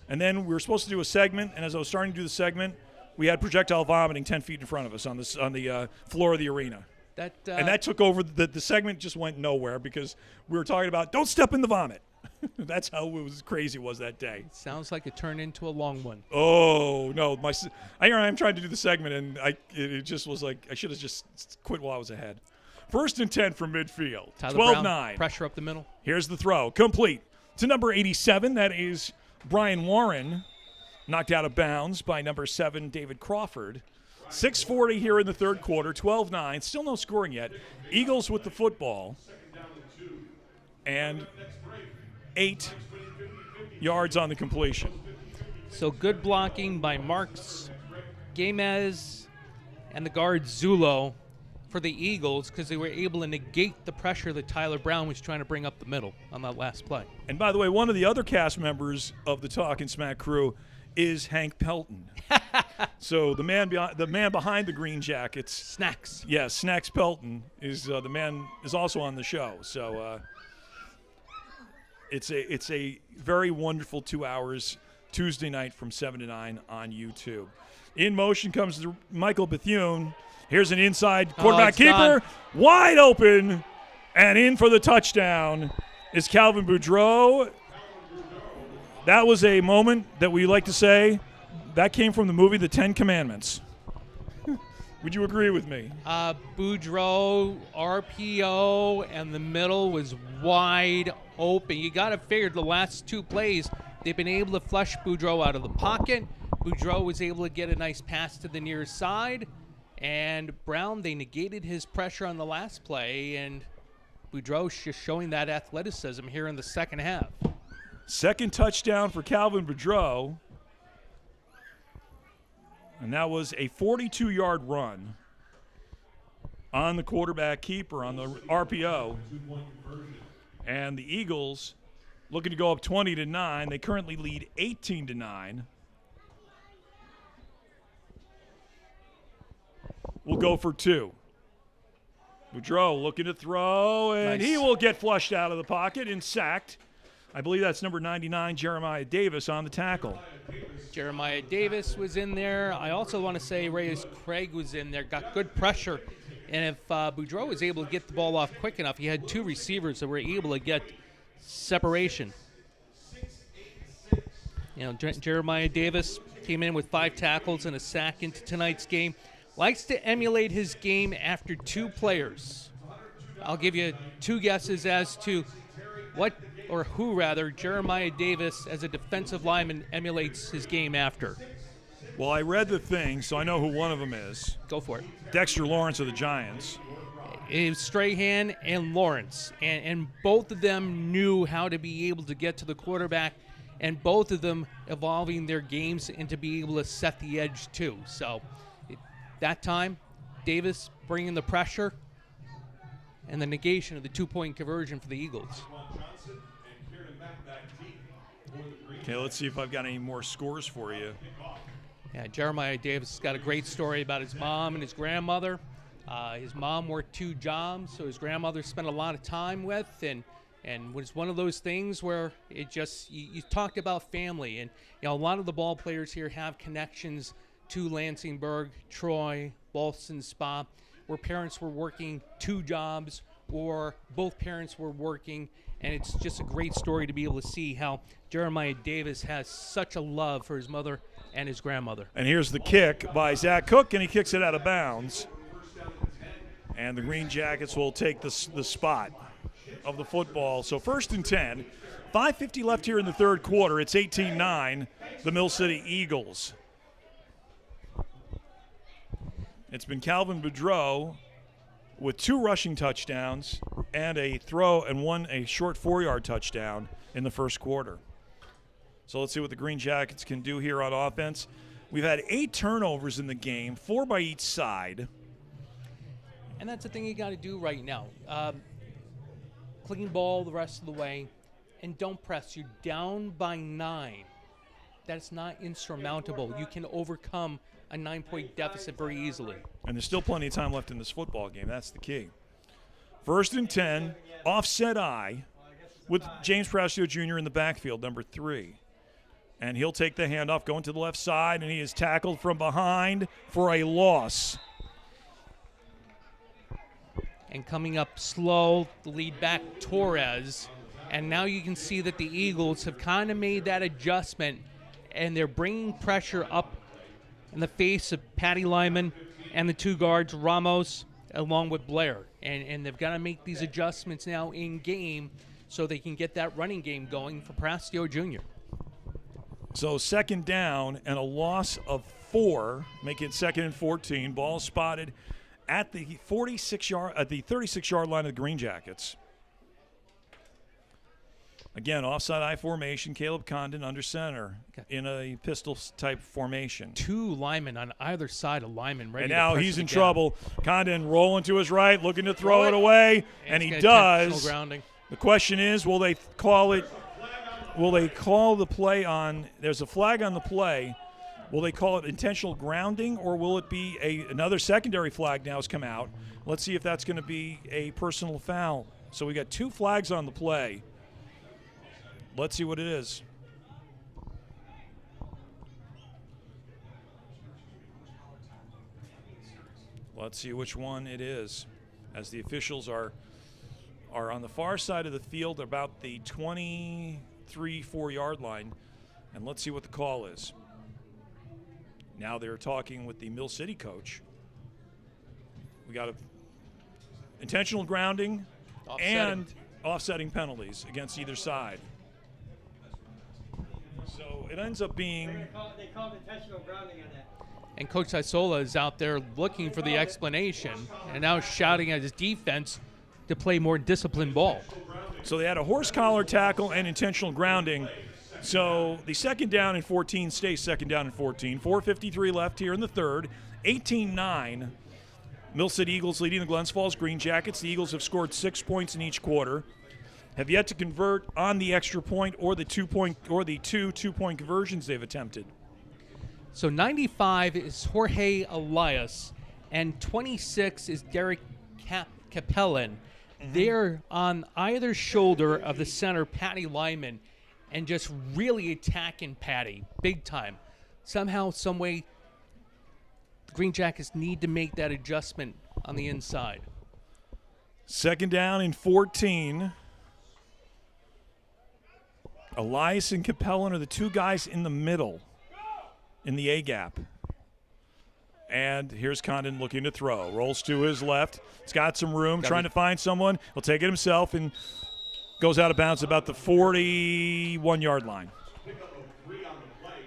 Speaker 1: and then we were supposed to do a segment, and as I was starting to do the segment, we had projectile vomiting 10 feet in front of us on the floor of the arena. And that took over. The segment just went nowhere because we were talking about don't step in the vomit. That's how crazy it was that day.
Speaker 2: Sounds like it turned into a long one.
Speaker 1: Oh, no. I'm trying to do the segment, and it just was like I should have just quit while I was ahead. 1st and 10 from midfield. 12-9.
Speaker 2: Pressure up the middle.
Speaker 1: Here's the throw. Complete to number 87. That is Brian Warren. Knocked out of bounds by number 7, David Crawford. 6:40 here in the third quarter, 12-9. Still no scoring yet. Eagles with the football. And 8 yards on the completion.
Speaker 2: So good blocking by Marks, Gamez, and the guard Zulo for the Eagles because they were able to negate the pressure that Tyler Brown was trying to bring up the middle on that last play.
Speaker 1: And by the way, one of the other cast members of the Talkin' Smack crew is Hank Pelton. So the man behind the Greenjackets,
Speaker 2: Snacks.
Speaker 1: Yes, Snacks Pelton is also on the show. So it's a very wonderful 2 hours Tuesday night from 7 to 9 on YouTube. In motion comes Michael Bethune. Here's an inside quarterback keeper, wide open, and in for the touchdown is Calvin Boudreau. That was a moment that we like to say that came from the movie The 10 Commandments. Would you agree with me?
Speaker 2: Boudreau, RPO, and the middle was wide open. You got to figure the last 2 plays, they've been able to flush Boudreau out of the pocket. Boudreau was able to get a nice pass to the near side. And Brown, they negated his pressure on the last play, and Boudreau's just showing that athleticism here in the second half.
Speaker 1: Second touchdown for Calvin Boudreau. And that was a 42-yard run on the quarterback keeper on the RPO. And the Eagles looking to go up 20-9. They currently lead 18-9. Will go for 2. Boudreau looking to throw, and
Speaker 2: nice.
Speaker 1: He will get flushed out of the pocket and sacked. I believe that's number 99, Jeremiah Davis, on the tackle.
Speaker 2: Jeremiah Davis was in there. I also want to say Reyes Craig was in there, got good pressure. And if Boudreau was able to get the ball off quick enough, he had 2 receivers that were able to get separation. Jeremiah Davis came in with 5 tackles and a sack into tonight's game. Likes to emulate his game after 2 players. I'll give you 2 guesses as to who Jeremiah Davis as a defensive lineman emulates his game after.
Speaker 1: Well, I read the thing, so I know who one of them is.
Speaker 2: Go for it.
Speaker 1: Dexter Lawrence of the Giants.
Speaker 2: It was Strahan and Lawrence, and both of them knew how to be able to get to the quarterback, and both of them evolving their games and to be able to set the edge too. So that time, Davis bringing the pressure and the negation of the 2-point conversion for the Eagles.
Speaker 1: Okay, let's see if I've got any more scores for you.
Speaker 2: Yeah, Jeremiah Davis has got a great story about his mom and his grandmother. His mom worked 2 jobs, so his grandmother spent a lot of time with, and was one of those things where it just you talked about family, and a lot of the ball players here have connections to Lansingburg, Troy, Boston Spa, where parents were working 2 jobs or both parents were working, and it's just a great story to be able to see how Jeremiah Davis has such a love for his mother and his grandmother.
Speaker 1: And here's the kick by Zach Cook, and he kicks it out of bounds. And the Greenjackets will take the spot of the football. So 1st and 10, 5:50 left here in the third quarter. It's 18-9, the Mill City Eagles. It's been Calvin Boudreau with 2 rushing touchdowns and a throw and a short 4-yard touchdown in the first quarter. So let's see what the Greenjackets can do here on offense. We've had 8 turnovers in the game, 4 by each side.
Speaker 2: And that's the thing you got to do right now. Clean ball the rest of the way, and don't press. You're down by 9. that's not insurmountable. You can overcome a 9-point deficit very easily.
Speaker 1: And there's still plenty of time left in this football game. That's the key. 1st and 10, offset I, with James Prastio Jr. in the backfield, number 3. And he'll take the handoff, going to the left side, and he is tackled from behind for a loss.
Speaker 2: And coming up slow, the lead back, Torres. And now you can see that the Eagles have kind of made that adjustment, and they're bringing pressure up in the face of Patty Lyman and the 2 guards, Ramos, along with Blair. And they've got to make these adjustments now in game so they can get that running game going for Prastio Jr.
Speaker 1: So 2nd down and a loss of 4, make it 2nd and 14. Ball spotted at the 36-yard line of the Greenjackets. Again, offside I formation. Caleb Condon under center in a pistol-type formation.
Speaker 2: 2 linemen on either side of Lyman ready.
Speaker 1: And
Speaker 2: to
Speaker 1: now
Speaker 2: press
Speaker 1: he's
Speaker 2: it
Speaker 1: in
Speaker 2: again.
Speaker 1: trouble. Condon rolling to his right, looking to throw it away, and he
Speaker 2: It's
Speaker 1: does.
Speaker 2: grounding.
Speaker 1: The question is, will they call it? Will they call the play on? There's a flag on the play. Will they call it intentional grounding, or will it be another secondary flag now has come out? Let's see if that's going to be a personal foul. So we got 2 flags on the play. Let's see what it is. Let's see which one it is, as the officials are on the far side of the field, about the 23-4 line, and let's see what the call is. Now they're talking with the Mill City coach. We got intentional grounding and offsetting penalties against either side. So it ends up being.
Speaker 3: They called intentional grounding on that.
Speaker 2: And Coach Isola is out there looking for the explanation and now shouting at his defense to play more disciplined ball.
Speaker 1: So they had a horse collar tackle and intentional grounding. So the 2nd down and 14 stays 2nd down and 14. 4:53 left here in the 3rd. 18-9. Mill City Eagles leading the Glens Falls Greenjackets. The Eagles have scored 6 points in each quarter. Have yet to convert on the extra point or the 2-point or the 2-2-point conversions they've attempted.
Speaker 2: So 95 is Jorge Elias, and 26 is Derek Capellan. They're on either shoulder of the center, Patty Lyman, and just really attacking Patty big time. Somehow, some way, the Greenjackets need to make that adjustment on the inside.
Speaker 1: 2nd down and 14. Elias and Capellan are the 2 guys in the middle in the A-gap. And here's Condon looking to throw. Rolls to his left. He's got some room, trying to find someone. He'll take it himself and goes out of bounds about the 41-yard line.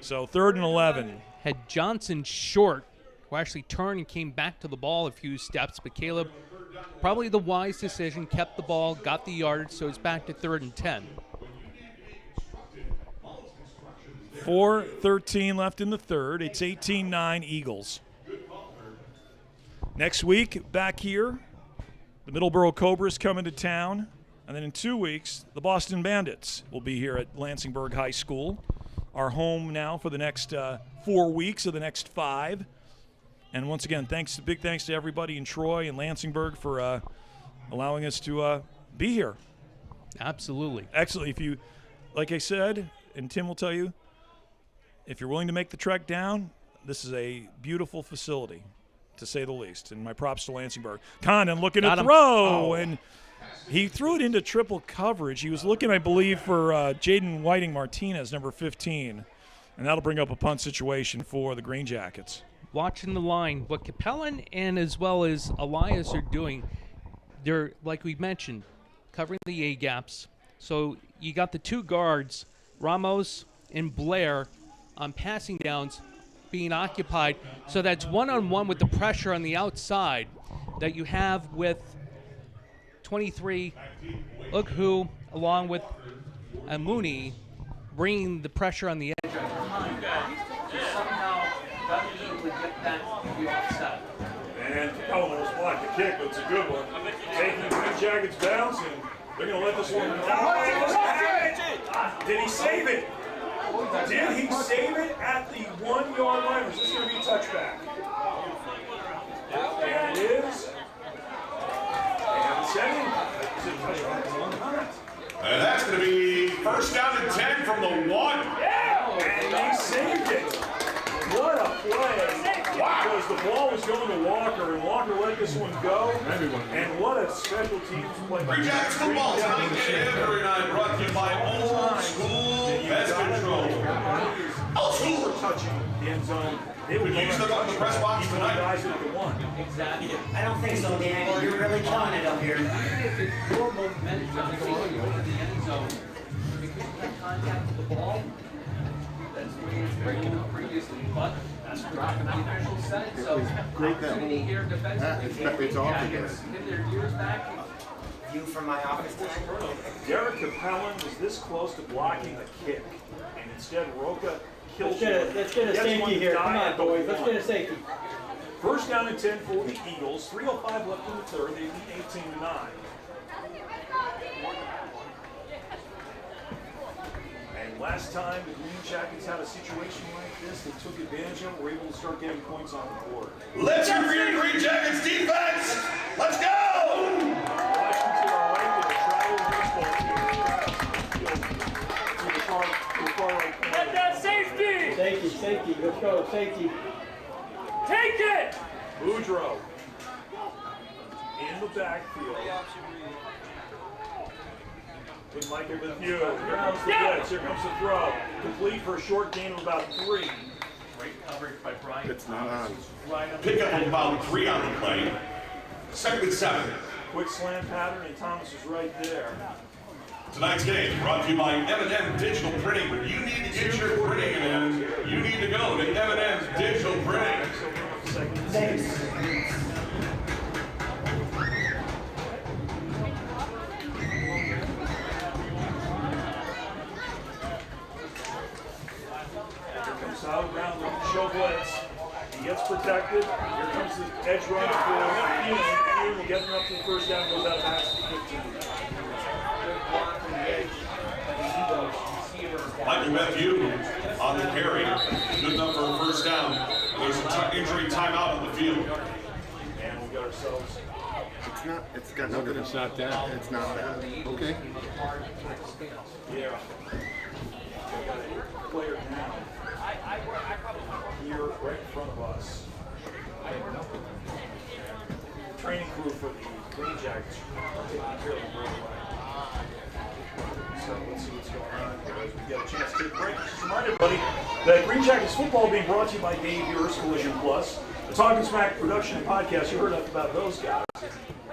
Speaker 1: So 3rd and 11.
Speaker 2: Had Johnson short, who actually turned and came back to the ball a few steps, but Caleb, probably the wise decision, kept the ball, got the yardage, so it's back to 3rd and 10.
Speaker 1: 4:13 left in the 3rd. It's 18-9 Eagles. Next week, back here, the Middleborough Cobras coming to town. And then in 2 weeks, the Boston Bandits will be here at Lansingburg High School, our home now for the next 4 weeks of the next 5. And once again, big thanks to everybody in Troy and Lansingburg for allowing us to be here.
Speaker 2: Absolutely.
Speaker 1: Excellent. If you, like I said, and Tim will tell you, if you're willing to make the trek down, this is a beautiful facility, to say the least. And my props to Lansingburg. Condon looking to throw, and he threw it into triple coverage. He was looking, I believe, for Jaden Whiting-Martinez, number 15, and that'll bring up a punt situation for the Greenjackets.
Speaker 2: Watching the line, what Capellan and as well as Elias are doing, they're, like we mentioned, covering the A-gaps. So you got the 2 guards, Ramos and Blair, on passing downs being occupied. So that's one-on-one with the pressure on the outside that you have with 23, Ughu, along with Mooney, bringing the pressure on the edge. Somehow doesn't able to get that to the offside.
Speaker 1: And Capellan almost blocked the kick, but it's a good one. Taking the Greenjackets bounce, and they're going to let this one go. Did he save it? Did he save it at the 1 yard line? Or is this going to be a touchback? And it is. And second. Is it a touchback?
Speaker 5: And that's going to be first down and 10 from the 1.
Speaker 1: And they saved it. What a play. Because the ball was going to Walker, and Walker let this one go. And what a special teams play.
Speaker 5: Greenjackets football tonight every night brought to you by Old School Pest Control. Old School.
Speaker 1: Touching the end zone. They would
Speaker 5: use them on the press box tonight.
Speaker 1: Guys at the 1.
Speaker 2: Exactly.
Speaker 7: I don't think so, Dan. You're really killing it up here.
Speaker 2: Even if it's your momentum going over the end zone, because you have contact with the ball, that's the way it's breaking up previously. But that's dropping the official said. So
Speaker 8: Great that
Speaker 2: opportunity here defensively.
Speaker 8: it's off again.
Speaker 2: Get their years back.
Speaker 7: View from my office tonight.
Speaker 1: Derek Capellan was this close to blocking a kick, and instead Roca kills
Speaker 3: Let's get a safety here. Come on, boys. Let's get a safety.
Speaker 1: First down and 10 for the Eagles. 3:05 left in the third. They lead 18-9. And last time the Greenjackets had a situation like this, they took advantage of it, were able to start getting points on the board.
Speaker 5: Let's hear for your Greenjackets defense. Let's go!
Speaker 1: Washington are right there, travel to the far right.
Speaker 3: Get that safety! Safety. Let's go, safety. Take it!
Speaker 1: Boudreaux in the backfield. With Michael Bethune. Here comes the blitz. Here comes the throw. Complete for a short gain of about 3.
Speaker 2: Great coverage by Brian.
Speaker 8: It's not on.
Speaker 5: Pick up about 3 on the play. Second and 7.
Speaker 1: Quick slant pattern, and Thomas is right there.
Speaker 5: Tonight's game brought to you by M&M Digital Printing. When you need to get your printing in, you need to go to M&M Digital Printing.
Speaker 7: Thanks.
Speaker 1: Out around the show blitz. He gets protected. Here comes the edge runner for Ian. Ian will get him up to the first down, goes out of bounds to 15.
Speaker 5: Michael Bethune on the carry. Good enough for a first down. There's an injury timeout on the field.
Speaker 1: And we got ourselves.
Speaker 8: It's not. It's got nothing.
Speaker 6: It's not that.
Speaker 8: It's not that. Okay.
Speaker 1: Yeah. We got a player now. Here, right in front of us. Training crew for the Greenjackets are taking care of the right away. So let's see what's going on here as we get a chance to take a break. Just remind everybody that Greenjackets football being brought to you by Dave Yours, Collision Plus, the Talking Smack production and podcast. You heard enough about those guys.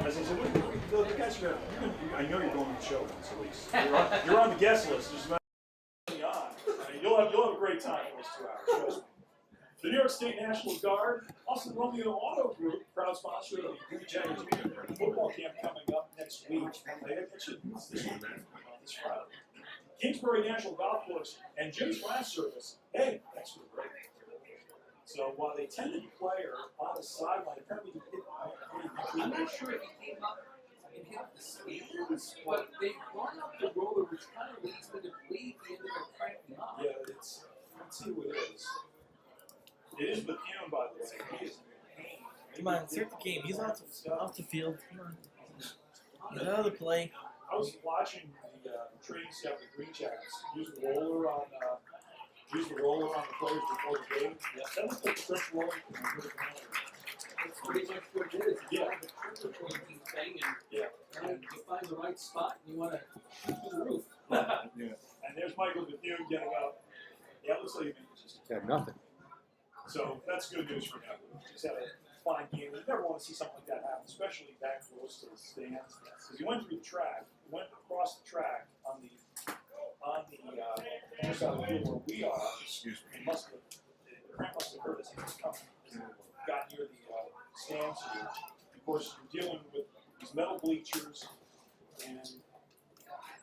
Speaker 1: As I said, the guys are going to, I know you're going to the show once at least. You're on the guest list. Just about on. You'll have a great time for those 2 hours. Trust me. The New York State National Guard, also the Romeo Auto Group, proud sponsor of the Greenjackets football camp coming up next week. This Friday. Kingsbury National Golf Course and Jim's Flash Service. Hey, thanks for the break. So while they tended to play on the sideline, apparently he hit.
Speaker 2: I'm not sure if he came up and hit the stands, but they brought up the roller, which kind of leads me to believe he ended up cranking up.
Speaker 1: Yeah, let's see who it is. It is Bethune, by the way. He is in pain.
Speaker 9: Come on, start the game. He's off the field. Come on. Get out of the play.
Speaker 1: I was watching the training staff of the Greenjackets use the roller on the players before the game. Yeah, that was like French roller.
Speaker 2: That's pretty much what it is.
Speaker 1: Yeah.
Speaker 2: The trigger pointing thing, and
Speaker 1: Yeah.
Speaker 2: you find the right spot, and you want to shoot through the roof.
Speaker 1: And there's Michael Bethune getting up. Yeah, it looks like he just
Speaker 6: Had nothing.
Speaker 1: So that's good news for him. He's had a fine game. You never want to see something like that happen, especially back close to the stands. Because he went through the track, he went across the track on the just out of the field where we are.
Speaker 8: Excuse me.
Speaker 1: The cramp must have hurt as he was coming. Got near the stands here. Of course, you're dealing with these metal bleachers, and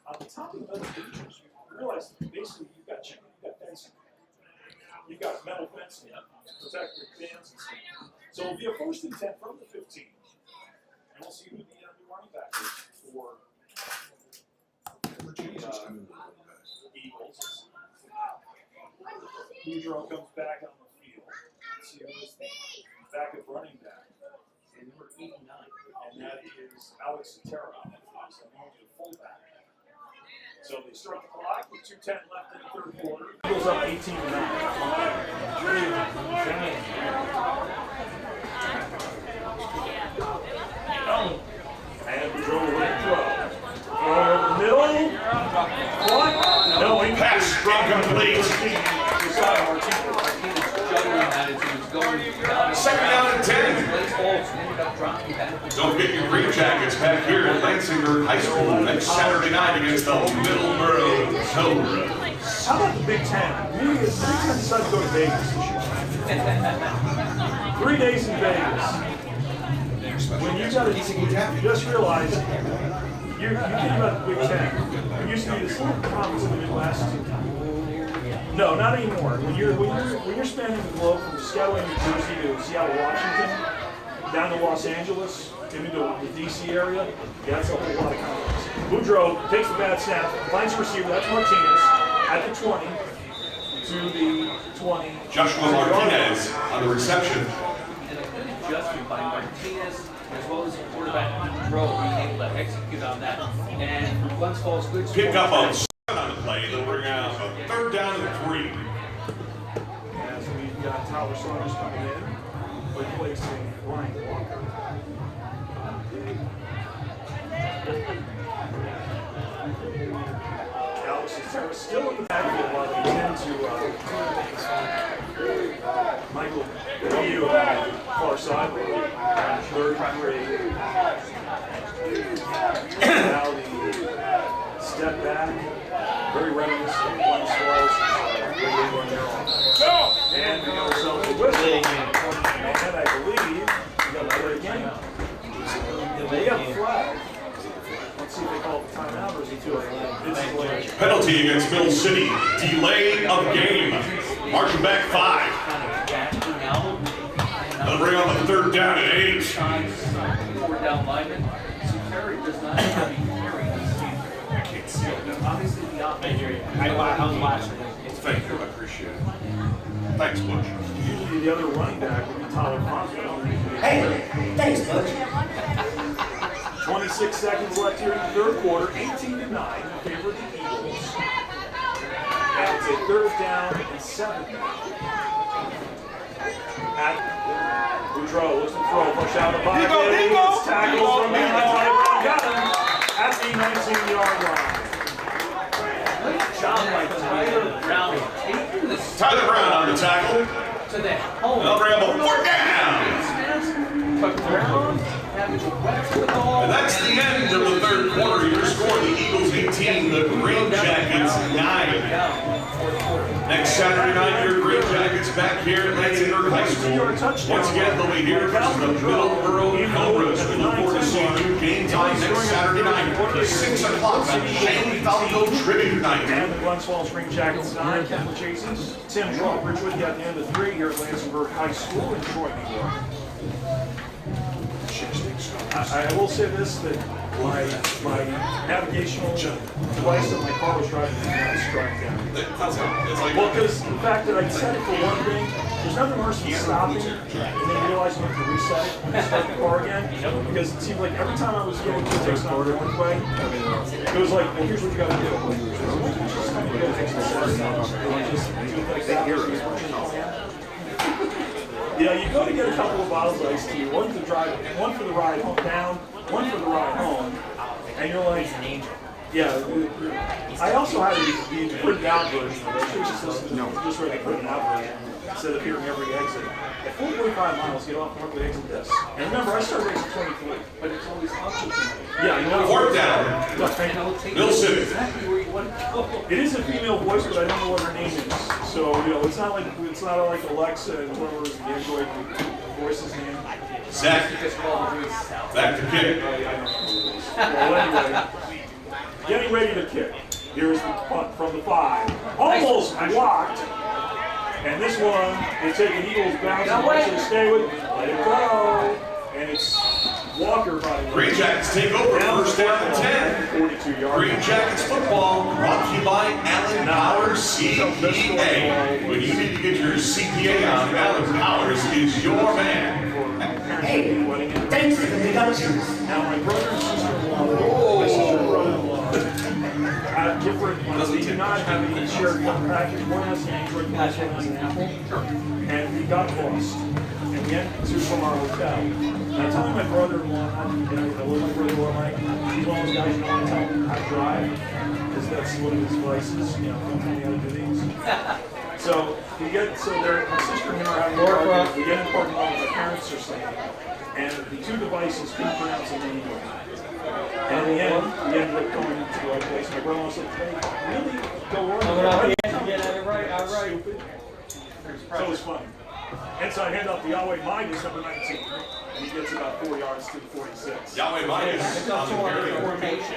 Speaker 1: on the top of the metal bleachers, you realize that basically you've got fencing. You've got metal fencing to protect your fans and stuff. So it'll be a first and 10 from the 15. And we'll see who the new running back is for the Eagles. Boudreaux comes back on the field. Let's see who's the backup running back. And number 89. And that is Alex Sotero. So only a fullback. So they start the clock with 2:10 left in the third quarter. Eagles up 18-9. And Boudreaux will throw. Throw over the middle. What? No,
Speaker 5: Pass incomplete. Second down and 10. Don't forget your Greenjackets back here at Lansingburg High School next Saturday night against the Middleborough Cobras.
Speaker 1: How about the Big Ten? The Big Ten decided to go to Vegas this year. 3 days in Vegas. When you got to, you just realize you think about the Big Ten. It used to be this little conference in the Midwest. No, not anymore. When you're spanning the globe from Scottsdale, New Jersey to Seattle, Washington, down to Los Angeles, into the DC area, that's a whole lot of conference. Boudreaux takes the bad snap, finds the receiver, that's Martinez, at the 20, to the 20.
Speaker 5: Joshua Martinez on the reception.
Speaker 9: And a good adjustment by Martinez, as well as the quarterback Boudreaux being able to execute on that. And Glens Falls good.
Speaker 5: Pick up on 7 on the play. They'll bring out a third down and 3.
Speaker 1: As we've got Tyler Saunders coming in, replacing Ryan Walker. Alex Sotero still in the backfield while they tend to Michael Yu on the far sideline. Third grade. Now the step back, very reminiscent of Glens Falls. And we go so the whistle. And I believe we got another game. They have a flag. Let's see if they call it timeout or is it too late?
Speaker 5: Penalty against Middle City. Delay of game. Marching back 5. They'll bring on the third down at 8.
Speaker 9: Four down lineman. Terry does not have any carry this season.
Speaker 5: I can't see it.
Speaker 9: Obviously, the offense.
Speaker 7: I was watching it.
Speaker 5: Thank you. I appreciate it. Thanks, Butch.
Speaker 1: Usually the other running back would be Tyler Fonzo.
Speaker 7: Hey, thanks, Butch.
Speaker 1: 26 seconds left here in the third quarter, 18-9 in favor of the Eagles. And it's a third down and 7 now. At Boudreaux looks to throw, push out the pocket. It's tackled from behind. Tyler Brown got him at the 19-yard line.
Speaker 9: Good job by Tyler Brown taking this
Speaker 5: Tyler Brown on the tackle.
Speaker 9: to the home.
Speaker 5: They'll bring up a 4th down.
Speaker 9: But Brown having to wet the ball.
Speaker 5: And that's the end of the third quarter. Your score, the Eagles 18, the Greenjackets 9. Next Saturday night, your Greenjackets back here at Lansingburg High School. Once again, they'll be here versus the Middleborough Cobras. We look forward to seeing you game time next Saturday night at 6 o'clock on Shane Falco Tribute Night.
Speaker 1: And the Glens Falls Greenjackets 9, Kemper Chasing. Tim Draw, Bridgewood got the end of 3 here at Lansingburg High School in Troy, New York. I will say this, that my navigational device that my car was driving did not strike down. Well, because the fact that I set it for one thing, there's nothing worse than stopping and then realizing you have to reset it when you start the car again. Because it seemed like every time I was getting to the next order one way, it was like, well, here's what you got to do. Just kind of go fix the settings and just do it like that. Yeah, you go to get a couple of bottles of iced tea, one for the ride home down, one for the ride home, and you're like, yeah. I also had the printed out version of it. It was just where they printed out version instead of hearing every exit. At 445 miles, get off Northwood exit this. And remember, I started exit 23.
Speaker 9: But it's always up to you.
Speaker 1: Yeah, you know.
Speaker 5: 4th down. Middle City.
Speaker 9: Exactly where you want to go.
Speaker 1: It is a female voice, but I don't know what her name is. So it's not like Alexa and whatever the Android voice's name.
Speaker 5: Zach, back to kick.
Speaker 1: Well, anyway, getting ready to kick. Here's the punt from the 5. Almost blocked. And this one, they take an Eagles bounce and actually stay with it. Let it go. And it's Walker by
Speaker 5: Greenjackets take over first down and 10.
Speaker 1: 42 yards.
Speaker 5: Greenjackets football brought to you by Allen Powers CPA. When you need to get your CPA on, Allen Powers is your man.
Speaker 7: Hey, thanks for the deductions.
Speaker 1: Now my brother and sister-in-law, my sister and brother-in-law, have different ones. They do not have any shared package. One has an Android patch, one has an Apple. And we got lost. And we had to from our hotel. And I told my brother-in-law, what my brother-in-law like, he's one of those guys who want to tell him how to drive, because that's one of his vices, don't tell me how to do these. So my sister and him are having a party. We get in the parking lot where my parents are staying, and the two devices couldn't pronounce the name. And in the end, we ended up going to the right place. My brother-in-law said, "Hey, really go wrong."
Speaker 3: Yeah, right.
Speaker 1: Stupid. So it was funny. And so I hand off to Yahweh Midas, number 19, and he gets about 4 yards to the 46.
Speaker 5: Yahweh Midas on the carry.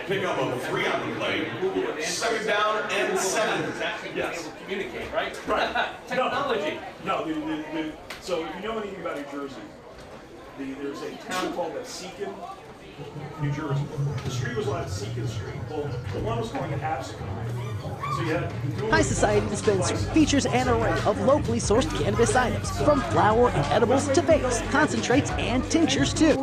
Speaker 5: Pick up a 3 on the play. Second down and 7.
Speaker 1: Yes.
Speaker 9: Communicate, right?
Speaker 1: Right.
Speaker 9: Technology.
Speaker 1: No, so if you know anything about New Jersey, there's a town called Seacon, New Jersey. The street was like Seacon Street. Well, the one was calling it Absecon. So you had
Speaker 4: High Society Dispensary features an array of locally sourced cannabis items, from flower and edibles to vapes, concentrates, and tinctures too.
Speaker 9: I'd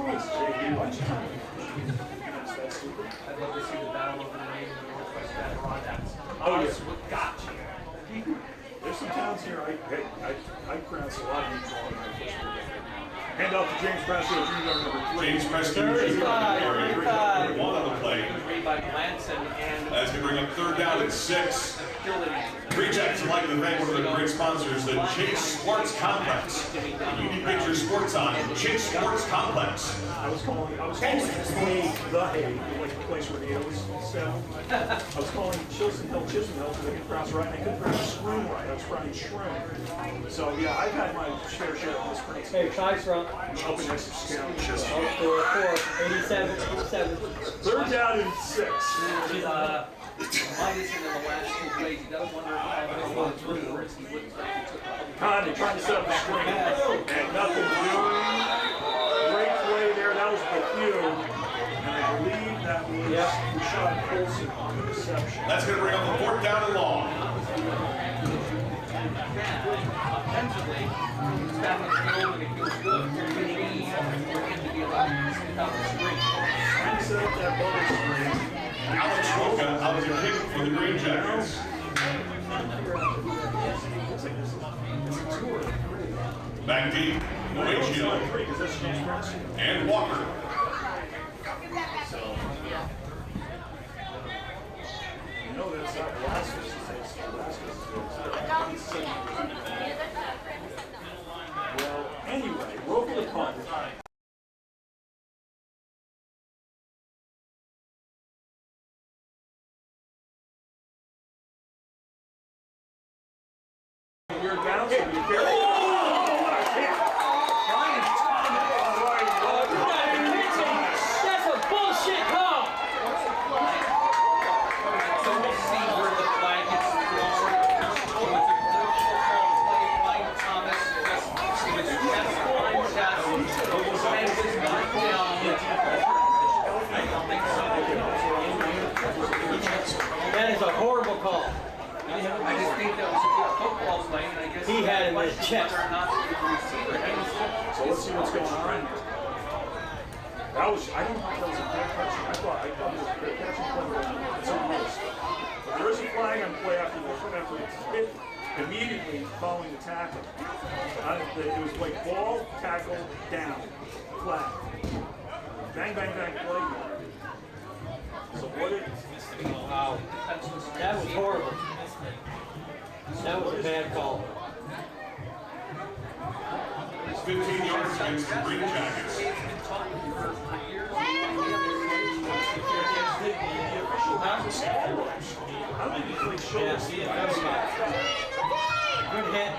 Speaker 9: love to see the battle over the name of the Northwest Adirondacks.
Speaker 1: Oh, yeah.
Speaker 9: Us with gotcha.
Speaker 1: There's some towns here. I pronounced a lot of these wrong when I first moved here. Hand off to James Preston, junior number 3.
Speaker 5: James Preston, junior on the carry. 1 on the play.
Speaker 9: Made by Lansingburg and
Speaker 5: That's going to bring up third down and 6.
Speaker 9: Ability.
Speaker 5: Greenjackets would like to thank one of their great sponsors, the Chase Sports Complex. You need to get your sports on. Chase Sports Complex.
Speaker 1: I was calling Hague, the Hague, like the place where the O's sell. I was calling Chisholm Hill, because I couldn't pronounce it right, and I couldn't pronounce shroom right. I was pronouncing shroom. So yeah, I've had my fair share of mispronunciation.
Speaker 3: Hey, Kai's front.
Speaker 1: Up in Essex County.
Speaker 3: Four, 87, 87.
Speaker 1: Third down and 6.
Speaker 9: Midas in the last 2 plays. You gotta wonder if he went through or if he wouldn't have took a
Speaker 1: Con, they're trying to set up a screen. And nothing doing. Great play there. That was Bethune. And I believe that was Rashad Colson on the reception.
Speaker 5: That's going to bring up the 4th down and long.
Speaker 9: offensively. He's back in the field and it feels good. We need for him to be allowed to sit out the screen.
Speaker 1: Trying to set up that bonus screen.
Speaker 5: Alex Roca out to kick for the Greenjackets. Back deep, Winchell and Walker.
Speaker 1: You know that's not Velasquez. Well, anyway, roll for the punt. You're down, so be careful.
Speaker 3: That's a bullshit call.
Speaker 9: So we'll see where the flag gets thrown. So it's a good football play by Thomas. Just give it a chest line shot. Slam his back down. I don't think so.
Speaker 3: That is a horrible call.
Speaker 9: I just think that was a good football play, and I guess
Speaker 3: He had him in the chest.
Speaker 9: whether or not to the receiver.
Speaker 1: So let's see what's going on. That was, I don't know if that was a fair catch. I thought it was a fair catch and play. It's almost. But there is a flag on play after the hit immediately following the tackle. It was like ball, tackle, down, flag. Bang, bang, bang, play. So what it,
Speaker 3: Wow. That was horrible. That was a bad call.
Speaker 5: It's 15 yards against the Greenjackets.
Speaker 1: I don't think he played shoulders.
Speaker 3: Good hit,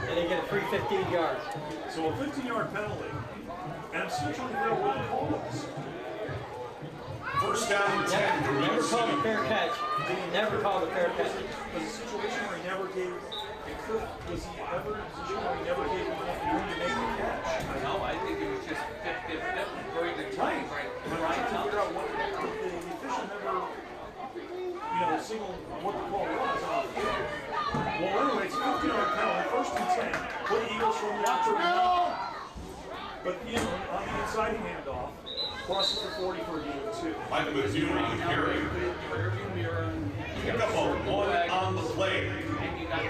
Speaker 3: and they get a free 15 yards.
Speaker 1: So a 15-yard penalty, and I'm still trying to figure out what the call was.
Speaker 5: First down and 10.
Speaker 3: Never called a fair catch. Never called a fair catch.
Speaker 1: Was a situation where he never gave, was he ever in a position where he never gave enough room to make the catch?
Speaker 9: No, I think it was just fit, very good timing.
Speaker 1: side handoff. Crosses the 40 for a gain of 2.
Speaker 5: Michael Bethune on the carry. Kickoff of 1 on the play.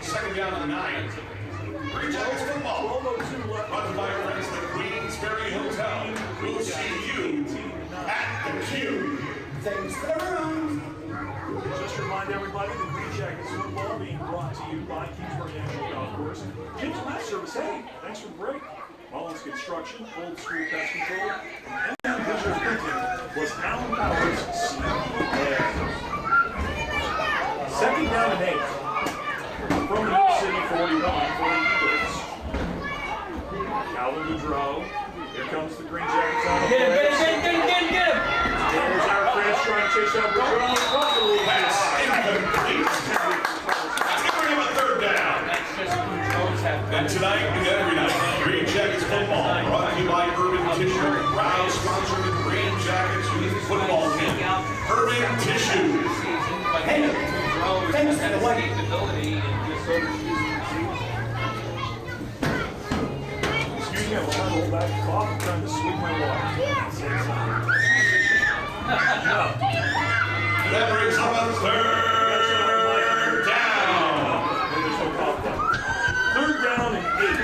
Speaker 5: Second down and 9. Greenjackets football. Brought by our friends at the Queensberry Hotel. We'll see you at the Q.
Speaker 7: Thanks for the room.
Speaker 1: Just to remind everybody, the Greenjackets football being brought to you by Kingsburg National Golf Course. James Last Service, hey, thanks for the break. Mullins Construction, Old School Pest Control, and Visual Printing was Alan Powers' second down and 8 from the New City 41 for the Eagles. Calvin Boudreau. Here comes the Greenjackets on the play.
Speaker 9: Get him!
Speaker 1: There's our friends trying to chase down Boudreau.
Speaker 5: Pass incomplete. Let's get rid of a third down.
Speaker 9: That's just Boudreau's have.
Speaker 5: And tonight and every night, Greenjackets football brought to you by Urban Tissue. Proud sponsor of the Greenjackets Youth Football Team. Urban Tissue.
Speaker 7: Hey, thanks for the light.
Speaker 9: Capability and just overshoots.
Speaker 1: Excuse me, I'm trying to hold back the cough. I'm trying to sweep my water.
Speaker 5: That brings up a third down.
Speaker 1: There's no cough down. Third down and 8.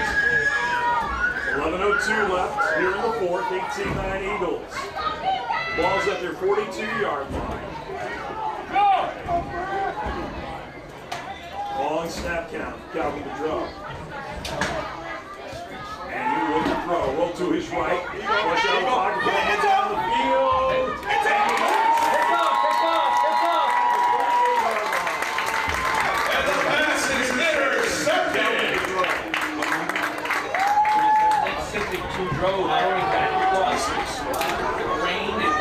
Speaker 1: 11:02 left here in the fourth. 18-9 Eagles. Ball's at their 42-yard line. Long snap count. Calvin Boudreau. And he will throw. Roll to his right. Push out the pocket. Ball down the field.
Speaker 5: And the pass is intercepted.
Speaker 9: That's simply Boudreau throwing back crosses. Rain and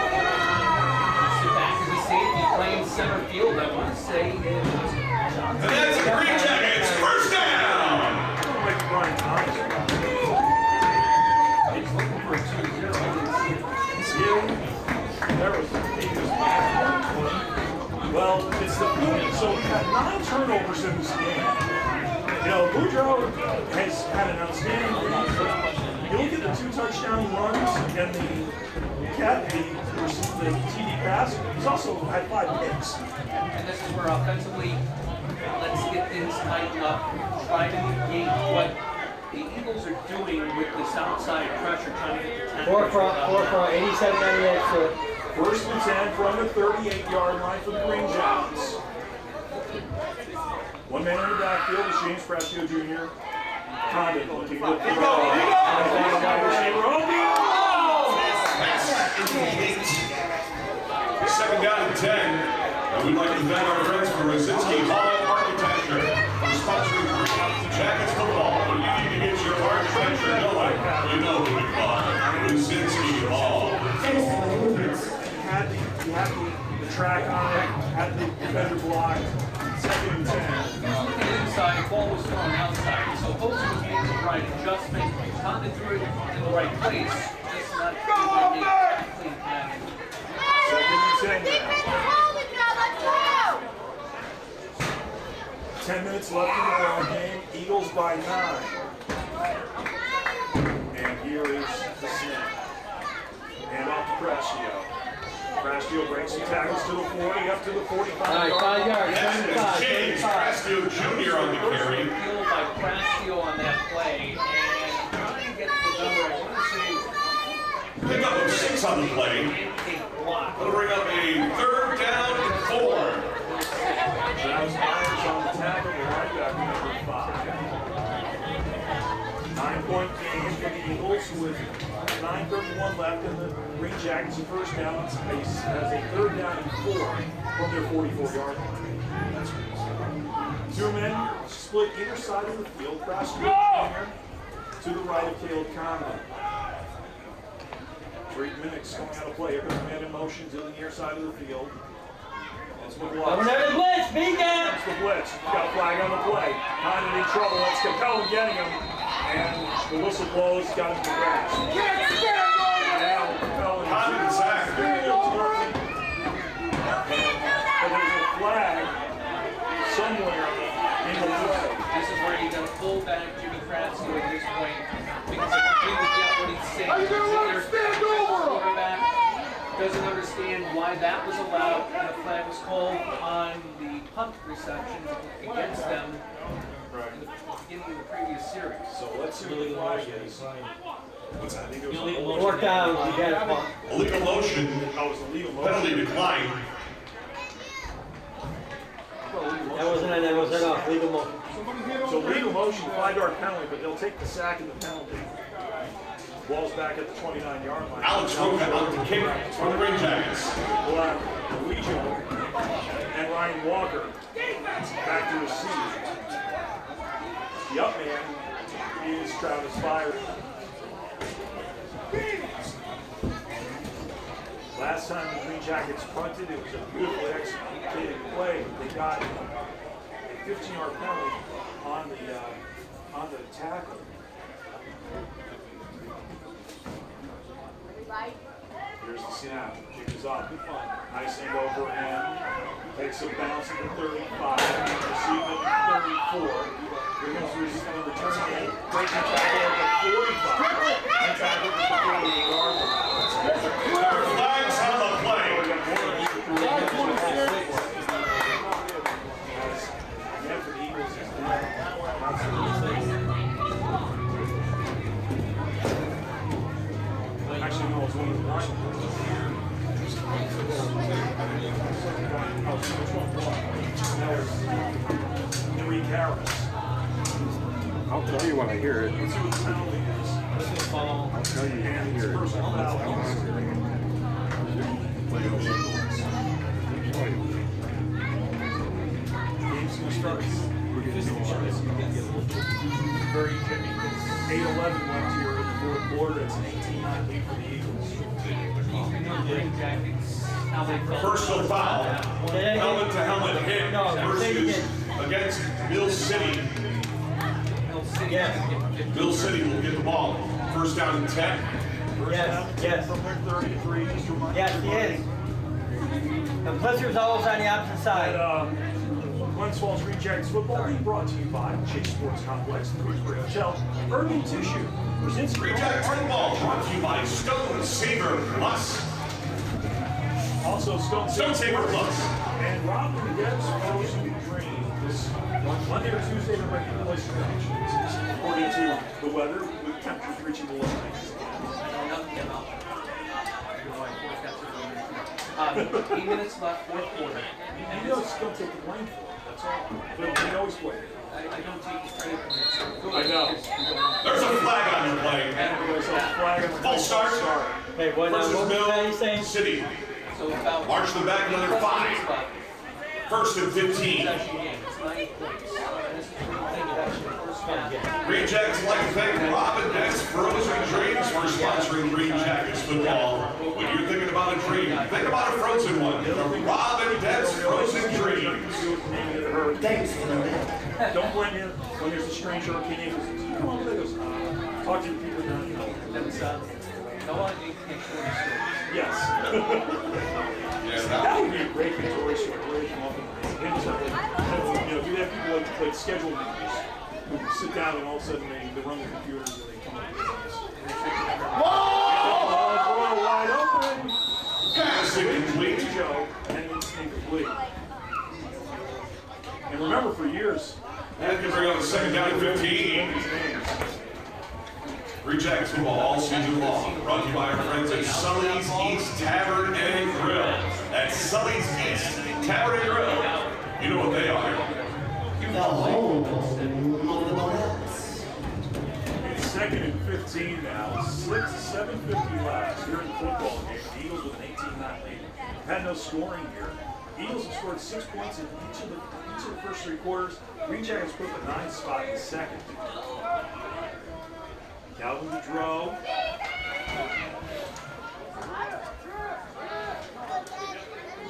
Speaker 9: sit back as a safety playing center field. I want to say
Speaker 5: And that's the Greenjackets first down.
Speaker 9: it's looking for a 2-0.
Speaker 1: Well, it's the point. So we've had 9 turnovers in this game. You know, Boudreau has had an outstanding game. You look at the 2 touchdown runs and the TD pass. He's also had 5 picks.
Speaker 9: And this is where offensively, let's get things tightened up, try to negate what the Eagles are doing with this outside pressure, trying to get the 10.
Speaker 3: 4 front, 87, 98 foot.
Speaker 1: First and 10 from the 38-yard line for the Greenjackets. One man in the backfield is James Prestio Jr. Condon looking good.
Speaker 5: Second down and 10. And we'd like to thank our friends from Rosinski Hall Architecture for sponsoring Greenjackets football. When you need to get your architecture going, you know who to call. Rosinski Hall.
Speaker 1: He had the track on it, had the defender blocked. Second and 10.
Speaker 9: Looking inside, ball was thrown outside. So Olsen was making the right adjustment. Condon threw it in the right place. Just not clean connection.
Speaker 1: Second and 10 now. 10 minutes left in the ball game. Eagles by 9. And here is the snap. And off to Prestio. Prestio breaks some tackles to the 40, up to the 45.
Speaker 3: 5 yards,
Speaker 5: That is James Prestio Jr. on the carry.
Speaker 9: Field by Prestio on that play. And trying to get the number, I want to say,
Speaker 5: Pick up of 6 on the play.
Speaker 9: a block.
Speaker 5: That'll bring up a third down and 4.
Speaker 1: Travis Myers on the tackle, the linebacker number 5. 9-point game for the Eagles with 9:31 left in the Greenjackets first down space has a third down and 4 from their 44-yard line. 2 men split either side of the field. Prestio to the right of Caleb Condon. Drake Minix coming out of play. Here comes man in motion to the near side of the field. It's McLaughlin.
Speaker 3: blitz, beat down.
Speaker 1: That's the blitz. Got a flag on the play. Condon in trouble. That's Capella getting him. And the whistle blows. Got him to the grass. Now Capella.
Speaker 5: Condon sacked.
Speaker 1: But there's a flag somewhere in the play.
Speaker 9: This is where you're going to pull back Jimmy Prestio at this point. Because I completely get what he's saying. doesn't understand why that was allowed, and a flag was called on the punt reception against them in the beginning of the previous series.
Speaker 1: So let's see what the flag is. What's that?
Speaker 3: Fourth down, you got it, Paul.
Speaker 5: Illegal motion,
Speaker 1: Oh, it's a legal motion.
Speaker 5: penalty declined.
Speaker 3: That wasn't off, legal motion.
Speaker 1: So legal motion, 5-yard penalty, but they'll take the sack and the penalty. Ball's back at the 29-yard line.
Speaker 5: Alex Roca on the kick for the Greenjackets.
Speaker 1: We'll have Luigi and Ryan Walker back to receive. The up man is Travis Fire. Last time the Greenjackets punted, it was a beautifully executed play. They got a 15-yard penalty on the tackle. Here's the snap. Kick is off. Nice end over and takes a bounce at the 35. Receive at the 34. Here goes the return man. Breaking tackle at the 45. And tackle at the 48-yard line.
Speaker 5: There are flags on the play.
Speaker 1: Yeah, for the Eagles. Actually, no, it's one of the Henry Harris.
Speaker 6: I'll tell you when I hear it.
Speaker 1: Let's see what the penalty is.
Speaker 6: I'll tell you when I hear it.
Speaker 1: Personal foul. Game's going to start. Very Jimmy. 8-11 left here in the fourth quarter. It's an 18-9 lead for the Eagles.
Speaker 5: Personal foul, helmet to helmet hit versus against Mill City. Mill City will get the ball. First down and 10.
Speaker 3: Yes.
Speaker 1: From their 33, just remind
Speaker 3: Yes, he is. The blizzard's always on the opposite side.
Speaker 1: Glens Falls Greenjackets football being brought to you by Chase Sports Complex in Queensbury Hotel. Urban Tissue presents
Speaker 5: Greenjackets football brought to you by Stone Saver Plus.
Speaker 1: Also Stone
Speaker 5: Saver Plus.
Speaker 1: And Robin Deb's Frozen Dream. This Monday or Tuesday, they're making a place according to the weather, with temperatures reaching the low 90s.
Speaker 9: 8 minutes left, fourth quarter.
Speaker 1: And you know, don't take the blame for it. That's all. They always play.
Speaker 9: I don't take credit for it.
Speaker 1: I know.
Speaker 5: There's a flag on your play. Full start.
Speaker 3: Hey, what
Speaker 5: Versus
Speaker 3: was that you saying?
Speaker 5: Mill City.
Speaker 9: So about
Speaker 5: March them back another 5. First and 15.
Speaker 9: possession game. It's 9 points. This is the thing about your first half.
Speaker 5: Greenjackets like to thank Robin Dent's Frozen Dreams for sponsoring Greenjackets football. When you're thinking about a dream, think about a frozen one. From Robin Dent's Frozen Dreams.
Speaker 7: Thanks for that.
Speaker 1: Don't blame him when there's a strange hurricane. Come on, let us talk to the people down here.
Speaker 9: That's no one can stories.
Speaker 1: Yes. That would be a great Victoria story. Really come up and him something. You know, you have people like scheduled meetings who sit down and all of a sudden they run the computers and they come up with things. Whoa! Wide open.
Speaker 5: Pass incomplete.
Speaker 1: Joe, and it's incomplete. And remember, for years,
Speaker 5: That can bring up a second down and 15. Greenjackets football all season long. Brought to you by our friends at Sully's East Tavern and Grill. That's Sully's East Tavern and Grill. You know what they are.
Speaker 7: The home of the Bullets.
Speaker 1: It's second and 15 now. 7:50 left here in the football game. The Eagles with an 18-9 lead. Had no scoring here. Eagles have scored 6 points in each of the first 3 quarters. Greenjackets put the 9th spot in the second. Calvin Boudreau.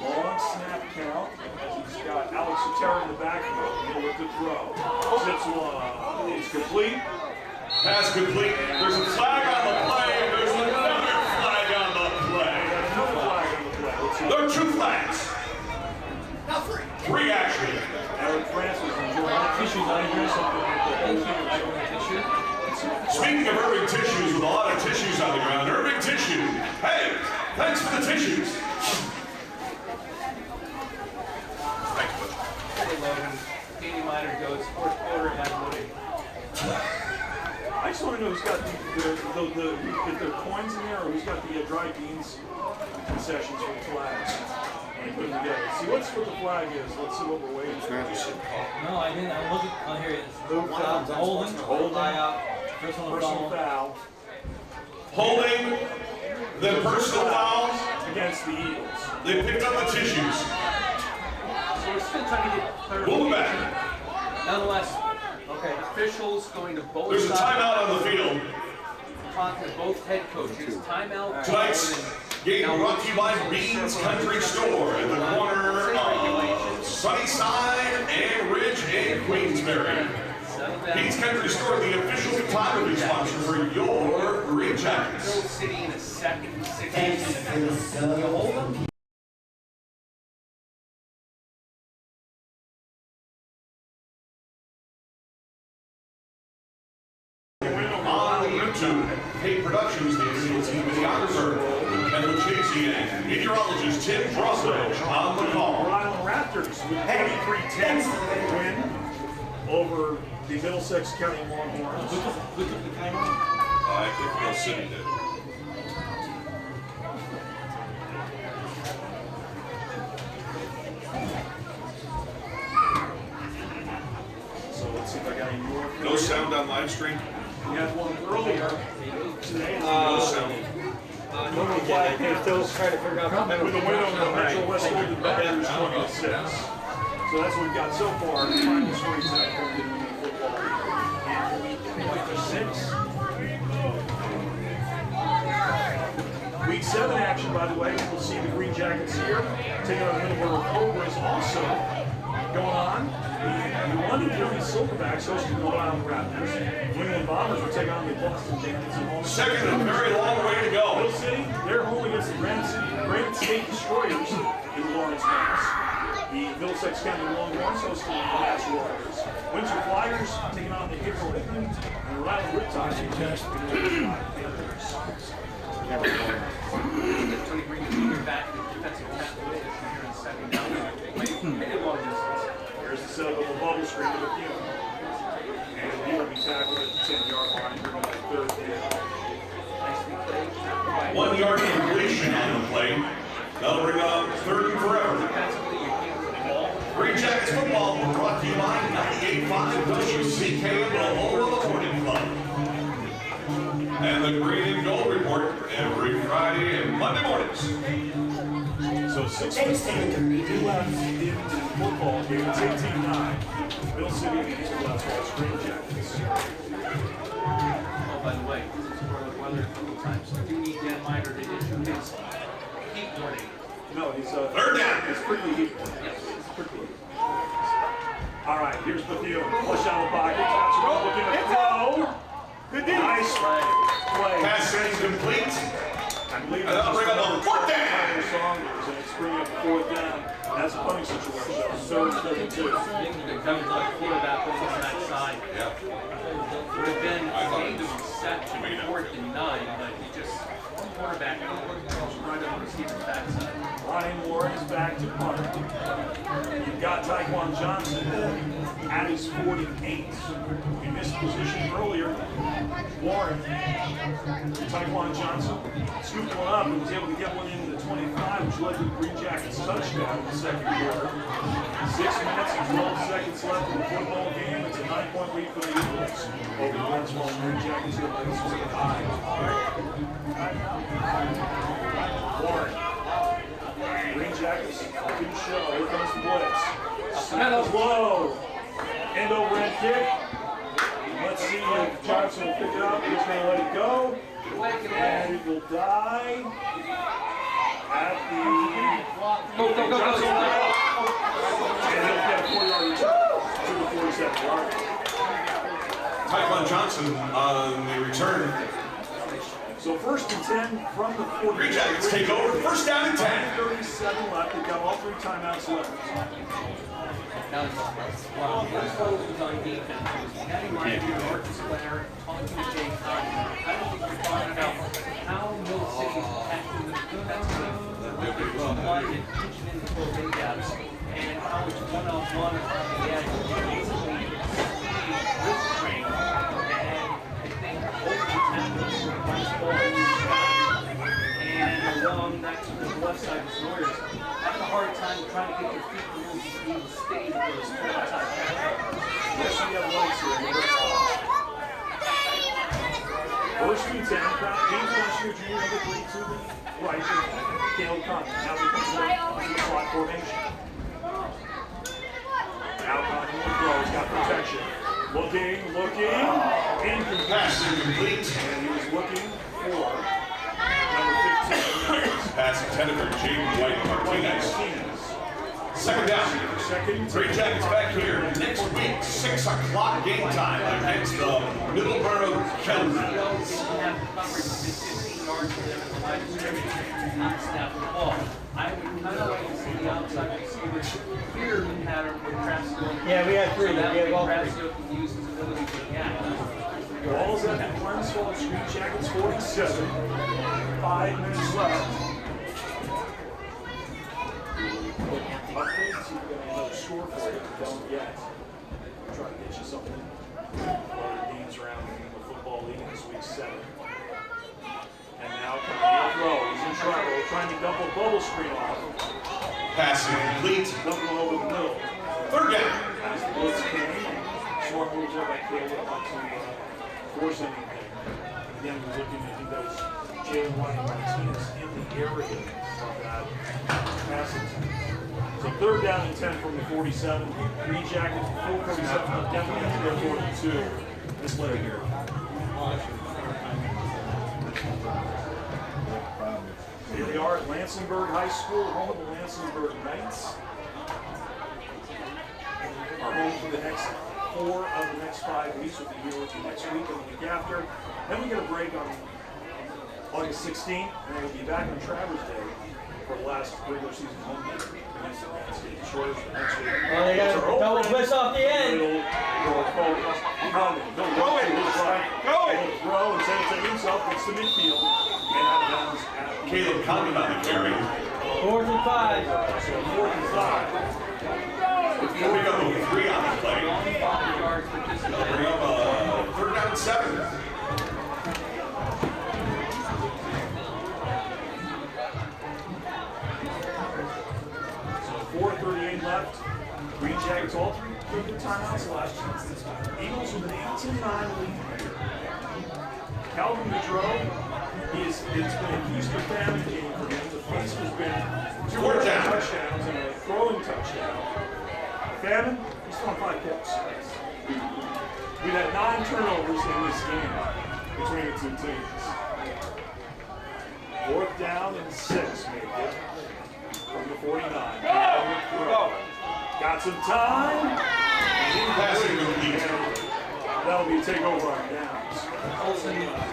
Speaker 1: Long snap count. He's got Alex Sotero in the backfield. He'll with the throw. Zips one. It's complete.
Speaker 5: Pass complete. There's a flag on the play. There's another flag on the play.
Speaker 1: Another flag on the play. Let's see.
Speaker 5: There are 2 flags.
Speaker 7: Now 3.
Speaker 5: 3 actually.
Speaker 1: Eric Francis enjoying tissues. I hear something like that.
Speaker 5: Speaking of Irving Tissues with a lot of tissues on the ground, Irving Tissue. Hey, thanks for the tissues.
Speaker 9: Hey, Logan. Danny Miner goes fourth quarter at Woody.
Speaker 1: I just want to know who's got if there are coins in there, or who's got the dry beans concessions for the flags. And put them together. See what's what the flag is. Let's see what we're waiting for.
Speaker 3: No, I didn't. I'm looking. Oh, here it is. Holding.
Speaker 1: Personal foul
Speaker 5: Holding the personal foul.
Speaker 1: against the Eagles.
Speaker 5: They picked up the tissues.
Speaker 9: So we're still trying to get third.
Speaker 5: Pull it back.
Speaker 9: Nonetheless, okay, officials going to both
Speaker 5: There's a
Speaker 9: sides.
Speaker 5: timeout on the field.
Speaker 9: Talking to both head coaches. Timeout.
Speaker 5: Tonight's game brought to you by Beans Country Store at the corner of Sunnyside and Ridge in Queensbury. Beans Country Store, the official photography sponsor for your Green Jackets.
Speaker 9: Grove City in a second, 6
Speaker 7: Thanks for the sub.
Speaker 5: On YouTube, Hey Productions, the official team videographer, with Kevin Chasey and meteorologist Tim Broadbridge on the call.
Speaker 1: Rhode Island Raptors with 23-10 win over the Middlesex County Longhorns.
Speaker 5: I think Bill City did.
Speaker 1: So let's see if I got any more.
Speaker 5: No sound on live stream?
Speaker 1: We had one earlier today.
Speaker 5: No sound.
Speaker 3: They're still trying to figure out the
Speaker 1: With a win over the Metro West Golden Badgers 20-6. So that's what we've got so far. The final score is that from the football. Week 7 action, by the way. We'll see the Green Jackets here. Taking on Middleborough Cobras also going on. The London County Silverbacks hosting the Rhode Island Raptors. New England Bombers will take on the Boston Bandits at home.
Speaker 5: Second and very long way to go.
Speaker 1: Middle City, they're home against the Granite State Destroyers in Lawrence, Mass. The Middlesex County Longhorns hosting the Mass Warriors. Windsor Flyers taking on the April and the Rhode Island Riptide taking on the Panthers.
Speaker 9: Tony Green Jr. back in defensive tackle position here in second down. Made it long distance.
Speaker 1: Here's the setup of a bubble screen to the field. And he will be tackled at the 10-yard line, bringing up third down.
Speaker 5: 1 yard completion on the play. That'll bring up third and forever.
Speaker 9: Defensively, you can't put the ball.
Speaker 5: Green Jackets football brought to you by 98.5 WCK and the home of the Morning Club. And the Green and Gold Report every Friday and Monday mornings.
Speaker 1: So 6 minutes left in the football game. It's 18-9. Middle City against the West Green Jackets.
Speaker 9: Oh, by the way, this is for the weather a couple times. So do need Dan Miner to issue his heat warning.
Speaker 1: No, he's
Speaker 5: Third down.
Speaker 1: It's pretty heat.
Speaker 9: Yes.
Speaker 1: It's pretty heat. All right, here's Bethune. Push out of the pocket. That's roll. Looking to throw. Good D. Nice play.
Speaker 5: Pass incomplete.
Speaker 1: I believe
Speaker 5: And that'll bring up a fourth down.
Speaker 1: And it's bringing up fourth down. That's a punting situation. Third and 32.
Speaker 9: They're coming to the quarterback over on that side.
Speaker 5: Yeah.
Speaker 9: Would have been aimed to be set to 4th and 9, but he just quarterback right on the receiver's backside.
Speaker 1: Ryan Warren is back to punt. You've got Taekwon Johnson at his 48. In this position earlier, Warren, Taekwon Johnson, scooped one up and was able to get one into the 25, which led to the Green Jackets touchdown in the second quarter. 6 minutes and 12 seconds left in the football game. It's a 9-point lead for the Eagles over the Glens Green Jackets here by this was a high. Warren. Green Jackets, good show. Here comes the blitz. Snap low. End over end kick. Let's see if Johnson will pick it up. He's going to let it go. And it will die at the.
Speaker 9: Go.
Speaker 1: Johnson will pick up. And he'll get a 4-yard return to the 47-yard.
Speaker 5: Taekwon Johnson on the return.
Speaker 1: So first and 10 from the 40.
Speaker 5: Green Jackets take over. First down and 10.
Speaker 1: 37 left. They've got all 3 timeouts left.
Speaker 9: Now it's wow. This was on defense. Having Ryan Marcus Blair, talking to Jay Conner. I don't think you're talking about how Mill City's attacking the defense. is Falls. And along next to the left side is Norris. Having a hard time trying to get their feet moved to be able to stay with those full-time catchers.
Speaker 1: Yes, we have lights here. First and 10, James Washington Jr. number 3 to the right. Caleb Conley. Now we come to the slot formation. Now Conley will throw. He's got protection. Looking, incomplete.
Speaker 5: Pass incomplete.
Speaker 1: And he was looking for number 15.
Speaker 5: Pass intended for Jaden White Martinez. Second down. Greenjackets back here next week, 6 o'clock game time against the Middleborough Kelvins.
Speaker 9: Didn't have coverage within 15 yards of them at the line of scrimmage and snap the ball. I would kind of like to see the outside receivers here in the pattern where Travis is going.
Speaker 3: Yeah, we had 3.
Speaker 9: So that
Speaker 3: We had
Speaker 9: way
Speaker 3: all
Speaker 9: Travis
Speaker 3: 3.
Speaker 9: can use his ability to gap.
Speaker 1: Ball's up at Glens Falls, Greenjackets 47. 5 minutes left. Updates, you've got another score for you. Don't yet. Try to get you something. Other games around the football league this week 7. And now Conley throw. He's in trouble. Trying to dump a bubble screen off.
Speaker 5: Pass incomplete.
Speaker 1: Dumping over the middle.
Speaker 5: Third down.
Speaker 1: As the blitz came, short moves there by Caleb not to force anything. Again, we're looking at that was Jalen White Martinez in the area of that passing. So third down and 10 from the 47. Greenjackets, 4:47. Definitely have to go for it 2 this later here. Here we are at Lansingburg High School, home of the Lansingburg Knights. Our home for the next 4 of the next 5 weeks. We'll be here with you next week and the week after. Then we get a break on August 16th, and then we'll be back on Travers Day for the last regular season home game against the Landscape Shores for next week.
Speaker 3: Oh, they got a double twist off the end.
Speaker 1: Throw and send it to himself, gets to midfield, and out of bounds at
Speaker 5: Caleb Conley on the carry.
Speaker 3: 4th and 5.
Speaker 1: So 4th and 5.
Speaker 5: Here we go, 3 on the play.
Speaker 9: 5 yards for this
Speaker 5: Bring up third down and 7.
Speaker 1: So 4:38 left. Greenjackets all 3 good timeouts last year. Eagles with an 18-9 lead. Calvin Gaudreau, it's been a feast or famine game for him. The feast has been 2 touchdowns and a throwing touchdown. Famine, he's thrown 5 picks. We've had 9 turnovers in this game between the 2 teams. 4th down and 6, make it. From the 49. Got some time.
Speaker 5: Passing complete.
Speaker 1: That'll be a takeover on downs.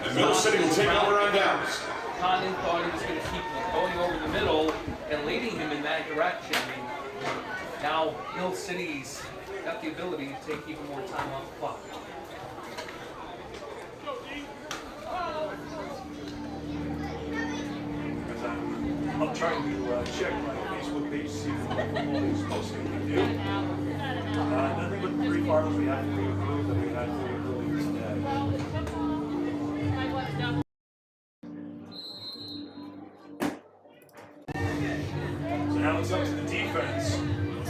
Speaker 5: And Mill City will take over on downs.
Speaker 9: Condon thought he was going to keep going over the middle and leading him in that direction. And now Mill City's got the ability to take even more time off the clock.
Speaker 1: I'm trying to check my Facebook page to see if the football is posting we do. Nothing but the 3 finals we had to pre-approve that we had for earlier today. So now it's up to the defense.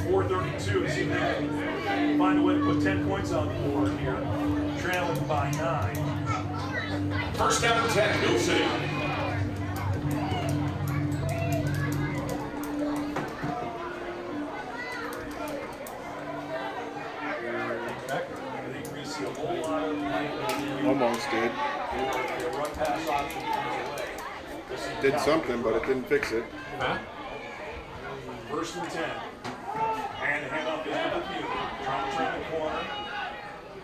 Speaker 1: 4:32 to see if they can find a way to put 10 points on the board here. Trailing by 9.
Speaker 5: First down and 10, Mill City.
Speaker 8: Almost did. Did something, but it didn't fix it.
Speaker 1: First and 10. And hand off into the field. Trying to turn the corner.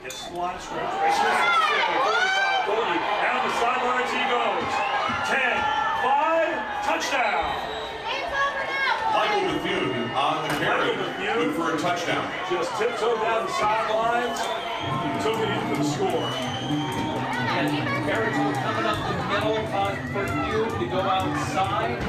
Speaker 1: Gets the line of scrimmage. 45, 40. Down the sidelines he goes. 10, 5, touchdown.
Speaker 5: Michael Bethune on the carry. Good for a touchdown.
Speaker 1: Just tiptoed down the sidelines. Took it in for the score.
Speaker 9: And Parents were coming up the middle for you to go outside.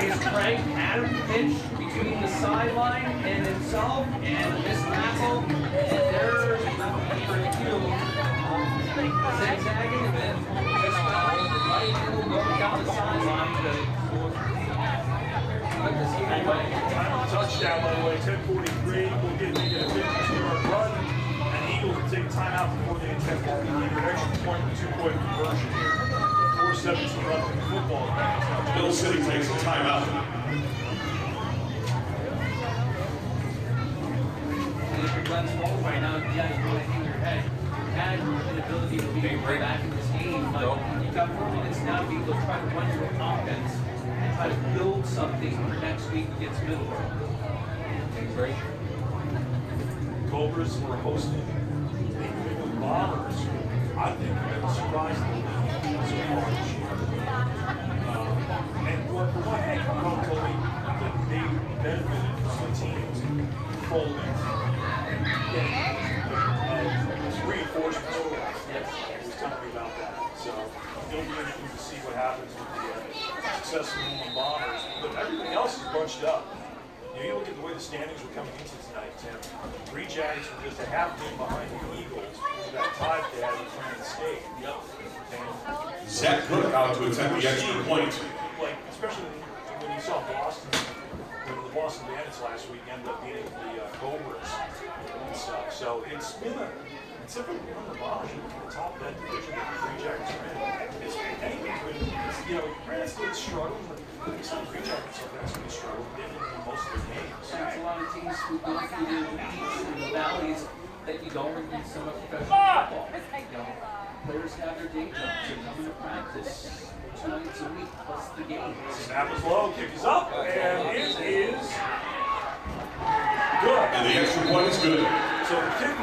Speaker 9: He's trying had him pitch between the sideline and himself and this tackle. And there's for you. zigzagging and then just right angle going down the sideline.
Speaker 1: Touchdown, by the way, 10:43. We'll make it a 52-yard run. And the Eagles will take a timeout before they attempt to get an extra point with 2-point conversion here. 4:17 left in the football game.
Speaker 5: Mill City takes a timeout.
Speaker 9: And if you're Glens Falls right now, yeah, you want to hang your head. You had an ability to be right back in this game, but you've got 4 minutes now to be able to try to run your offense and try to build something for next week against Middleborough. Great.
Speaker 1: Cobras were hosting the Cleveland Bombers. I think they're going to surprise them so far this year. And for one thing, Coach told me that they benefited from the teams folding and getting reinforcements for us. He was telling me about that. So it'll be interesting to see what happens with the success of the Cleveland Bombers. But everything else is bunched up. You look at the way the standings were coming into tonight, Tim. Greenjackets were just a half game behind the Eagles with that tie they had with Green State.
Speaker 5: Zach Cook out to attempt the extra point.
Speaker 1: Like, especially when you saw Boston, when the Boston Bandits last week ended up beating the Cobras and stuff. So it's been typically one of the Bombers. You look at the top of that division that the Greenjackets are in. It's anything's been, Granite State's struggling, but it's not Greenjackets are actually struggling. They've been in most of their games.
Speaker 9: There's a lot of teams who go through the peaks and the valleys that you don't in some of professional football. Players have their day jobs. They're coming to practice 2 nights a week plus the games.
Speaker 1: Snap is low, kick is up, and it is good.
Speaker 5: And the extra point is good.
Speaker 1: So the kick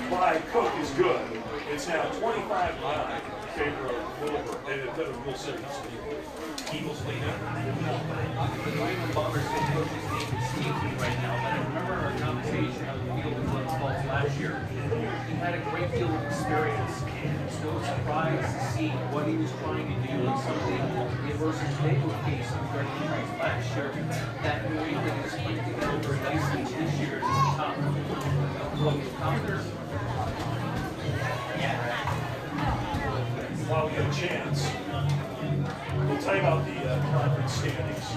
Speaker 1: by Cook is good. It's now 25-9 in favor of Mill City. Eagles lead it.
Speaker 9: The Cleveland Bombers head coach's name is Steve right now, but I remember our conversation on the field in Glens Falls last year. He had a great deal of experience, and it's no surprise to see what he was trying to do and some of the adversity they were facing during the years last year. That New England is putting together nicely this year is the top.
Speaker 1: While we have a chance, we'll tell you about the conference standings.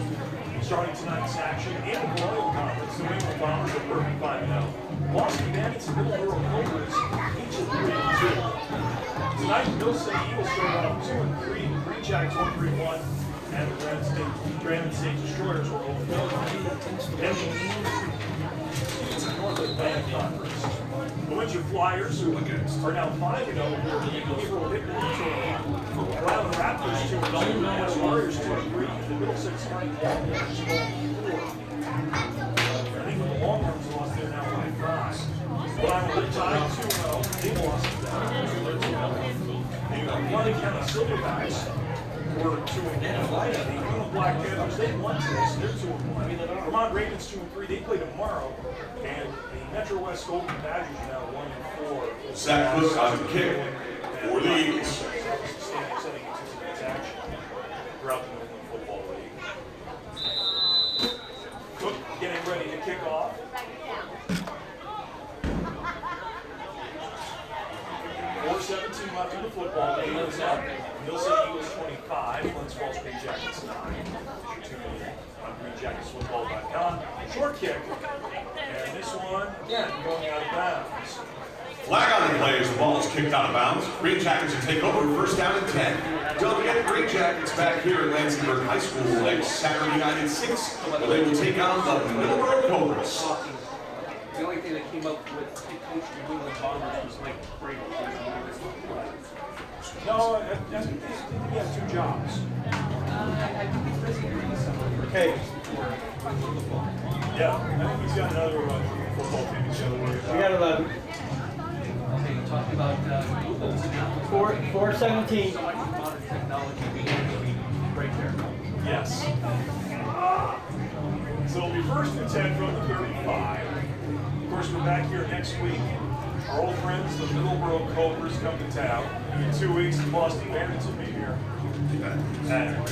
Speaker 1: Starting tonight's action in the Royal Conference, the New England Bombers are 35-0. Boston Bandits and Middleborough Cobras each of 3-2. Tonight, Mill City Eagles started off 2-3, Greenjackets 1-3-1, and the Granite State Destroyers were 0-4. North Atlantic Conference. The Windsor Flyers are now 5-0. April Hickory 2-1. Brown Raptors 2-2. Mass Warriors 2-3. And the Middlesex County Longhorns 4-4. I think the Longhorns lost there now 5-5. But I'm a tied 2-0. They lost to them. The London County Silverbacks were 2-1. The Black Panthers, they won today, so they're 2-1. Vermont Ravens 2-3. They play tomorrow. And the Metro West Golden Badgers are now 1-4.
Speaker 5: Zach Cook on the kick for the Eagles.
Speaker 1: Setting into tonight's action throughout the New England Football League. Cook getting ready to kick off. 4:17 left in the football game. Mill City Eagles 25, Glens Falls Greenjackets 9. Tune in on greenjacketsfootball.com. Short kick. And this one, again, going out of bounds.
Speaker 5: Flag on the play as the ball is kicked out of bounds. Greenjackets will take over first down and 10. Don't get Greenjackets back here at Lansingburg High School next Saturday night at 6. Where they will take on the Middleborough Cobras.
Speaker 9: The only thing that came up with the coach of the New England Bombers was Mike Brady.
Speaker 1: No, that's he has 2 jobs.
Speaker 9: I think he's busy doing something.
Speaker 1: Hey. Yeah, I think he's got another football team he's got to worry about.
Speaker 3: We got 11.
Speaker 9: Okay, you talked about Google's now.
Speaker 3: 4:17.
Speaker 9: So much modern technology being right there.
Speaker 1: Yes. So it'll be 1st and 10 from the 35. Of course, we're back here next week. Our old friends, the Middleborough Cobras, come to town. In 2 weeks, the Boston Bandits will be here at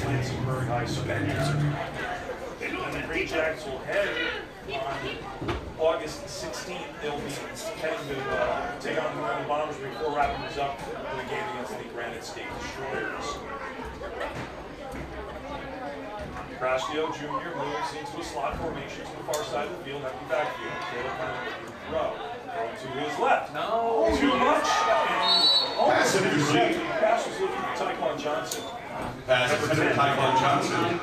Speaker 1: Lansingburg High School. And the Greenjackets will head August 16th, they'll be heading to take on the Maryland Bombers before wrapping this up for the game against the Granite State Destroyers. Crastio Jr. moves into a slot formation to the far side of the field, empty backfield. Caleb kind of throw. Going to his left.
Speaker 2: No.
Speaker 1: Too much.
Speaker 5: Pass intercepted.
Speaker 1: Pass was looking for Tyquan Johnson.
Speaker 5: Pass intended Tyquan Johnson.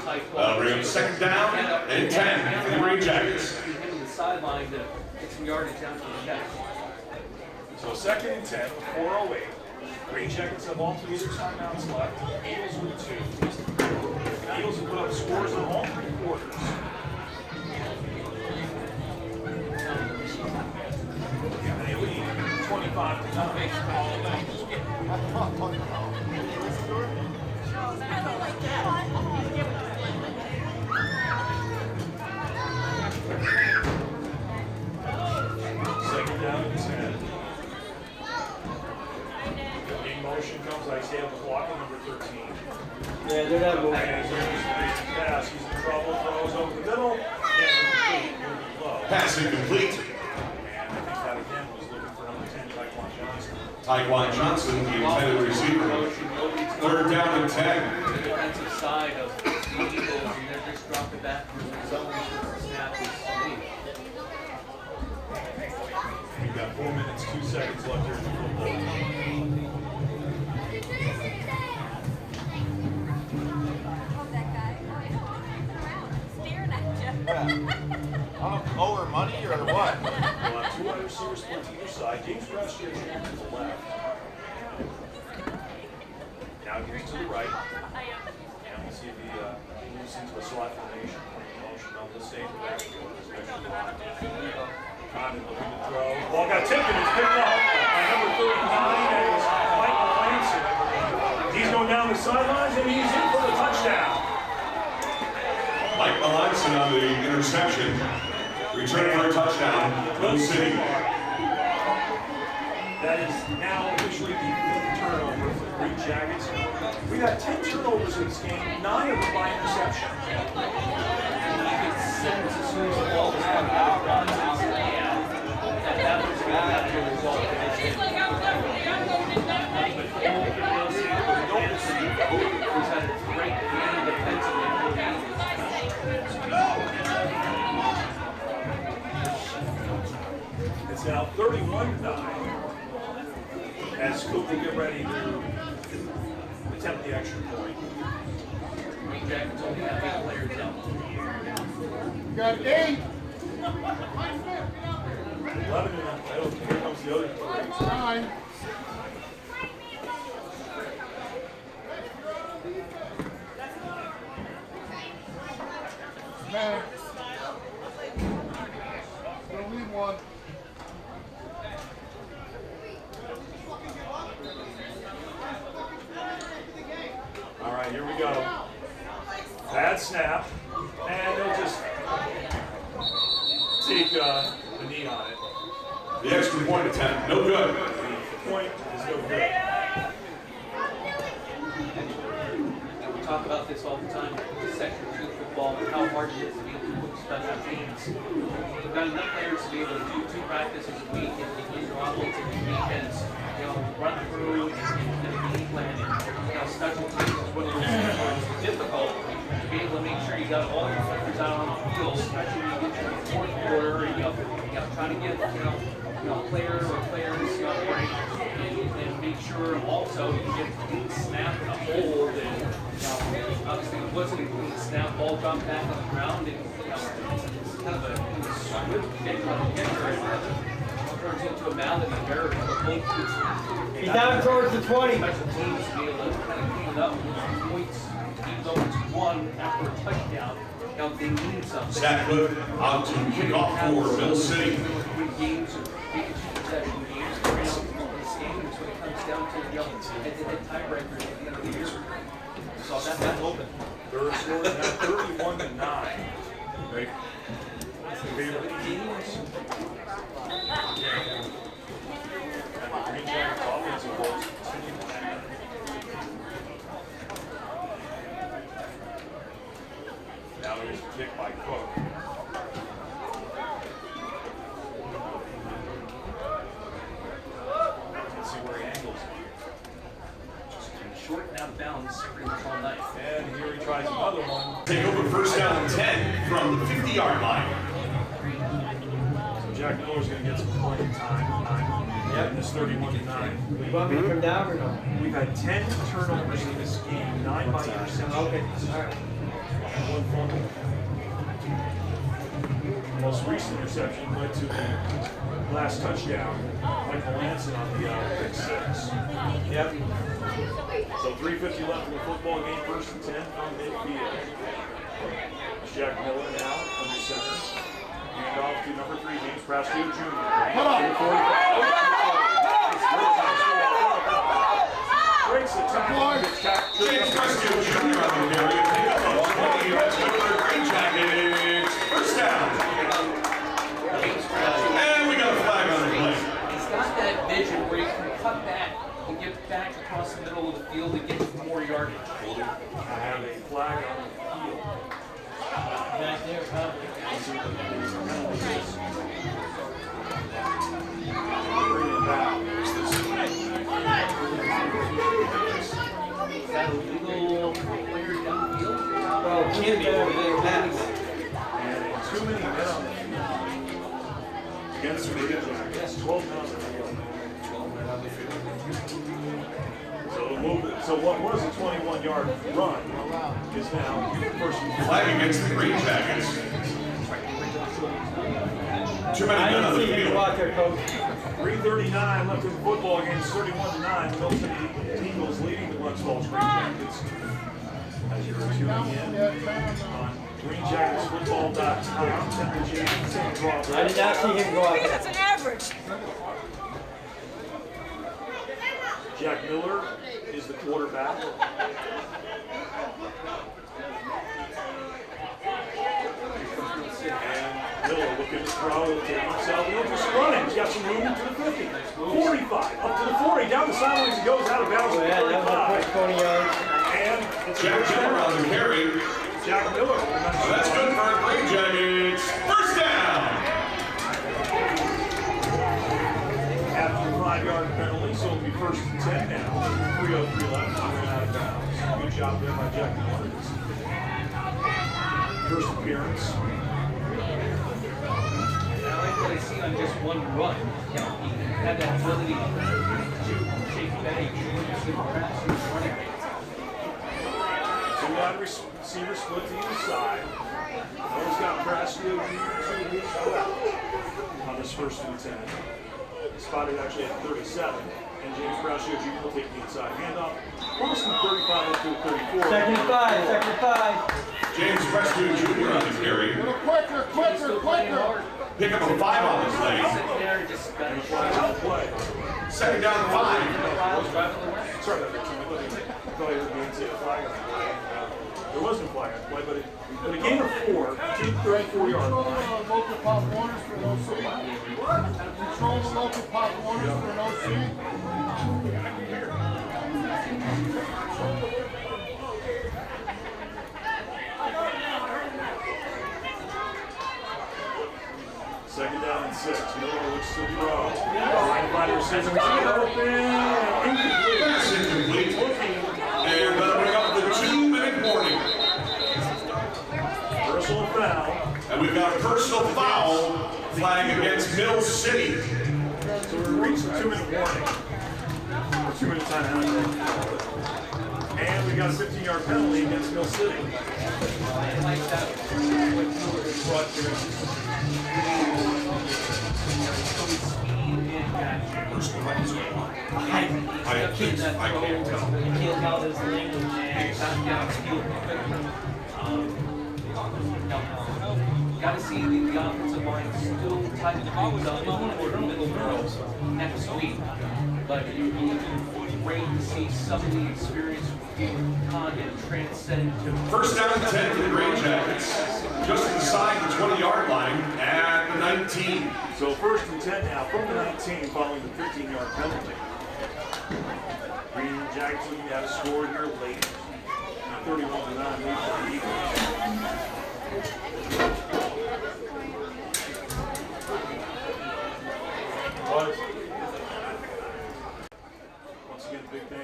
Speaker 5: Bring up second down and 10 for the Green Jackets.
Speaker 9: Him to the sideline to get some yardage down to the catch.
Speaker 1: So 2nd and 10 with 4:08. Green Jackets have all 3 of their timeouts left. Eagles with 2. The Eagles have put up scores in all 3 quarters. They lead 25-9. Second down and 10. In motion comes Isaiah McLaughlin, number 13.
Speaker 3: Yeah, they're not moving.
Speaker 1: Pass, he's in trouble, throws over the middle, and complete, moving low.
Speaker 5: Pass incomplete.
Speaker 1: And I think that again was looking for number 10, Tyquan Johnson.
Speaker 5: Tyquan Johnson, the intended receiver. 3rd down and 10.
Speaker 9: The defensive side of the Eagles, and they're just dropping back from the zone since the snap is complete.
Speaker 1: We've got 4 minutes, 2 seconds left here in the football.
Speaker 8: Lower money or what?
Speaker 1: We'll have 2 wide receivers split to either side. James Crastio Jr. to the left. Now he's to the right. And we'll see if he moves into a slot formation. Motion on this stage. Backfield is actually locked. Condon looking to throw. Ball got tipped and it's picked up by number 39. That is Mike Lansing. He's going down the sidelines and he's in for the touchdown.
Speaker 5: Mike Melanson on the interception. Return for a touchdown. Mill City.
Speaker 1: That is now officially the 5th turnover for the Green Jackets. We've had 10 turnovers in this game, 9 of them by interception.
Speaker 9: You could sense as soon as the ball was coming out of Bronson's hand that was going to have to result in this game. But who's had a great game defensively for the Eagles.
Speaker 1: It's now 31-9 as Coop will get ready to attempt the extra point.
Speaker 9: Green Jackets only have 8 players out.
Speaker 8: Got a game.
Speaker 1: 11 and here comes the other 3.
Speaker 8: 9. Man. Gonna leave one.
Speaker 1: All right, here we go. Bad snap, and they'll just take the knee on it.
Speaker 5: The extra point attempt, no good.
Speaker 1: The point is no good.
Speaker 9: And we talk about this all the time with Section 2 football, how hard it is to be able to put special teams. We've got enough players to be able to do 2 practices a week and your offense and your defense, run through and game plan. Special teams is what it is difficult to be able to make sure you got all your players out on the field, especially when you get to the 4th quarter and trying to get player or players break and make sure also you get a clean snap and a hold and obviously it wasn't a clean snap, ball dropped back on the ground and it's kind of a swift kick on the kicker and turns into a malady error for both teams.
Speaker 3: He's down towards the 20.
Speaker 9: Special teams to be able to kind of clean it up with points, even though it's 1 after a touchdown. They need something.
Speaker 5: Zach Cliff out to kickoff for Mill City.
Speaker 9: Win games or making sure that in games in this game is when it comes down to the head-to-head tiebreakers at the end of the year. So that's open.
Speaker 1: Third score is now 31-9. Right. Favorite Eagles. And the Green Jackets offensive goals continue to shoot. Now there's a kick by Cook.
Speaker 9: and out of bounds pretty much all night.
Speaker 1: And here he tries another one.
Speaker 5: Take over first down and 10 from the 50-yard line.
Speaker 1: So Jack Miller's going to get some playing time. Yeah, it's 31-9.
Speaker 3: You want me to come down or no?
Speaker 1: We've had 10 turnovers in this game, 9 by interception.
Speaker 3: Okay, all right.
Speaker 1: And 1 fumble. The most recent interception led to the last touchdown. Michael Lanson on the pick 6.
Speaker 3: Yep.
Speaker 1: So 3:50 left in the football game, 1st and 10 from midfield. It's Jack Miller now under center. Hand off to number 3, James Prasco Jr. Breaks the tackle.
Speaker 5: James Prasco Jr. on the carry. Pick up on 20 yards for the Greenjackets. First down. And we got a flag on the play.
Speaker 9: He's got that vision where he can cut back and get back across the middle of the field and get more yardage.
Speaker 1: I have a flag on the field.
Speaker 3: Back there, huh?
Speaker 1: Bring it back.
Speaker 9: Is that a legal player downfield?
Speaker 3: Well, can't be over there, pass.
Speaker 1: And too many men on the field. Against the Greenjackets, 12 men on the field. So what was a 21-yard run is now first and 10.
Speaker 5: Flag against the Greenjackets. Too many
Speaker 3: I
Speaker 5: men on
Speaker 3: didn't
Speaker 5: the
Speaker 3: see you
Speaker 5: field.
Speaker 3: go out there, coach.
Speaker 1: 3:39 left in the football game, 31-9. Mill City Eagles leading the Glens Greenjackets. As you're tuning in on greenjacketsfootball.com, Temple James, St. Crawford.
Speaker 3: I did not see him go out there.
Speaker 10: That's an average.
Speaker 1: Jack Miller is the quarterback. And Miller looking to throw, he'll take himself, he'll just running. He's got some movement to the 50, 45, up to the 40, down the sidelines, he goes out of bounds
Speaker 3: Oh,
Speaker 1: to the
Speaker 3: yeah, that was a
Speaker 1: 35.
Speaker 3: quick 20 yards.
Speaker 1: And it's
Speaker 5: Jack Miller on the carry.
Speaker 1: Jack Miller.
Speaker 5: That's good for the Greenjackets. First down.
Speaker 1: After the 5-yard penalty, so it'll be 1st and 10 now. 3:03 left, and we're out of bounds. Good job there by Jack Miller. First appearance.
Speaker 9: I like what I see on just one run. He had that ability to shake back, use the grass, use running backs.
Speaker 1: Two wide receiver split to either side. Miller's got Prasco to his left on this 1st and 10. Spotted actually at 37, and James Prasco Jr. will take the inside handoff. Almost from 35 up to 34.
Speaker 3: Second and 5.
Speaker 5: James Prasco Jr. on the carry.
Speaker 3: Quicker.
Speaker 5: Pick up a 5 on this leg.
Speaker 9: Sitting there and just got
Speaker 1: Out play.
Speaker 5: Second down and 5.
Speaker 9: driving the way.
Speaker 1: Sorry about that, Jimmy. I thought you were going to say a flag on the play. There wasn't a flag on the play, but a gain of 4, 34-yard line.
Speaker 6: Local pop warners for an OC. Control the local pop warners for an OC.
Speaker 1: Second down and 6. Miller looks to throw. Right by the receiver. Open. Incomplete.
Speaker 5: Pass incomplete. And that'll bring up the 2-minute warning.
Speaker 1: Personal foul.
Speaker 5: And we've got a personal foul flag against Mill City.
Speaker 1: So we're reaching the 2-minute warning. Or 2-minute timeout. And we got a 15-yard penalty against Mill City.
Speaker 9: I like that. What Miller brought to
Speaker 5: I can't tell.
Speaker 9: He killed out his language and got downfield quickly. Got to see the offensive line still tighten things up for the middle girls next week. But it would be great to see some of the experience with Condon transcend to
Speaker 5: First down and 10 for the Greenjackets. Just inside the 20-yard line at the 19.
Speaker 1: So 1st and 10 now from the 19 following the 15-yard penalty. Greenjackets looking to have a score here late. 31-9 lead for the Eagles. Once again, big thing.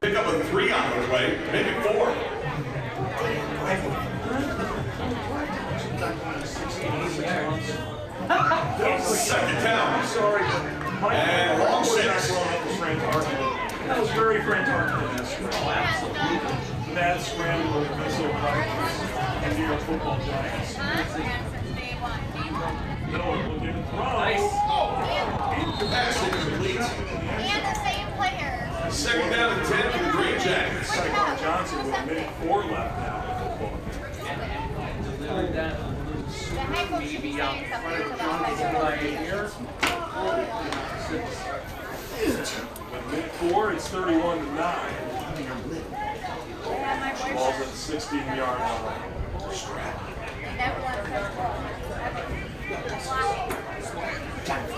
Speaker 5: Pick up a 3 on the way, make it 4. Second down.
Speaker 1: Sorry.
Speaker 5: And long 6.
Speaker 1: That was very Frank Hartman-esque. Mad scramble with missile Vikings and New York Football Giants. Miller will get it thrown.
Speaker 5: Pass incomplete.
Speaker 10: And the same players.
Speaker 5: Second down and 10 for the Greenjackets.
Speaker 1: Cyclone Johnson with a minute 4 left now in football.
Speaker 9: Delivered that maybe out in front of Johnson right here.
Speaker 1: With minute 4, it's 31-9. Ball's at the 16-yard line.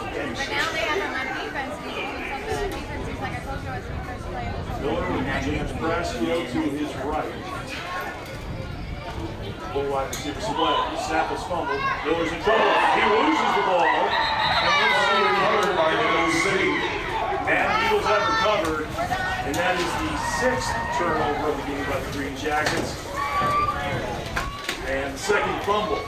Speaker 10: But now they have him on defense, and he's doing something on defense. He's like, I told you I was a defense player.
Speaker 1: Miller with James Brasco to his right. Full wide receiver split. Snap is fumbled. Miller's in trouble. He loses the ball. And
Speaker 5: Recovered by Middle City.
Speaker 1: And the Eagles have recovered. And that is the 6th turnover of the game by the Greenjackets. And the 2nd fumble.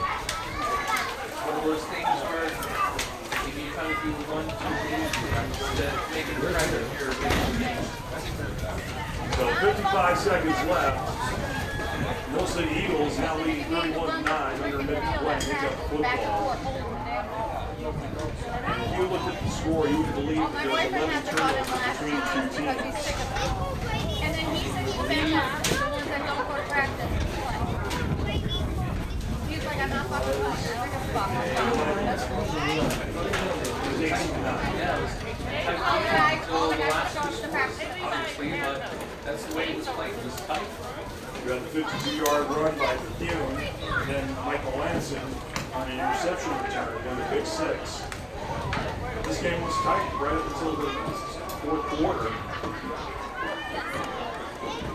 Speaker 9: One of those things where if you kind of do 1, 2 things to make it pressure here.
Speaker 1: So 55 seconds left. Middle City Eagles now leading 31-9 under a minute to play. They got the football. And if you looked at the score, you would believe that there was 11 turnovers between the two teams.
Speaker 10: And then he said, well, man, the ones that don't go to practice. He's like, I'm not fucking fun. I'm like, fuck.
Speaker 1: It was 18-9.
Speaker 9: Obviously, but that's the way it was played. It was tight.
Speaker 1: We got the 52-yard run by Hume, and then Michael Lansing on an interception return, and the big 6. This game was tight right up until the 4th quarter.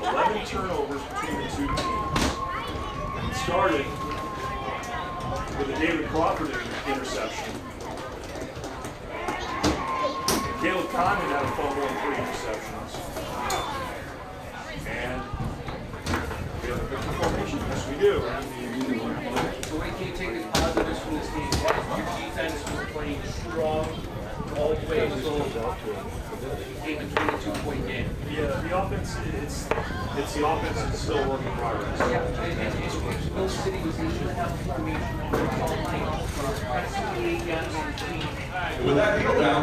Speaker 1: 11 turnovers between the two teams. It started with a David Crawford interception. Caleb Condon had a fumble and 3 interceptions. And we have a victory formation. Yes, we do.
Speaker 9: So what can you take as positives from this game? Your defense was playing strong all the way until it became a 22-point game.
Speaker 1: Yeah, the offense, it's the offense that's still a work in progress.
Speaker 9: Middle City was able to have a formation all night. Pressing the team.
Speaker 5: With that deal down,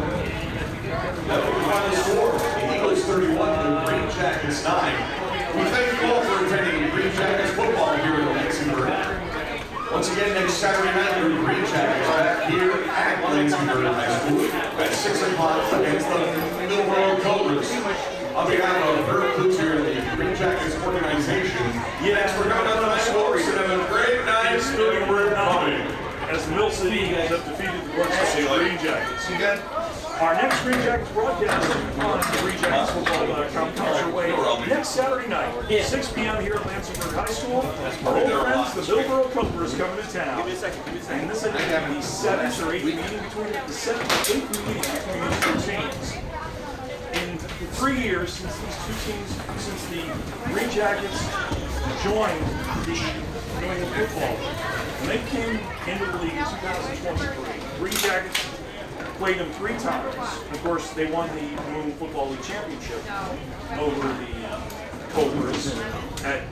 Speaker 5: that will be the final score. The Eagles 31 and the Greenjackets 9. We thank you all for attending the Greenjackets football here in Lansingburg. Once again, next Saturday night, the Greenjackets back here at Lansingburg High School at 6 o'clock against the Middleborough Cobras. On behalf of Herb Klutz here in the Greenjackets organization, thanks for coming out to the sports and have a great night. We're coming.
Speaker 1: As the Mill City Eagles have defeated the Greenjackets. Our next Greenjackets broadcast on Greenjackets comes your way next Saturday night, 6 p.m. here at Lansingburg High School. Our old friends, the Middleborough Cobras, coming to town. And this is the 7th or 8th meeting between these two teams. In 3 years since these two teams, since the Greenjackets joined the New England Football League. When they came into the league in 2023, Greenjackets played them 3 times. Of course, they won the New England Football League championship over the Cobras at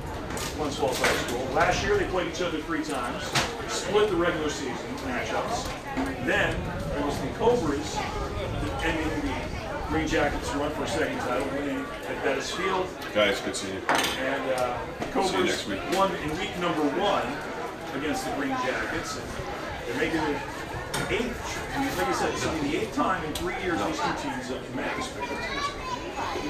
Speaker 1: Glens High School. Last year, they played each other 3 times, split the regular season matchups. Then it was the Cobras ending the Greenjackets run for a second title, winning at Bettis Field.
Speaker 8: Guys, good seeing you.
Speaker 1: And Cobras won in week number 1 against the Greenjackets. They're making it 8th, like I said, it's only the 8th time in 3 years these two teams have met.
Speaker 9: You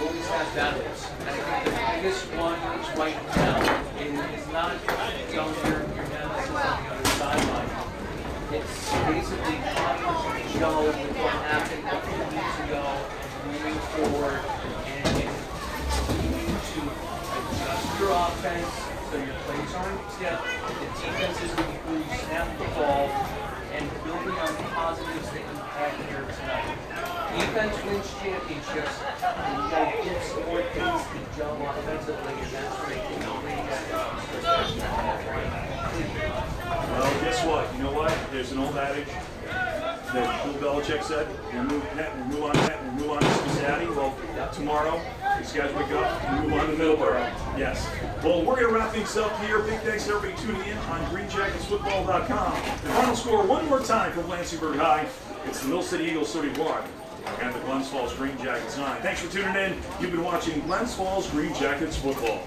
Speaker 9: always have battles. And I think the biggest one is right now. It's not down here, you're down on the other sideline. It's basically conference show with what happened a few weeks ago, moving forward, and continuing to adjust your offense so your plays aren't tipped, the defense is going to snap the ball, and building on the positives that you had here tonight. Defense wins championships, and you got to give support things to jump offensively, and that's where they can bring
Speaker 1: Well, guess what? You know what? There's an old adage that Bill Belichick said, we'll move on to Cincinnati. Well, tomorrow, these guys wake up and move on to Middleborough. Yes. Well, we're going to wrap things up here. Big thanks to everybody tuning in on GreenJacketsFootball.com. The final score one more time from Lansingburg High. It's the Mill City Eagles 31 and the Glens Falls Green Jackets 9. Thanks for tuning in. You've been watching Glens Falls Green Jackets Football.